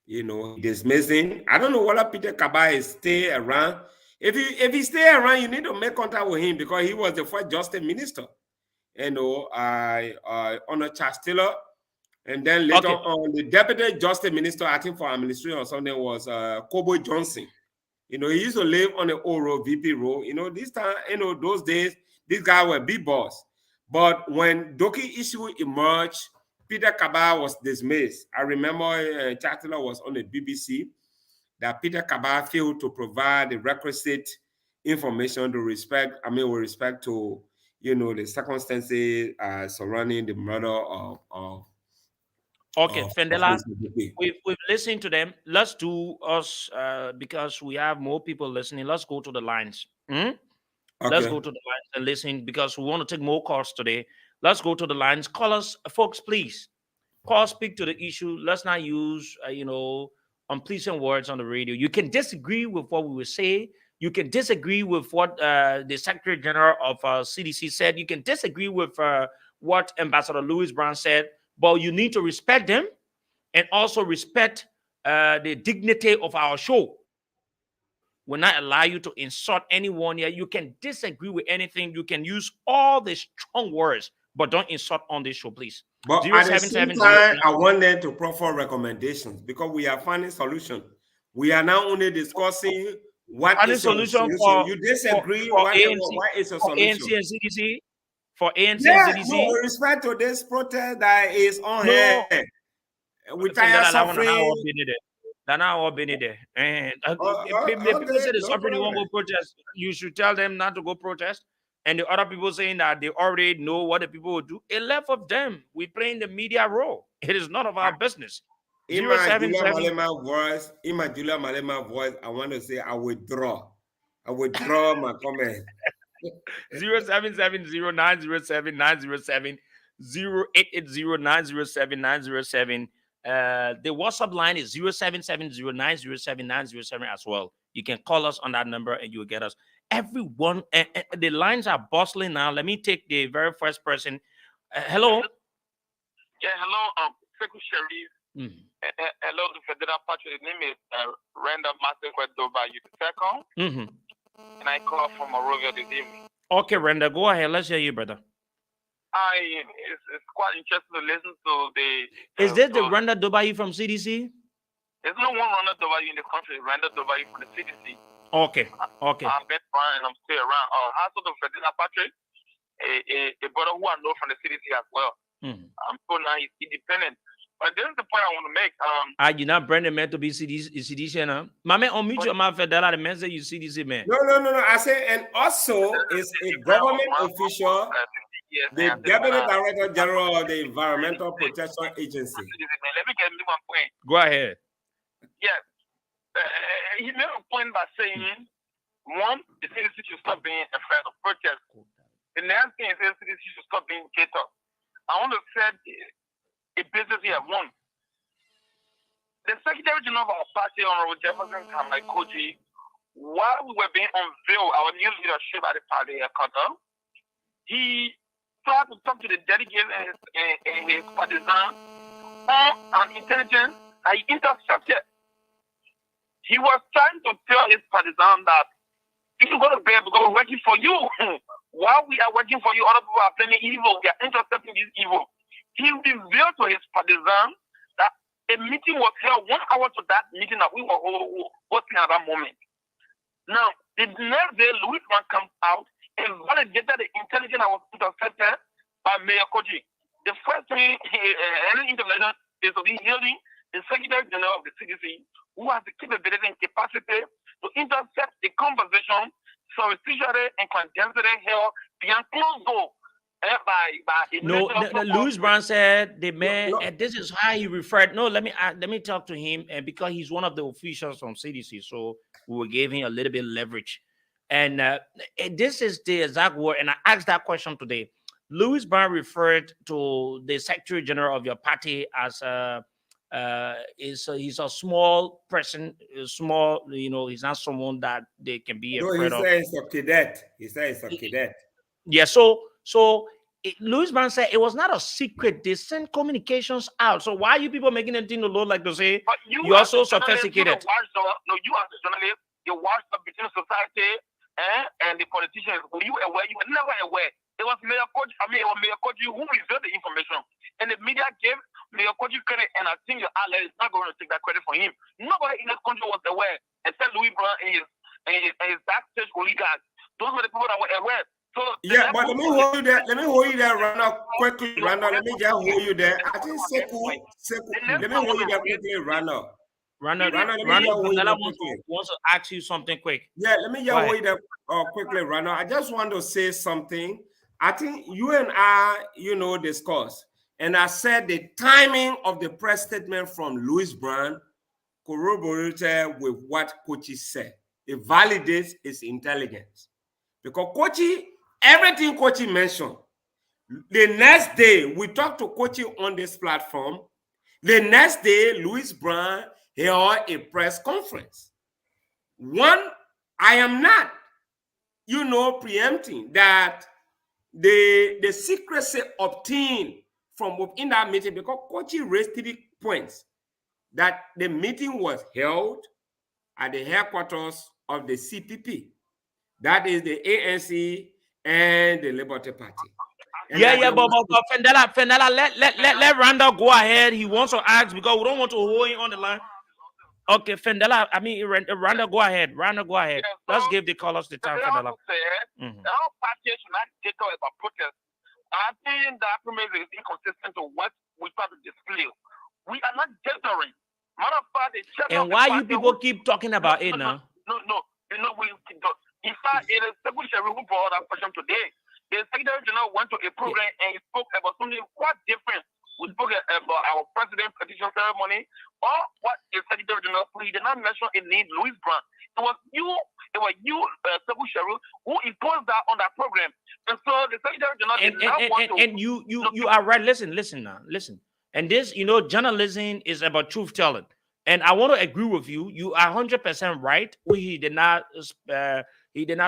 You know, dismissing. I don't know whether Peter Kaba is stay around. If he stay around, you need to make contact with him because he was the first Justice Minister. You know, I honor Charles Taylor. And then later on, the Deputy Justice Minister, I think for administration or something, was Kobo Johnson. You know, he used to live on the old road, VP road. You know, this time, you know, those days, these guys were big boss. But when Doki issue emerged, Peter Kaba was dismissed. I remember Chancellor was on the BBC that Peter Kaba failed to provide the requisite information with respect to, you know, the circumstances surrounding the murder of Okay, Fendela, we've listened to them. Let's do us, because we have more people listening. Let's go to the lines. Okay. Let's go to the lines and listen because we want to take more calls today. Let's go to the lines. Call us, folks, please. Call, speak to the issue. Let's not use, unpleasant words on the radio. You can disagree with what we will say. You can disagree with what the Secretary General of CDC said. You can disagree with what Ambassador Louis Brown said. But you need to respect them and also respect the dignity of our show. Will not allow you to insult anyone here. You can disagree with anything. You can use all the strong words, but don't insult on this show, please. But at the same time, I want them to proffer recommendations because we are finding solution. We are now only discussing what is the solution. You disagree, what is a solution? ANC and CDC? For ANC yeah, and CDC? No, with respect to this protest that is on here. We tire suffering. And people say the suffering won't go protest. You should tell them not to go protest. And the other people saying that they already know what the people will do. It left of them. We play in the media role. It is none of our business. In my Julia Malema voice, I want to say I withdraw my comment. 07709079070 08809079007. The WhatsApp line is 07709079007 as well. You can call us on that number and you will get us. Everyone, the lines are bustling now. Let me take the very first person. Hello. Yeah, hello, Secretary. Hello, the Federal Patriot. The name is Randall Master Doba. You the second? And I call from Morovia this evening. Okay, Renda, go ahead. Let's hear you, brother. It's quite interesting to listen to the. Is this the Renda Dubai from CDC? There's no one Renda Dubai in the country. Renda Dubai from the CDC. Okay. I've been fine and I'm still around. Also, the Federal Patriot, a brother who I know from the CDC as well. I'm so now he's independent. But this is the point I want to make. You not Brandon meant to be CDC, huh? My man, unmute your mouth, Federal. The man say you CDC, man. No. I say, and also, it's a government official, the Deputy Director General of the Environmental Protection Agency. Let me get one point. Go ahead. Yes. He made a point by saying, one, the CDC should stop being a threat of protest. The next thing is the CDC should stop being catered. I want to say a business here. One, the Secretary General of our party, Honorable Jefferson Koji, while we were being unveiled, our new leadership at the party headquarters, he tried to talk to the delegates and his partisans on intelligence that he intercepted. He was trying to tell his partisans that if you go to bed because we're working for you, while we are working for you, other people are planning evil. We are intercepting this evil. He revealed to his partisans that a meeting was held 1 hour to that meeting that we were hosting at that moment. Now, the next day, Louis Brown comes out and validated the intelligence that was intercepted by Mayor Koji. The first thing, any intervention is to be hearing the Secretary General of the CDC, who has the capability and capacity to intercept a conversation surreptitiously and condensely held behind closed doors No, Louis Brown said the man, and this is how he referred. No, let me talk to him, and because he's one of the officials from CDC, so we will give him a little bit of leverage. And this is the exact word, and I asked that question today. Louis Brown referred to the Secretary General of your party as he's a small person, small. He's not someone that they can be afraid of. He said it's a cadet. He said it's a cadet. Yeah, Louis Brown said it was not a secret. They sent communications out. So why are you people making anything to look like to say you are so sophisticated? You as a journalist, you watch between society and the politicians. Were you aware? You were never aware. It was Mayor Coach. It was Mayor Coach who revealed the information, and the media gave Mayor Coach credit. And I think your ally is not going to take that credit for him. Nobody in this country was aware except Louis Brown and his backstage oligarchs. Those were the people that were aware. So yeah, but let me hold you there. Let me hold you there, Rana, quickly, Rana. Let me just hold you there. I think Seku. Let me hold you there quickly, Rana. Rana wants to ask you something quick. Yeah, let me just hold you there quickly, Rana. I just want to say something. I think you and I, discussed, and I said the timing of the press statement from Louis Brown corroborated with what Kochi said. It validates his intelligence. Because Kochi, everything Kochi mentioned, the next day, we talked to Kochi on this platform. The next day, Louis Brown held a press conference. One, I am not, preempting that the secrecy obtained from within that meeting, because Kochi raised 3 points, that the meeting was held at the headquarters of the CPP. That is the ANC and the Liberty Party. And but Fendela, let Randall go ahead. He wants to ask because we don't want to hold him on the line. Okay, Fendela, Randall, go ahead. Randall, go ahead. Let's give the callers the time, Fendela. Our party should not take out about protest. I think that is inconsistent to what we try to display. We are not gendering. Matter of fact, and why you people keep talking about it now? No. In fact, it is Secretary who brought that question today. The Secretary General went to a program and he spoke about something quite different. We spoke about our president petition ceremony, or what the Secretary General, he did not mention a name, Louis Brown. It was you, Secretary, who imposed that on that program. And so the Secretary General did not want to. And you are right. Listen. And this, journalism is about truth telling. And I want to agree with you. You are 100% right. He did not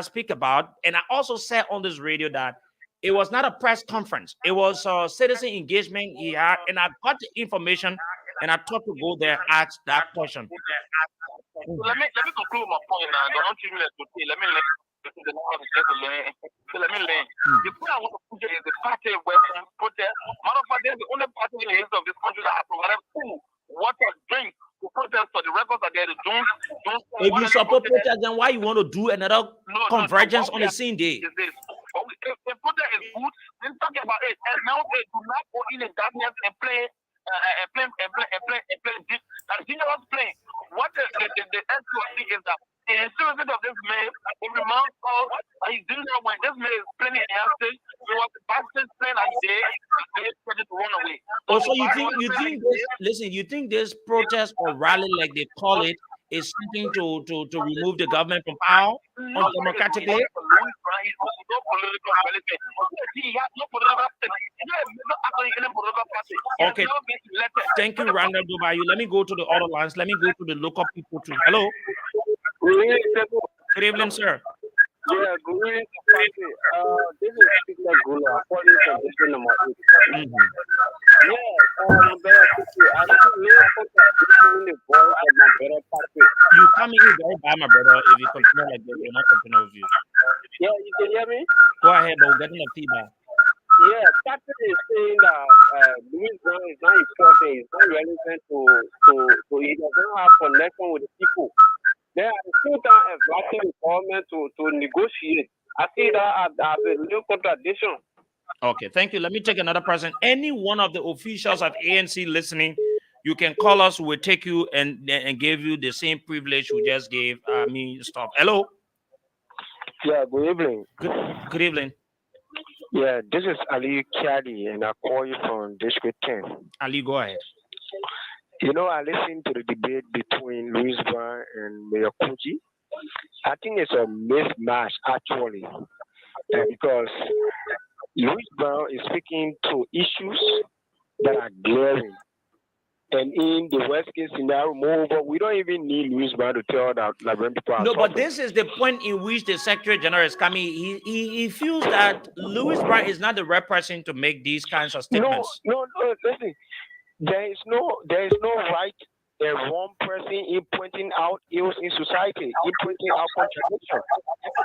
speak about. And I also said on this radio that it was not a press conference. It was a citizen engagement he had. And I got the information and I thought to go there and ask that question. So let me conclude my point now. Don't treat me like to say. Let me learn. Let me learn. The point I want to put here is the party Western protest. Matter of fact, they're the only party in the history of this country that has provided food, water, drink to protest for the records that they're doing. If you support protest, then why you want to do another convergence on the same day? If protest is good, then talk about it. And now they do not go in the darkness and play dangerous playing. What the SQC is that the seriousness of this man, it reminds us that he's doing that when this man is playing in the stage. He was the bastard playing that day, and he's ready to run away. Also, you think this protest or rally, like they call it, is something to remove the government from power undemocratically? Okay. Thank you, Randall Dubai. Let me go to the other lines. Let me go to the local people too. Hello. Good evening, sir. Yeah, good evening. This is Peter Gula, calling from district number 8. You coming in very bad, my brother. If you continue like this, we're not continue with you. Yeah, you can hear me? Go ahead, but we're getting a feedback. Yeah, Patrick is saying that Louis Brown is not important, it's not relevant to he doesn't have connection with the people. They are still inviting the government to negotiate. I see that as a new contradiction. Okay, thank you. Let me take another person. Any one of the officials of ANC listening, you can call us. We'll take you and give you the same privilege we just gave me. Stop. Hello. Yeah, good evening. Good evening. Yeah, this is Ali Kiadi, and I call you from District 10. Ali, go ahead. You know, I listened to the debate between Louis Brown and Mayor Koji. I think it's a mismatch, actually, because Louis Brown is speaking to issues that are glaring. And in the worst case scenario, moreover, we don't even need Louis Brown to tell that Liberian people are No, but suffering. this is the point in which the Secretary General is coming. He feels that Louis Brown is not the right person to make these kinds of statements. No, listen. There is no right and wrong person in pointing out ills in society, in pointing out contradiction.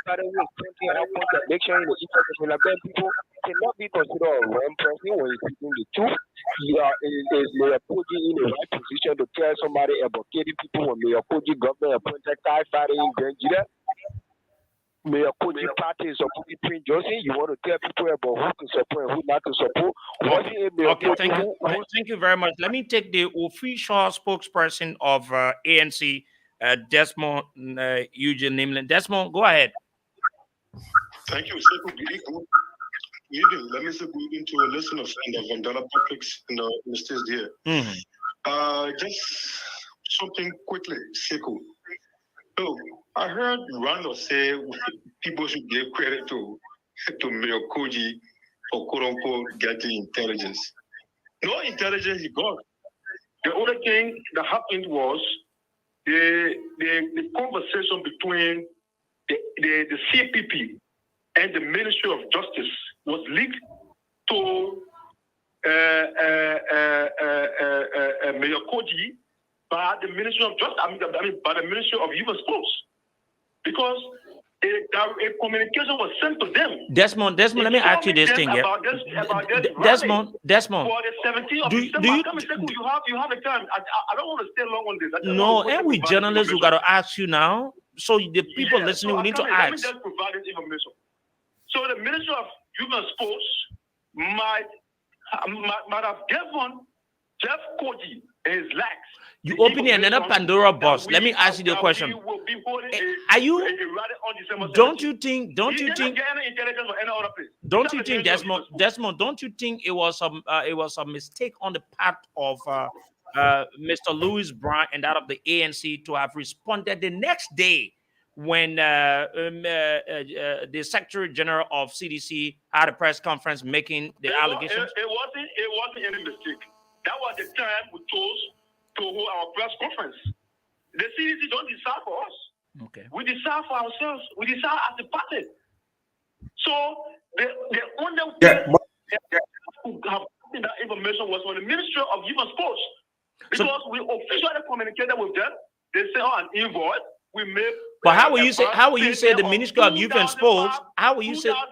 Everybody who is pointing out contradiction in the interest of Liberian people cannot be considered a wrong person when he's speaking the truth. Is Mayor Koji in the right position to tell somebody about killing people when Mayor Koji government appointed Kai Fari in Grenada? Mayor Koji party is supporting Prince Johnson. You want to tell people about who to support and who not to support? Okay, thank you very much. Let me take the official spokesperson of ANC, Desmond Eugene Nimlin. Desmond, go ahead. Thank you. Good evening. Let me say good evening to a listener friend of Vandala Publics in the states there. Just something quickly, Sekou. So I heard Randall say people should give credit to Mayor Koji for quote unquote getting intelligence. No intelligence he got. The other thing that happened was the conversation between the CPP and the Ministry of Justice was leaked to Mayor Koji by the Ministry of Justice. By the Ministry of Human Sports, because a communication was sent to them. Desmond, let me ask you this thing here. Desmond, for the 17th of December. You have a time. I don't want to stay long on this. No, and we journalists who got to ask you now. So the people listening, we need to ask. Let me just provide this information. So the Ministry of Human Sports might have given Jeff Koji and his lax. You open another Pandora box. Let me ask you the question. Are you? Don't you think, Desmond? Don't you think it was a mistake on the part of Mr. Louis Brown and that of the ANC to have responded the next day when the Secretary General of CDC had a press conference making the allegations? It wasn't any mistake. That was the time we chose to hold our press conference. The CDC don't decide for us. Okay. We decide for ourselves. We decide as a party. So the only way who have that information was from the Ministry of Human Sports. Because we officially communicated with them. They say on an invoice we made. But how will you say the Ministry of Youth and Sports? How will you say $2,000 out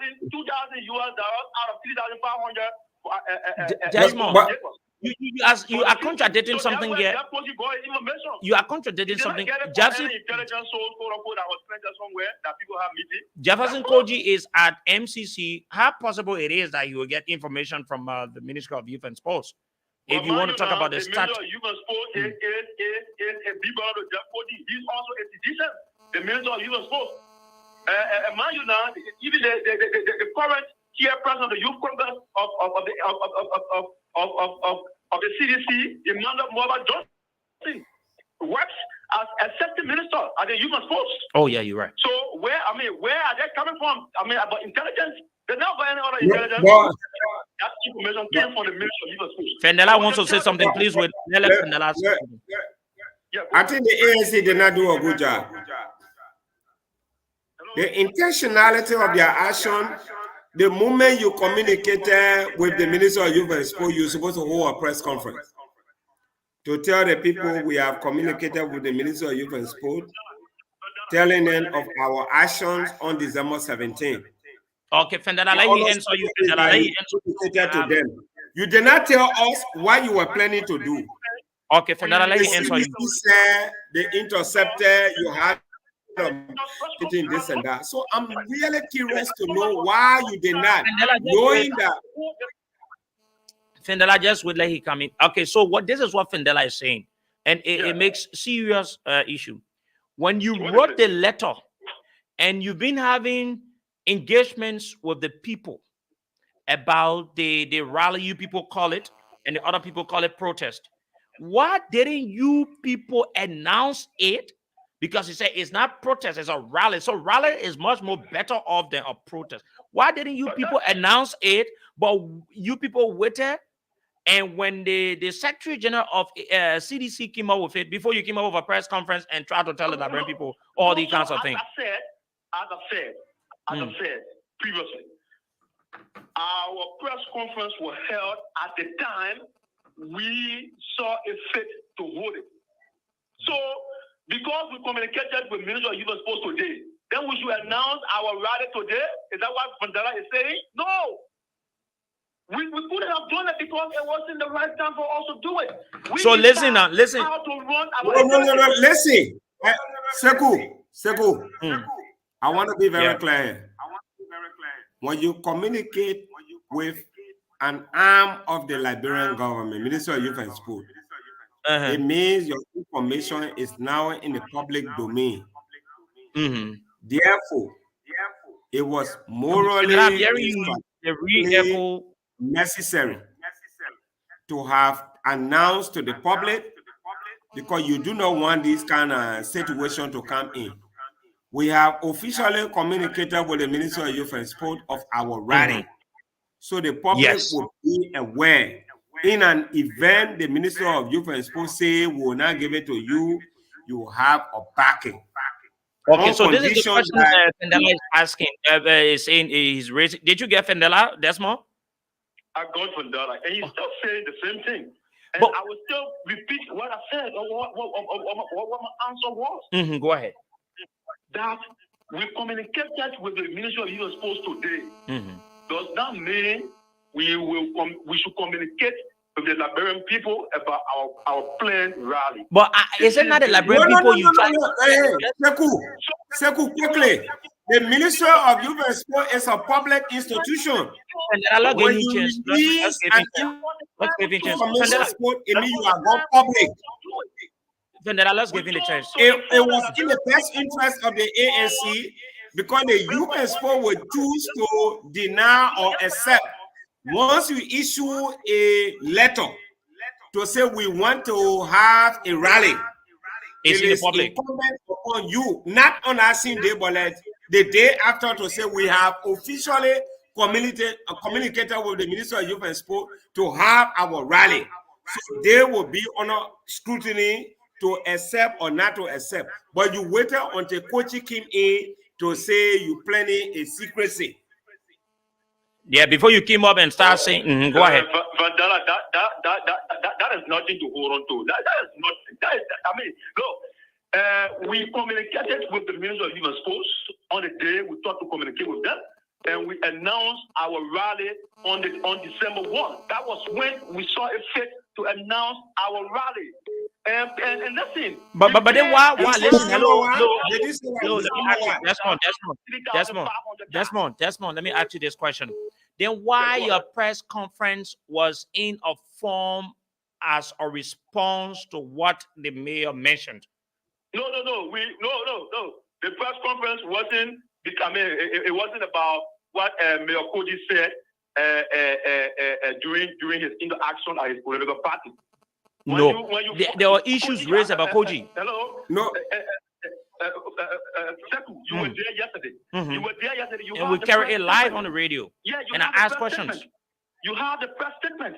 of $3,500? Desmond, you are contradicting something here. You are contradicting something. Jefferson Koji is at MCC. How possible it is that you will get information from the Ministry of Youth and Sports? If you want to talk about the stats. The Ministry of Youth and Sports is a big brother of Jeff Koji. He's also a physician. The Minister of Youth and Sports. Mind you now, even the current chairperson of the Youth Congress of the CDC, Emmanuel Moba Johnson, works as assistant minister at the Human Sports. Oh yeah, you're right. So where are they coming from? About intelligence. They're not about any other intelligence. That information came from the Ministry of Human Sports. Fendela wants to say something. Please wait. Let Fendela say something. I think the ANC did not do a good job. The intentionality of their action, the moment you communicated with the Minister of Youth and Sport, you're supposed to hold a press conference to tell the people we have communicated with the Minister of Youth and Sport, telling them of our actions on December 17th. Okay, Fendela, let me answer you. To them. You did not tell us what you were planning to do. Okay, Fendela, let me answer you. You said the interceptor you had between this and that. So I'm really curious to know why you did not, knowing that. Fendela, just would let he come in. Okay, so this is what Fendela is saying, and it makes serious issue. When you wrote the letter, and you've been having engagements with the people, about the rally, you people call it, and the other people call it protest. Why didn't you people announce it? Because you say it's not protest, it's a rally. So rally is much more better off than a protest. Why didn't you people announce it, but you people waited? And when the Secretary General of CDC came up with it, before you came up with a press conference and tried to tell the Liberian people all these kinds of things. As I said previously, our press conference was held at the time we saw a fit to hold it. So, because we communicated with Minister of Human Sports today, then we should announce our rally today? Is that what Vandala is saying? No! We couldn't have done it because it wasn't the right time for us to do it. So listen now, listen. How to run our No, listen. Sekou, I want to be very clear. When you communicate with an arm of the Liberian government, Minister of Youth and Sport, it means your information is now in the public domain. Therefore, it was morally necessary to have announced to the public, because you do not want this kind of situation to come in. We have officially communicated with the Minister of Youth and Sport of our rally, so the public will be aware. In an event the Minister of Youth and Sport say we will not give it to you, you have a backing. Okay, so this is the question Fendela is asking. Is saying he's raising. Did you get Fendela, Desmond? I got Fendela, and he's still saying the same thing. And I will still repeat what I said, or what my answer was. Go ahead. That we communicated with the Ministry of Youth and Sports today. Does that mean we should communicate with the Liberian people about our planned rally? But is it not the Liberian people you try to? Sekou, quickly. The Ministry of Youth and Sport is a public institution. When you release an information sport, it means you are going public. Let's give him the chance. It was in the best interest of the ANC, because the Youth and Sport would choose to deny or accept. Once you issue a letter to say we want to have a rally, it is incumbent upon you, not on our same day, but like the day after, to say we have officially communicated with the Minister of Youth and Sport to have our rally. So they will be under scrutiny to accept or not to accept. But you waited until Kochi came in to say you planning a secrecy. Yeah, before you came up and start saying, go ahead. Vandala, that is nothing to hold on to. That is nothing. I mean, look, we communicated with the Minister of Human Sports on the day we thought to communicate with them, and we announced our rally on December 1. That was when we saw it fit to announce our rally. And listen. But then why listen, Desmond, let me ask you this question. Then why your press conference was in a form as a response to what the mayor mentioned? No. The press conference wasn't. I mean, it wasn't about what Mayor Koji said during his interaction at his political party. There were issues raised about Koji. Hello. No. Sekou, you were there yesterday. You were there yesterday. And we carried it live on the radio. Yeah, and I asked questions. You have the press statement.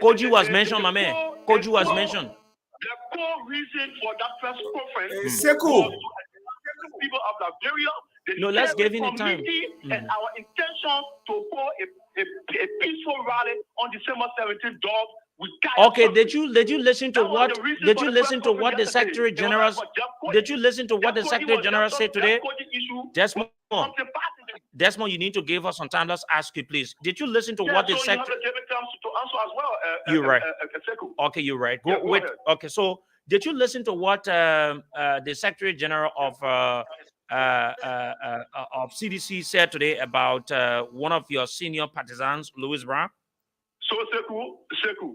Koji was mentioned, my man. Koji was mentioned. The core reason for that press conference Sekou. People of Liberia. No, let's give him the time. And our intention to hold a peaceful rally on December 17th, dog. Okay, did you listen to what the Secretary General said today? Desmond, you need to give us some time. Let's ask you, please. Did you listen to what the Secretary? You're right. Okay, you're right. Wait. Okay, so did you listen to what the Secretary General of CDC said today about one of your senior partisans, Louis Brown? So, Sekou,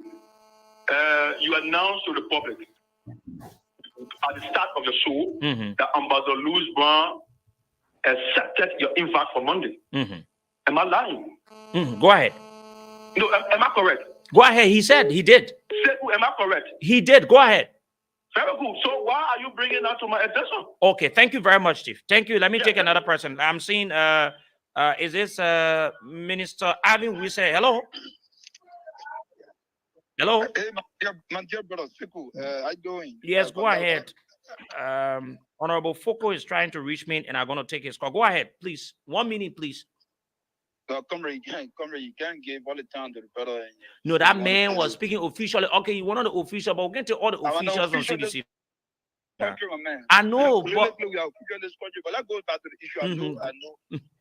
you announced to the public at the start of the show that Ambassador Louis Brown accepted your invite for Monday. And Am I lying? Go ahead. No, am I correct? Go ahead. He said he did. Sekou, am I correct? He did. Go ahead. Very good. So why are you bringing that to my attention? Okay. Thank you very much, Chief. Thank you. Let me take another person. I'm seeing. Is this Minister Alvin? We say hello. Hello. Hey, my dear brother Sekou, how you doing? Yes. Go ahead. Honorable Foko is trying to reach me, and I'm going to take his call. Go ahead, please. 1 minute, please. Comrade, you can't give all the time to the brother. No, that man was speaking officially. Okay, you wanted the official, but we'll get to all the officials on CDC. Country, my man. I know, but we are in this country, but let's go back to the issue.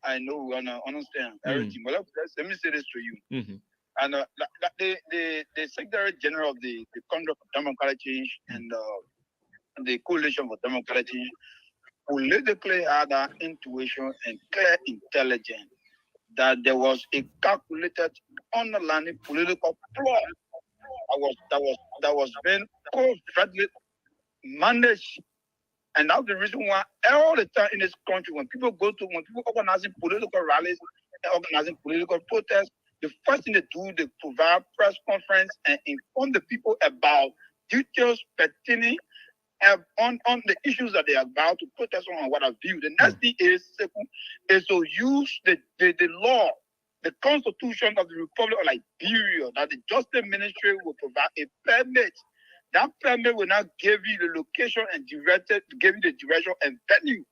I know, and I understand everything. But let me say this to you. And the Secretary General of the Congress of Democratic Change and the Coalition for Democratic Change politically had an intuition and clear intelligence that there was a calculated underlying political plot that was being covertly managed. And that's the reason why all the time in this country, when people organizing political rallies, organizing political protests, the first thing they do, they provide press conference and inform the people about details pertaining on the issues that they are about to protest on and what have you. The next thing is to use the law, the Constitution of the Republic of Liberia, that the Justice Ministry will provide a permit. That permit will now give you the location and give you the direction and venue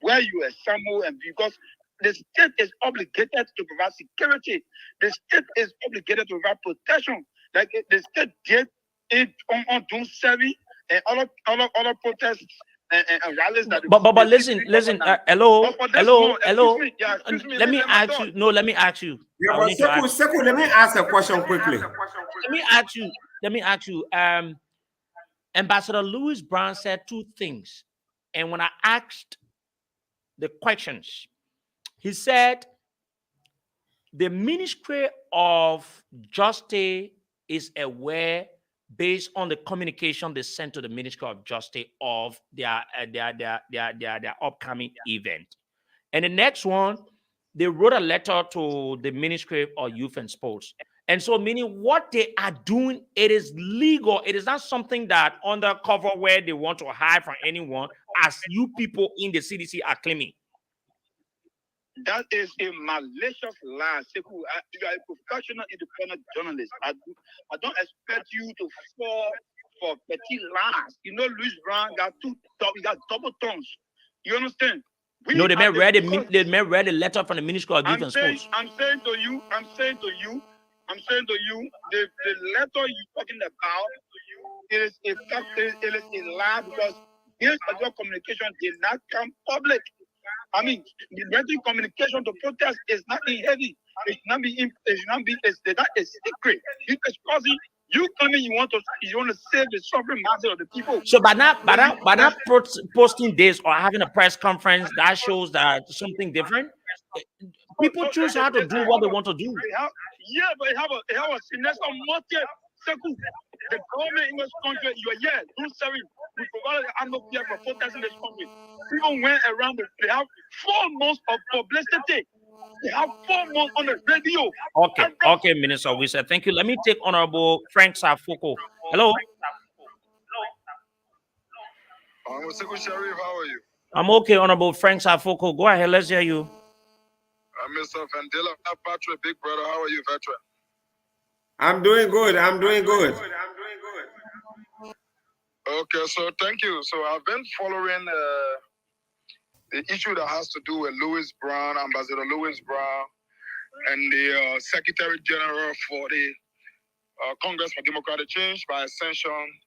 where you assemble, and because the state is obligated to provide security, the state is obligated to provide protection. Like the state did it on June 7th and other protests and rallies that. But listen. Hello. Yeah, let me ask you. No, let me ask you. Yeah, but Sekou, let me ask a question quickly. Let me ask you. Ambassador Louis Brown said two things, and when I asked the questions, he said the Ministry of Justice is aware, based on the communication they sent to the Ministry of Justice, of their upcoming event. And the next one, they wrote a letter to the Ministry of Youth and Sports. And so, meaning what they are doing, it is legal. It is not something that undercover where they want to hide from anyone, as you people in the CDC are claiming. That is a malicious lie. Sekou, you are a professional independent journalist. I don't expect you to fall for petty lies. You know, Louis Brown got double tongues. You understand? No, they may read the letter from the Ministry of Youth and Sports. I'm saying to you, the letter you're talking about, it is a lie, because this particular communication did not come public. I mean, the written communication to protest is not heavy. It's not a secret. Because you coming, you want to save the sovereign matter of the people. So by not posting this or having a press conference, that shows that something different. People choose how to do what they want to do. Yeah, but it have a sinister motive. Sekou, the government in this country, you are here, do serving. We provided the atmosphere for protest in this country. People went around, they have 4 months of publicity. They have 4 months on the radio. Okay, Minister, we said thank you. Let me take Honorable Frank Safoko. Hello. Sekou Sharif, how are you? I'm okay, Honorable Frank Safoko. Go ahead, let's hear you. Mr. Vandela Patrick, big brother, how are you, veteran? I'm doing good. Okay, so thank you. So I've been following the issue that has to do with Louis Brown, Ambassador Louis Brown, and the Secretary General for the Congress for Democratic Change, by extension,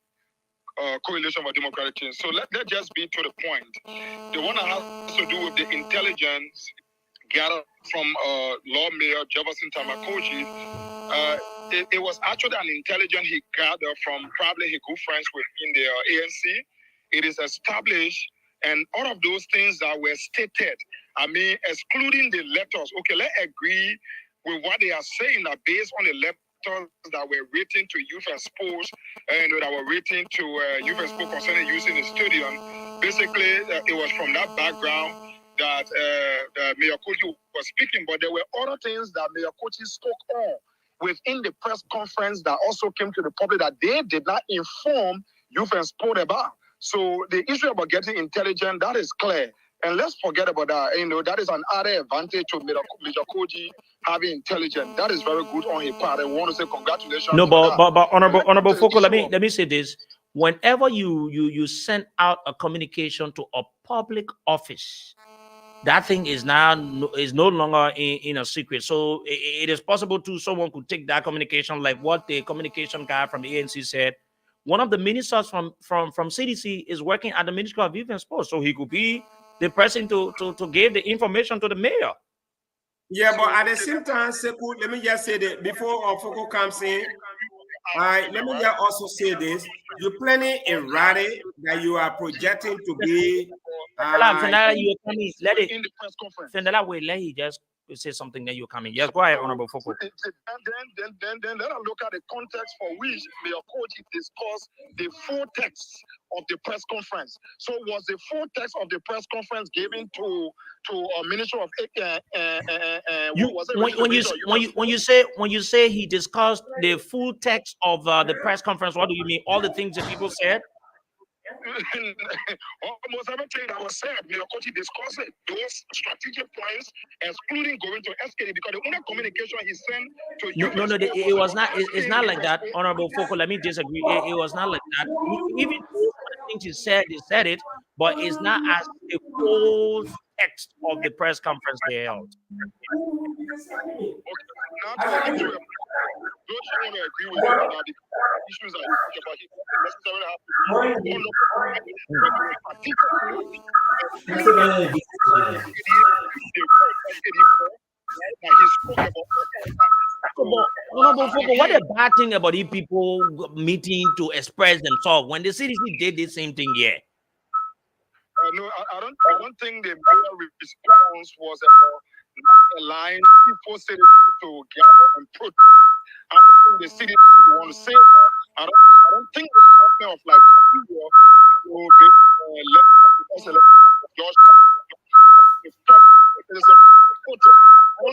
Coalition for Democratic Change. So let just be to the point. The one that has to do with the intelligence gathered from Lawmayor Jefferson Tamakoji, it was actually an intelligence he gathered from probably his good friends within the ANC. It is established, and all of those things that were stated, I mean, excluding the letters. Okay, let's agree with what they are saying, that based on the letters that were written to Youth and Sports, and that were written to Youth and Sports concerning using the stadium, basically, it was from that background that Mayor Koji was speaking, but there were other things that Mayor Koji spoke on within the press conference that also came to the public that they did not inform youth and sport about. So the issue about getting intelligent, that is clear. And let's forget about that. You know, that is an added advantage to Major Koji having intelligence. That is very good on his part. I want to say congratulations. No, for but that. honorable Foco, let me say this. Whenever you send out a communication to a public office, that thing is no longer in a secret. So it is possible to someone could take that communication, like what the communication guy from the ANC said. One of the ministers from CDC is working at the Ministry of Youth and Sports, so he could be the person to give the information to the mayor. Yeah, but at the same time, Sekou, let me just say that before Foco comes in, let me just also say this. You're planning a rally that you are projecting to be. Fendela, you coming? Let it. Fendela, wait, let he just say something, then you coming. Yes, go ahead, Honorable Foco. Then let us look at the context for which Mayor Koji discussed the full text of the press conference. So was the full text of the press conference given to a minister of when you say he discussed the full text of the press conference, what do you mean? All the things that people said? Almost everything that was said, Mayor Koji discussed it. Those strategic points, excluding going to SKD, because the only communication he sent to you. No, it was not. It's not like that, Honorable Foco. Let me disagree. It was not like that. Even the things he said it, but it's not as the whole text of the press conference they held. Don't you want to agree with me about the issues I talk about? He doesn't necessarily have to be Honorable Foco, what a bad thing about these people meeting to express themselves when the CDC did the same thing here? No, I don't think the mayor response was about a line people said to gather and protest. I don't think the city want to say. I don't think the government of Liberia will be because somebody who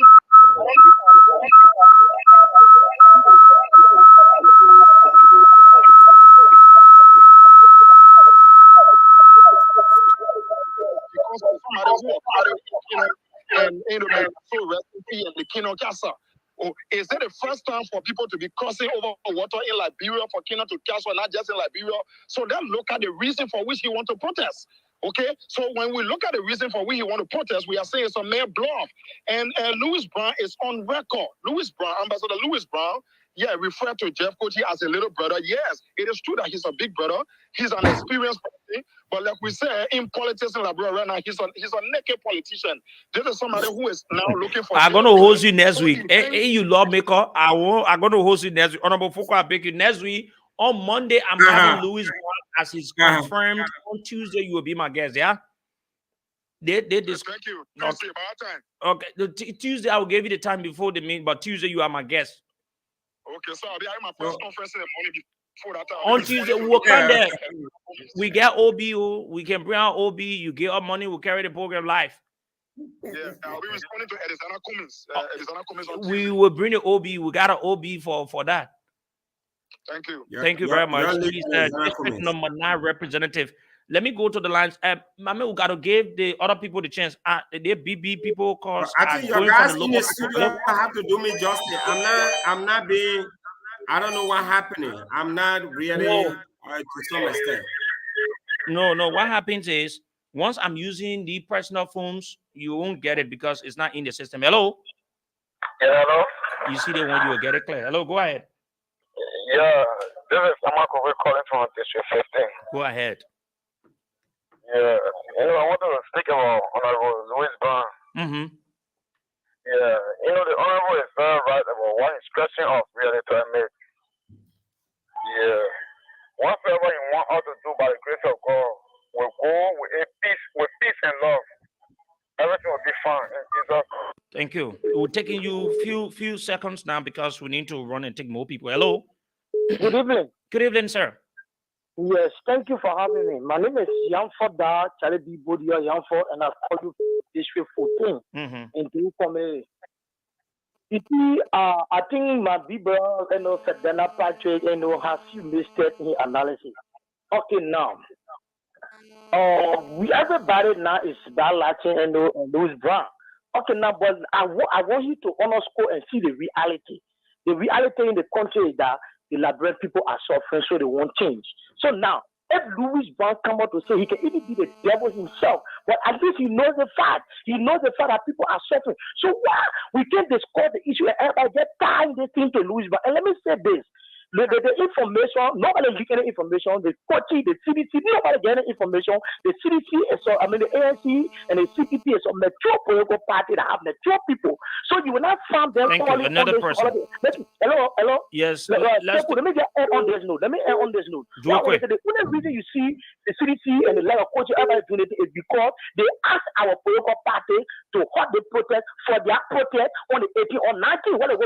and so recipe and the Kino Casa. Oh, is it the first time for people to be crossing over water in Liberia for Kino to Casa, not just in Liberia? So then look at the reason for which he want to protest. Okay, so when we look at the reason for which he want to protest, we are saying it's a mere bluff. And Louis Brown is on record. Louis Brown, Ambassador Louis Brown, yeah, referred to Jeff Koji as a little brother. Yes, it is true that he's a big brother. He's an experienced person. But like we say, in politics in Liberia right now, he's a naked politician. This is somebody who is now looking for... I'm going to host you next week. Hey, you lawmaker, I'm going to host you next week. Honorable Foco, I beg you next week. On Monday, I'm having Louis Brown as he's confirmed. On Tuesday, you will be my guest, yeah? Thank you. Tuesday, okay. Tuesday, I will give you the time before the meeting, but Tuesday, you are my guest. Okay, so I'll be having my press conference in the morning before that time. On Tuesday, we'll come there. We get OB, we can bring out OB, you get our money, we'll carry the program live. Yeah, I'll be responding to Edisana Cummins. We will bring the OB, we got an OB for that. Thank you. Thank you very much. He's district number 9 representative. Let me go to the lines. Mama, we got to give the other people the chance. The BB people, cause I think your guys in the studio have to do me justice. I'm not being. I don't know what happening. I'm not really to some extent. No. What happens is once I'm using the personal phones, you won't get it because it's not in the system. Hello. Yeah, hello. You see the one, you will get it clear. Hello, go ahead. Yeah, this is Samako. We're calling from District 15. Go ahead. Yeah, I want to speak about Honorable Louis Brown. Yeah, the Honorable is very right about what he's stressing off really to admit. Yeah, whatever you want us to do by the grace of God, we'll go with peace and love. Everything will be fine in Jesus. Thank you. We're taking you few seconds now because we need to run and take more people. Hello. Good evening. Good evening, sir. Yes, thank you for having me. My name is Yanford Charlie B. Bodia Yanford, and I've called you District 14 Mm-hmm. in the community. You see, I think my people, Fedana Patrick, has few mistakes in analysis. Okay, now, everybody now is about Latin and Louis Brown. Okay, now, but I want you to underscore and see the reality. The reality in the country is that the Liberian people are suffering, so they won't change. So now, if Louis Brown come out to say he can even be the devil himself, but at least he knows the fact. He knows the fact that people are suffering. So why we can't discuss the issue and everybody get tying this thing to Louis Brown? And let me say this. The information, nobody leaking any information. The coaching, the CDC, nobody getting information. The CDC is the ANC and the CPP is a mature political party that have mature people. So you will not find them. Thank you. Another person. Hello. Yes. Let me just add on this note. Do it quick. The only reason you see the CDC and the level of coaching everybody doing it is because they ask our political party to hold the protest for their protest on the 18th or 19th. What they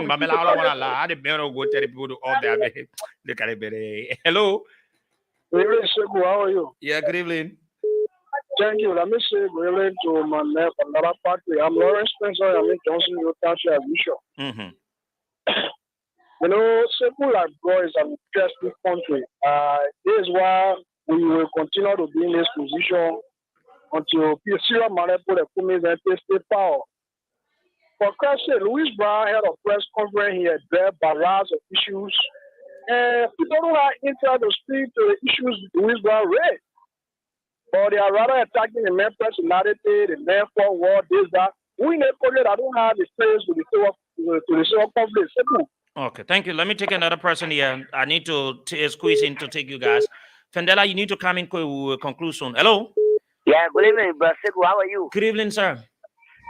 Look at it. Hello. How are you? Yeah, good evening. Thank you. Let me say good evening to my neighbor, another party. I'm Lawrence Spencer. I'm in Johnson, New Township, as usual. Mm-hmm. You know, Sekou like God is an interesting country. This is why we will continue to be in this position until Syria Manepo the Kumis and state power. For Christ's sake, Louis Brown had a press conference here, addressed barrage of issues. And people don't have interest to speak to the issues Louis Brown raised. But they are rather attacking the main personality, the main forward, this, that. We in a country that don't have the space to the civil conflict. Okay, thank you. Let me take another person here. I need to squeeze in to take you guys. Fendela, you need to come in with conclusion. Hello? Yeah, good evening, Brother Sekou. How are you? Good evening, sir.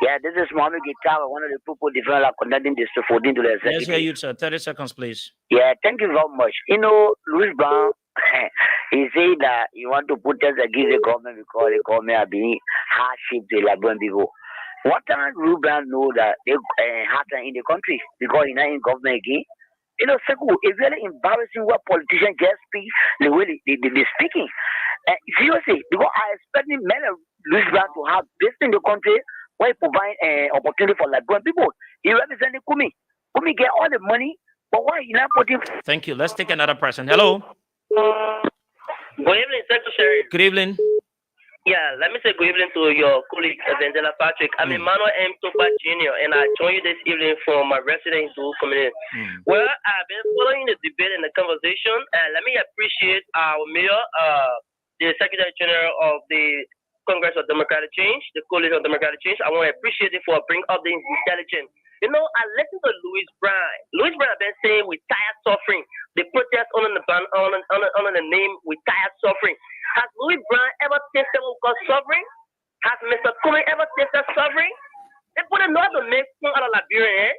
Yeah, this is Mohammed Gitawa, one of the people developed conducting District 14 to the executive. Let's hear you, sir. 30 seconds, please. Yeah, thank you very much. You know, Louis Brown, he said that he want to protest against the government because the government are being hardship to the Liberian people. What time Louis Brown know that they happen in the country because he's not in government again? You know, Sekou, it's really embarrassing what politicians just speak the way they're speaking. Seriously, because I expecting many Louis Brown to have this in the country where he provide opportunity for Liberian people. He represented Kumi. Kumi get all the money, but why he not putting? Thank you. Let's take another person. Hello. Good evening, Secretary. Good evening. Yeah, let me say good evening to your colleague, Vendela Patrick. I'm Emmanuel M. Topa Jr., and I join you this evening from my resident community. Well, I've been following the debate and the conversation, and let me appreciate our mayor, the Secretary General of the Congress of Democratic Change, the Coalition of Democratic Change. I want to appreciate it for bringing up the intelligence. You know, I listened to Louis Brown. Louis Brown has been saying we tired suffering. The protest on the name we tired suffering. Has Louis Brown ever tasted what we call suffering? Has Mr. Kumi ever tasted suffering? They put another make fun out of Liberia.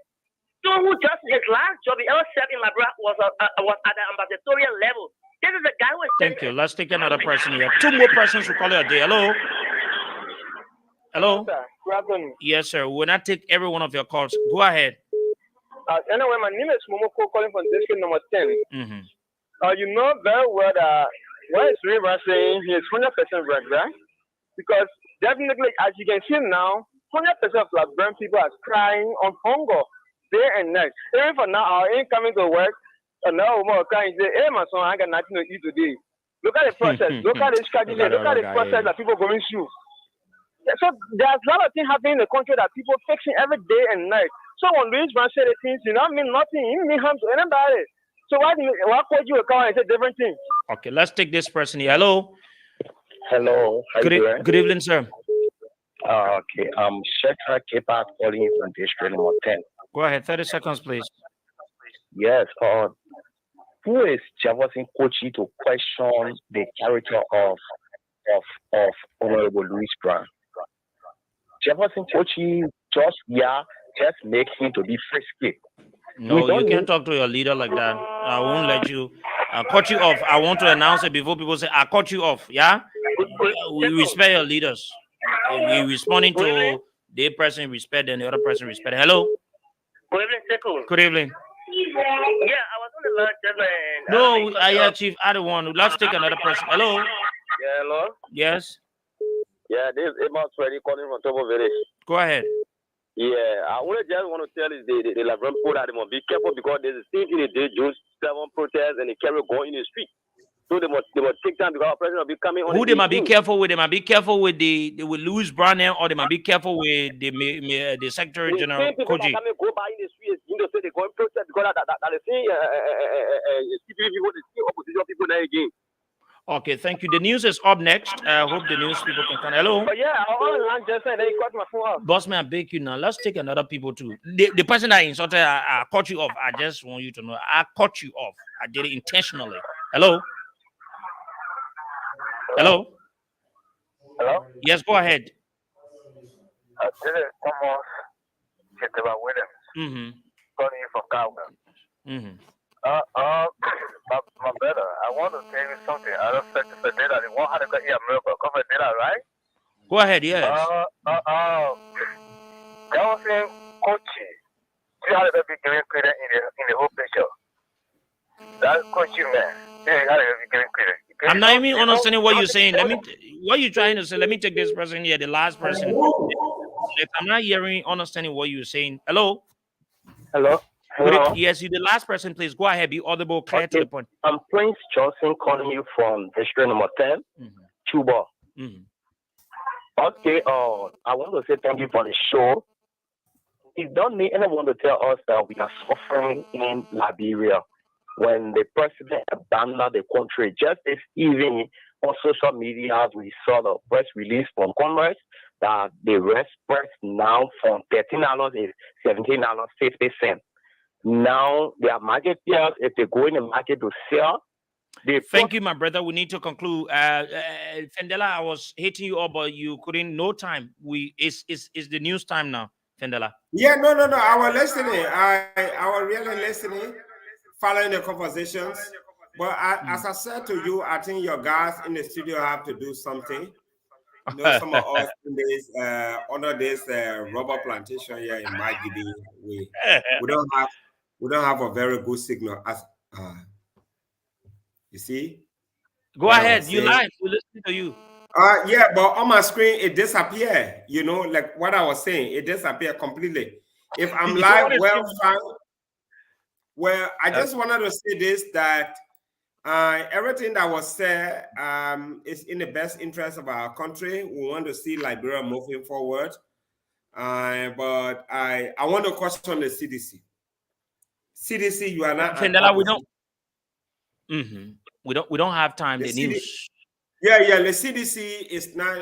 So who just his last job he ever served in Liberia was at the ambassadorial level. This is a guy who is. Thank you. Let's take another person here. Two more persons who call it a day. Hello. Hello. Yes, sir. We'll not take every one of your calls. Go ahead. Anyway, my name is Momoko calling from district number 10. Mm-hmm. You know very well that what is River saying he is 100% right? Because definitely, as you can see now, 100% of Liberian people are crying on hunger day and night. Even for now, I ain't coming to work. And now more crying say, hey, my son, I got nothing to eat today. Look at the process. Look at the strategy. Look at the process that people going through. So there's a lot of things happening in the country that people fixing every day and night. So when Louis Brown say the things, you know, mean nothing. It mean harm to anybody. So why could you come and say different things? Okay, let's take this person here. Hello. Hello. Good evening, sir. Okay, Shetra Kepa calling you from district number 10. Go ahead, 30 seconds, please. Yes. Who is Jefferson Kochi to question the character of Honorable Louis Brown? Jefferson Kochi just make him to be frisky. No, you can't talk to your leader like that. I won't let you. I'll cut you off. I want to announce it before people say, I'll cut you off. Yeah? We respect your leaders. We're responding to the person respect and the other person respect. Hello? Good evening, Sekou. Good evening. Yeah, I was on the line just No, Chief, I don't want to. Let's take another person. Hello? Yeah, hello? Yes? Yeah, this is Amos Freddy calling from Tobo Village. Go ahead. Yeah, I only just want to tell is the Liberian people that they must be careful because there's a same thing they did, June 7 protests and they carry going in the street. So they must take time because our president will be coming on. Who they might be careful with? They might be careful with with Louis Brown or they might be careful with the Secretary General People Koji. that come and go by in the street, you know, say they go and protest because that they see people, they see opposition people there again. Okay, thank you. The news is up next. I hope the news people can come. Hello. But yeah, all the land just said they cut my phone off. Boss man, I beg you now. Let's take another people too. The person that insulted, I cut you off. I just want you to know, I cut you off. I did it intentionally. Hello. Hello. Hello. Yes, go ahead. This is Thomas Chittiba Williams. Calling you from Cowell. My brother, I want to tell you something. I don't say the data. They want to go here, America. Cover data, right? Go ahead. Yes. That was in Kochi. You had a big green credit in the whole picture. That's Kochi, man. You had a big green credit. I'm not even understanding what you're saying. What you're trying to say. Let me take this person here, the last person. I'm not understanding what you're saying. Hello? Hello? Yes, you the last person, please. Go ahead. Be audible, clear to the point. I'm Prince Johnson calling you from district number 10, Cuba. Okay, I want to say thank you for the show. You don't need anyone to tell us that we are suffering in Liberia when the president abandoned the country. Just this evening on social media, we saw the press release from Congress that the rest price now from $13 is $17.50. Now, their marketeers, if they go in the market to sell, thank you, my brother. We need to conclude. Fendela, I was hitting you up, but you couldn't. No time. It's the news time now, Fendela. Yeah, no. I was listening. I was really listening, following the conversations. But as I said to you, I think your guys in the studio have to do something. You know, some of us in this under this rubber plantation here in Magidi, we don't have a very good signal. You see? Go ahead. You live. We listen to you. Yeah, but on my screen it disappeared. You know, like what I was saying, it disappeared completely. If I'm live, well, I just wanted to say this that everything that was said is in the best interest of our country. We want to see Liberia moving forward. But I want to question the CDC. CDC, you are not. Fendela, we don't have time. The news. Yeah. The CDC is not.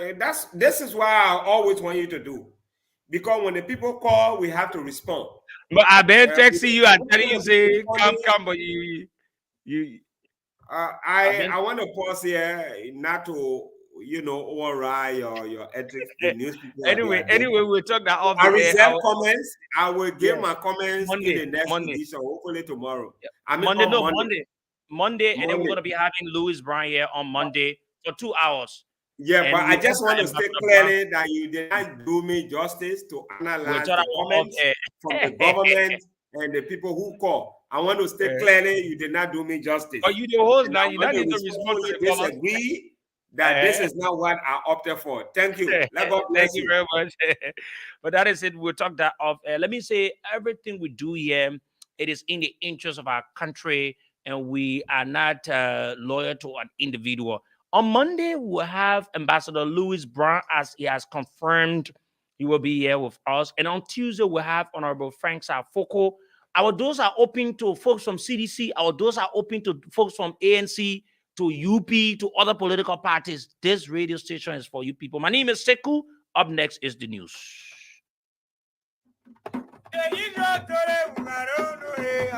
This is why I always want you to do, because when the people call, we have to respond. But I've been texting you and telling you, say, come, but you. I want to pause here, not to override your ethics. Anyway, we'll talk that off. I reserve comments. I will give my comments in the next edition, hopefully tomorrow. Yeah. Monday, and then we're gonna be having Louis Brown here on Monday for 2 hours. Yeah, but I just want to state clearly that you did not do me justice to analyze the comments from the government and the people who call. I want to state clearly you did not do me justice. But you the host now, you don't need to respond to the disagree that this is not what I opted for. Thank you. Thank you very much. But that is it. We'll talk that off. Let me say, everything we do here, it is in the interest of our country, and we are not loyal to an individual. On Monday, we'll have Ambassador Louis Brown, as he has confirmed he will be here with us. And on Tuesday, we'll have Honorable Frank Safoko. Our doors are open to folks from CDC. Our doors are open to folks from ANC, to UP, to other political parties. This radio station is for you people. My name is Sekou. Up next is the news.